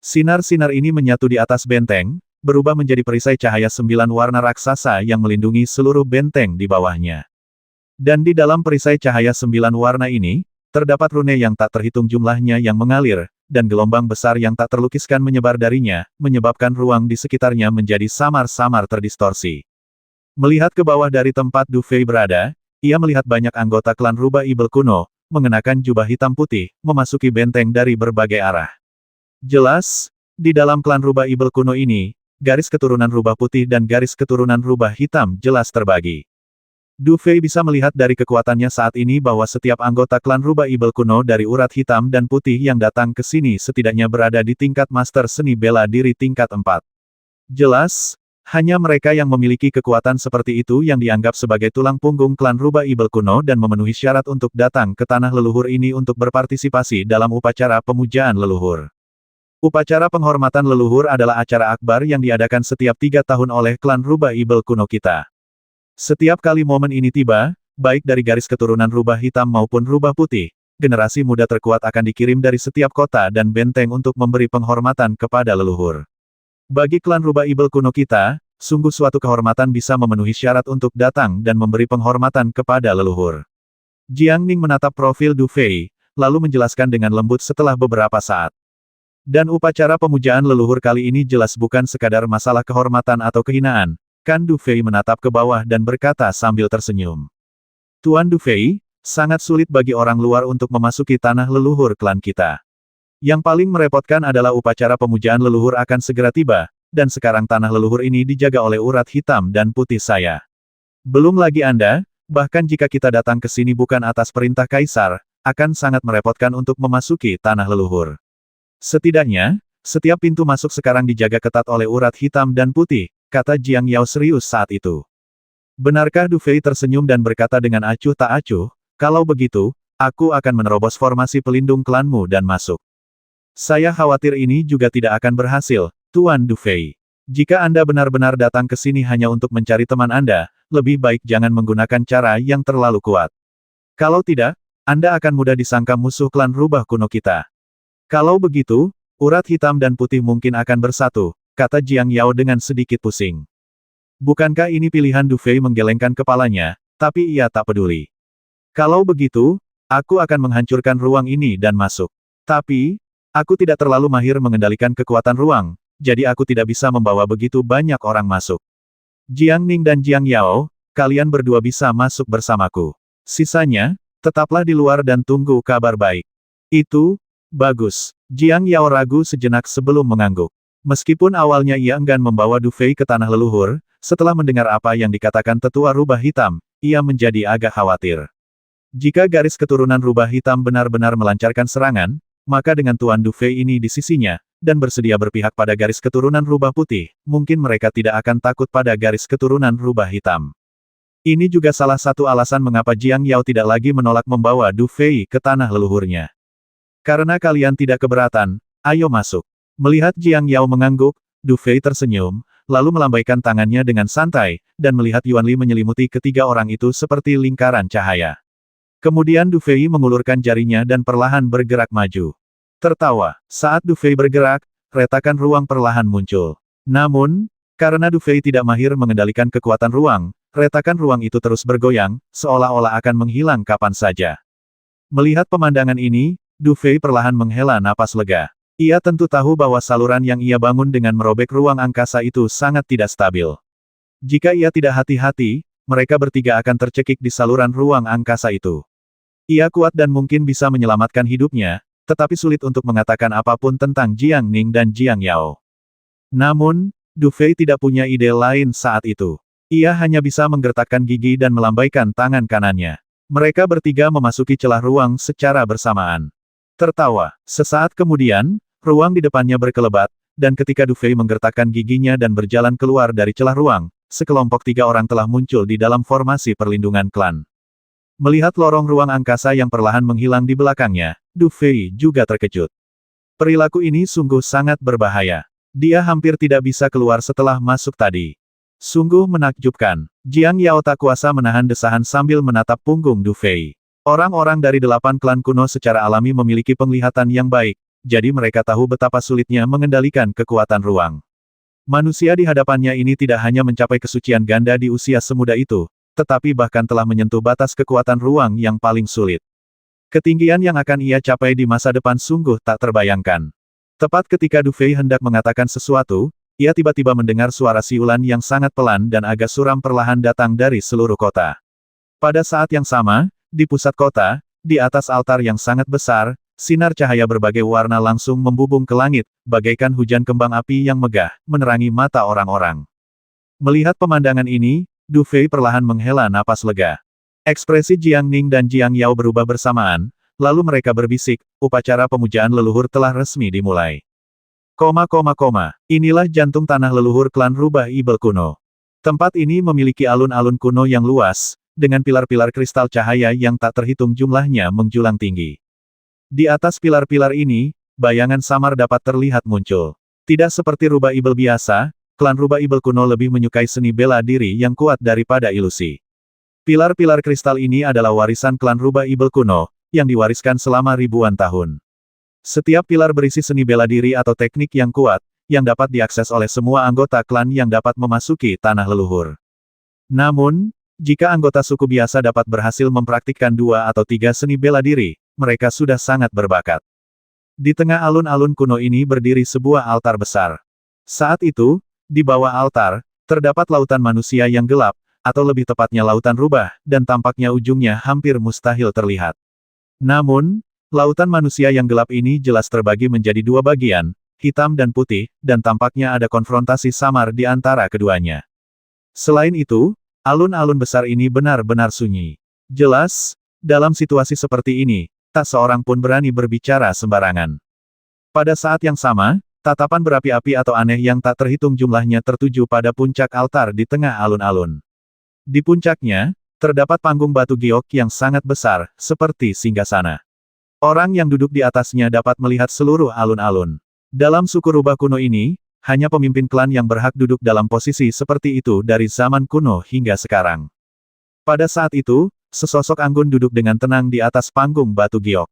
Sinar-sinar ini menyatu di atas benteng, berubah menjadi perisai cahaya 9 warna raksasa yang melindungi seluruh benteng di bawahnya. Dan di dalam perisai cahaya 9 warna ini, terdapat rune yang tak terhitung jumlahnya yang mengalir, dan gelombang besar yang tak terlukiskan menyebar darinya, menyebabkan ruang di sekitarnya menjadi samar-samar terdistorsi. Melihat ke bawah dari tempat Du Fei berada, ia melihat banyak anggota klan rubah ibel kuno, mengenakan jubah hitam putih, memasuki benteng dari berbagai arah. Jelas, di dalam klan rubah ibel kuno ini, garis keturunan rubah putih dan garis keturunan rubah hitam jelas terbagi. Du Fei bisa melihat dari kekuatannya saat ini bahwa setiap anggota klan rubah ibel kuno dari urat hitam dan putih yang datang ke sini setidaknya berada di tingkat master seni bela diri tingkat 4. Jelas, hanya mereka yang memiliki kekuatan seperti itu yang dianggap sebagai tulang punggung klan rubah ibel kuno dan memenuhi syarat untuk datang ke tanah leluhur ini untuk berpartisipasi dalam upacara pemujaan leluhur. Upacara penghormatan leluhur adalah acara akbar yang diadakan setiap 3 tahun oleh klan rubah ibel kuno kita. Setiap kali momen ini tiba, baik dari garis keturunan rubah hitam maupun rubah putih, generasi muda terkuat akan dikirim dari setiap kota dan benteng untuk memberi penghormatan kepada leluhur. Bagi klan rubah ibel kuno kita, sungguh suatu kehormatan bisa memenuhi syarat untuk datang dan memberi penghormatan kepada leluhur. Jiang Ning menatap profil Du Fei, lalu menjelaskan dengan lembut setelah beberapa saat. Dan upacara pemujaan leluhur kali ini jelas bukan sekadar masalah kehormatan atau kehinaan, kan Du Fei menatap ke bawah dan berkata sambil tersenyum. Tuan Du Fei, sangat sulit bagi orang luar untuk memasuki tanah leluhur klan kita. Yang paling merepotkan adalah upacara pemujaan leluhur akan segera tiba, dan sekarang tanah leluhur ini dijaga oleh urat hitam dan putih saya. Belum lagi Anda, bahkan jika kita datang ke sini bukan atas perintah kaisar, akan sangat merepotkan untuk memasuki tanah leluhur. Setidaknya, setiap pintu masuk sekarang dijaga ketat oleh urat hitam dan putih, kata Jiang Yao serius saat itu. Benarkah? Du Fei tersenyum dan berkata dengan acuh tak acuh, kalau begitu, aku akan menerobos formasi pelindung klanmu dan masuk. Saya khawatir ini juga tidak akan berhasil, Tuan Du Fei. Jika Anda benar-benar datang ke sini hanya untuk mencari teman Anda, lebih baik jangan menggunakan cara yang terlalu kuat. Kalau tidak, Anda akan mudah disangka musuh klan rubah kuno kita. Kalau begitu, urat hitam dan putih mungkin akan bersatu, kata Jiang Yao dengan sedikit pusing. Bukankah ini pilihan? Du Fei menggelengkan kepalanya, tapi ia tak peduli. Kalau begitu, aku akan menghancurkan ruang ini dan masuk. Tapi, aku tidak terlalu mahir mengendalikan kekuatan ruang, jadi aku tidak bisa membawa begitu banyak orang masuk. Jiang Ning dan Jiang Yao, kalian berdua bisa masuk bersamaku. Sisanya, tetaplah di luar dan tunggu kabar baik. Itu, bagus. Jiang Yao ragu sejenak sebelum mengangguk. Meskipun awalnya ia enggan membawa Du Fei ke tanah leluhur, setelah mendengar apa yang dikatakan tetua rubah hitam, ia menjadi agak khawatir. Jika garis keturunan rubah hitam benar-benar melancarkan serangan, maka dengan Tuan Du Fei ini di sisinya, dan bersedia berpihak pada garis keturunan rubah putih, mungkin mereka tidak akan takut pada garis keturunan rubah hitam. Ini juga salah satu alasan mengapa Jiang Yao tidak lagi menolak membawa Du Fei ke tanah leluhurnya. Karena kalian tidak keberatan, ayo masuk. Melihat Jiang Yao mengangguk, Du Fei tersenyum, lalu melambaikan tangannya dengan santai, dan melihat Yuan Li menyelimuti ketiga orang itu seperti lingkaran cahaya. Kemudian Du Fei mengulurkan jarinya dan perlahan bergerak maju. Tertawa, saat Du Fei bergerak, retakan ruang perlahan muncul. Namun, karena Du Fei tidak mahir mengendalikan kekuatan ruang, retakan ruang itu terus bergoyang, seolah-olah akan menghilang kapan saja. Melihat pemandangan ini, Du Fei perlahan menghela napas lega. Ia tentu tahu bahwa saluran yang ia bangun dengan merobek ruang angkasa itu sangat tidak stabil. Jika ia tidak hati-hati, mereka bertiga akan tercekik di saluran ruang angkasa itu. Ia kuat dan mungkin bisa menyelamatkan hidupnya, tetapi sulit untuk mengatakan apapun tentang Jiang Ning dan Jiang Yao. Namun, Du Fei tidak punya ide lain saat itu. Ia hanya bisa menggertakkan gigi dan melambaikan tangan kanannya. Mereka bertiga memasuki celah ruang secara bersamaan. Tertawa. Sesaat kemudian, ruang di depannya berkelebat, dan ketika Du Fei menggertakkan giginya dan berjalan keluar dari celah ruang, sekelompok 3 orang telah muncul di dalam formasi perlindungan klan. Melihat lorong ruang angkasa yang perlahan menghilang di belakangnya, Du Fei juga terkejut. Perilaku ini sungguh sangat berbahaya. Dia hampir tidak bisa keluar setelah masuk tadi. Sungguh menakjubkan. Jiang Yao tak kuasa menahan desahan sambil menatap punggung Du Fei. Orang-orang dari 8 klan kuno secara alami memiliki penglihatan yang baik, jadi mereka tahu betapa sulitnya mengendalikan kekuatan ruang. Manusia di hadapannya ini tidak hanya mencapai kesucian ganda di usia semuda itu, tetapi bahkan telah menyentuh batas kekuatan ruang yang paling sulit. Ketinggian yang akan ia capai di masa depan sungguh tak terbayangkan. Tepat ketika Du Fei hendak mengatakan sesuatu, ia tiba-tiba mendengar suara siulan yang sangat pelan dan agak suram perlahan datang dari seluruh kota. Pada saat yang sama, di pusat kota, di atas altar yang sangat besar, sinar cahaya berbagai warna langsung membubung ke langit, bagaikan hujan kembang api yang megah, menerangi mata orang-orang. Melihat pemandangan ini, Du Fei perlahan menghela napas lega. Ekspresi Jiang Ning dan Jiang Yao berubah bersamaan, lalu mereka berbisik, upacara pemujaan leluhur telah resmi dimulai. Inilah jantung tanah leluhur klan rubah Ibel kuno. Tempat ini memiliki alun-alun kuno yang luas, dengan pilar-pilar kristal cahaya yang tak terhitung jumlahnya menjulang tinggi. Di atas pilar-pilar ini, bayangan samar dapat terlihat muncul. Tidak seperti rubah Ibel biasa, klan rubah Ibel kuno lebih menyukai seni bela diri yang kuat daripada ilusi. Pilar-pilar kristal ini adalah warisan klan rubah Ibel kuno, yang diwariskan selama ribuan tahun. Setiap pilar berisi seni bela diri atau teknik yang kuat, yang dapat diakses oleh semua anggota klan yang dapat memasuki tanah leluhur. Namun, jika anggota suku biasa dapat berhasil mempraktikkan 2 atau 3 seni bela diri, mereka sudah sangat berbakat. Di tengah alun-alun kuno ini berdiri sebuah altar besar. Saat itu, di bawah altar, terdapat lautan manusia yang gelap, atau lebih tepatnya lautan rubah, dan tampaknya ujungnya hampir mustahil terlihat. Namun, lautan manusia yang gelap ini jelas terbagi menjadi 2 bagian, hitam dan putih, dan tampaknya ada konfrontasi samar di antara keduanya. Selain itu, alun-alun besar ini benar-benar sunyi. Jelas, dalam situasi seperti ini, tak seorang pun berani berbicara sembarangan. Pada saat yang sama, tatapan berapi-api atau aneh yang tak terhitung jumlahnya tertuju pada puncak altar di tengah alun-alun. Di puncaknya, terdapat panggung batu giok yang sangat besar, seperti singgasana. Orang yang duduk di atasnya dapat melihat seluruh alun-alun. Dalam suku rubah kuno ini, hanya pemimpin klan yang berhak duduk dalam posisi seperti itu dari zaman kuno hingga sekarang. Pada saat itu, sesosok anggun duduk dengan tenang di atas panggung batu giok.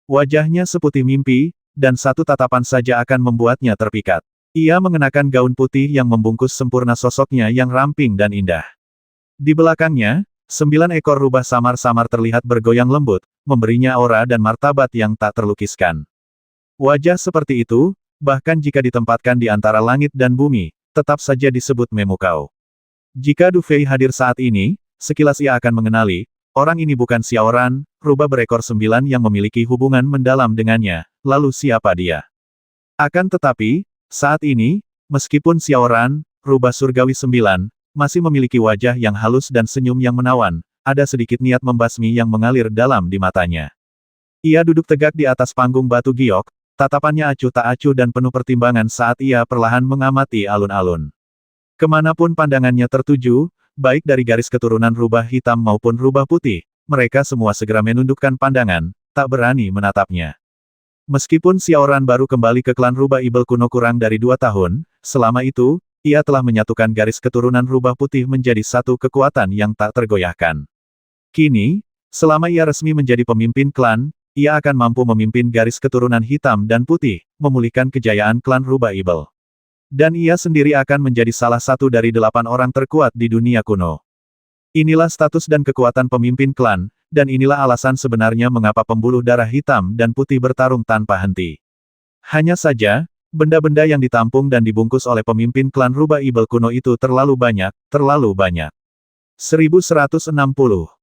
Wajahnya seputih mimpi, dan satu tatapan saja akan membuatnya terpikat. Ia mengenakan gaun putih yang membungkus sempurna sosoknya yang ramping dan indah. Di belakangnya, 9 ekor rubah samar-samar terlihat bergoyang lembut, memberinya aura dan martabat yang tak terlukiskan. Wajah seperti itu, bahkan jika ditempatkan di antara langit dan bumi, tetap saja disebut memukau. Jika Du Fei hadir saat ini, sekilas ia akan mengenali, orang ini bukan Xiaoran, rubah berekor 9 yang memiliki hubungan mendalam dengannya, lalu siapa dia? Akan tetapi, saat ini, meskipun Xiaoran, rubah surgawi 9, masih memiliki wajah yang halus dan senyum yang menawan, ada sedikit niat membasmi yang mengalir dalam di matanya. Ia duduk tegak di atas panggung batu giok, tatapannya acuh tak acuh dan penuh pertimbangan saat ia perlahan mengamati alun-alun. Kemanapun pandangannya tertuju, baik dari garis keturunan rubah hitam maupun rubah putih, mereka semua segera menundukkan pandangan, tak berani menatapnya. Meskipun Xiaoran baru kembali ke klan rubah Ibel kuno kurang dari 2 tahun, selama itu, ia telah menyatukan garis keturunan rubah putih menjadi satu kekuatan yang tak tergoyahkan. Kini, selama ia resmi menjadi pemimpin klan, ia akan mampu memimpin garis keturunan hitam dan putih, memulihkan kejayaan klan rubah Ibel. Dan ia sendiri akan menjadi salah satu dari 8 orang terkuat di dunia kuno. Inilah status dan kekuatan pemimpin klan, dan inilah alasan sebenarnya mengapa pembuluh darah hitam dan putih bertarung tanpa henti. Hanya saja, benda-benda yang ditampung dan dibungkus oleh pemimpin klan rubah Ibel kuno itu terlalu banyak, terlalu banyak. 1160.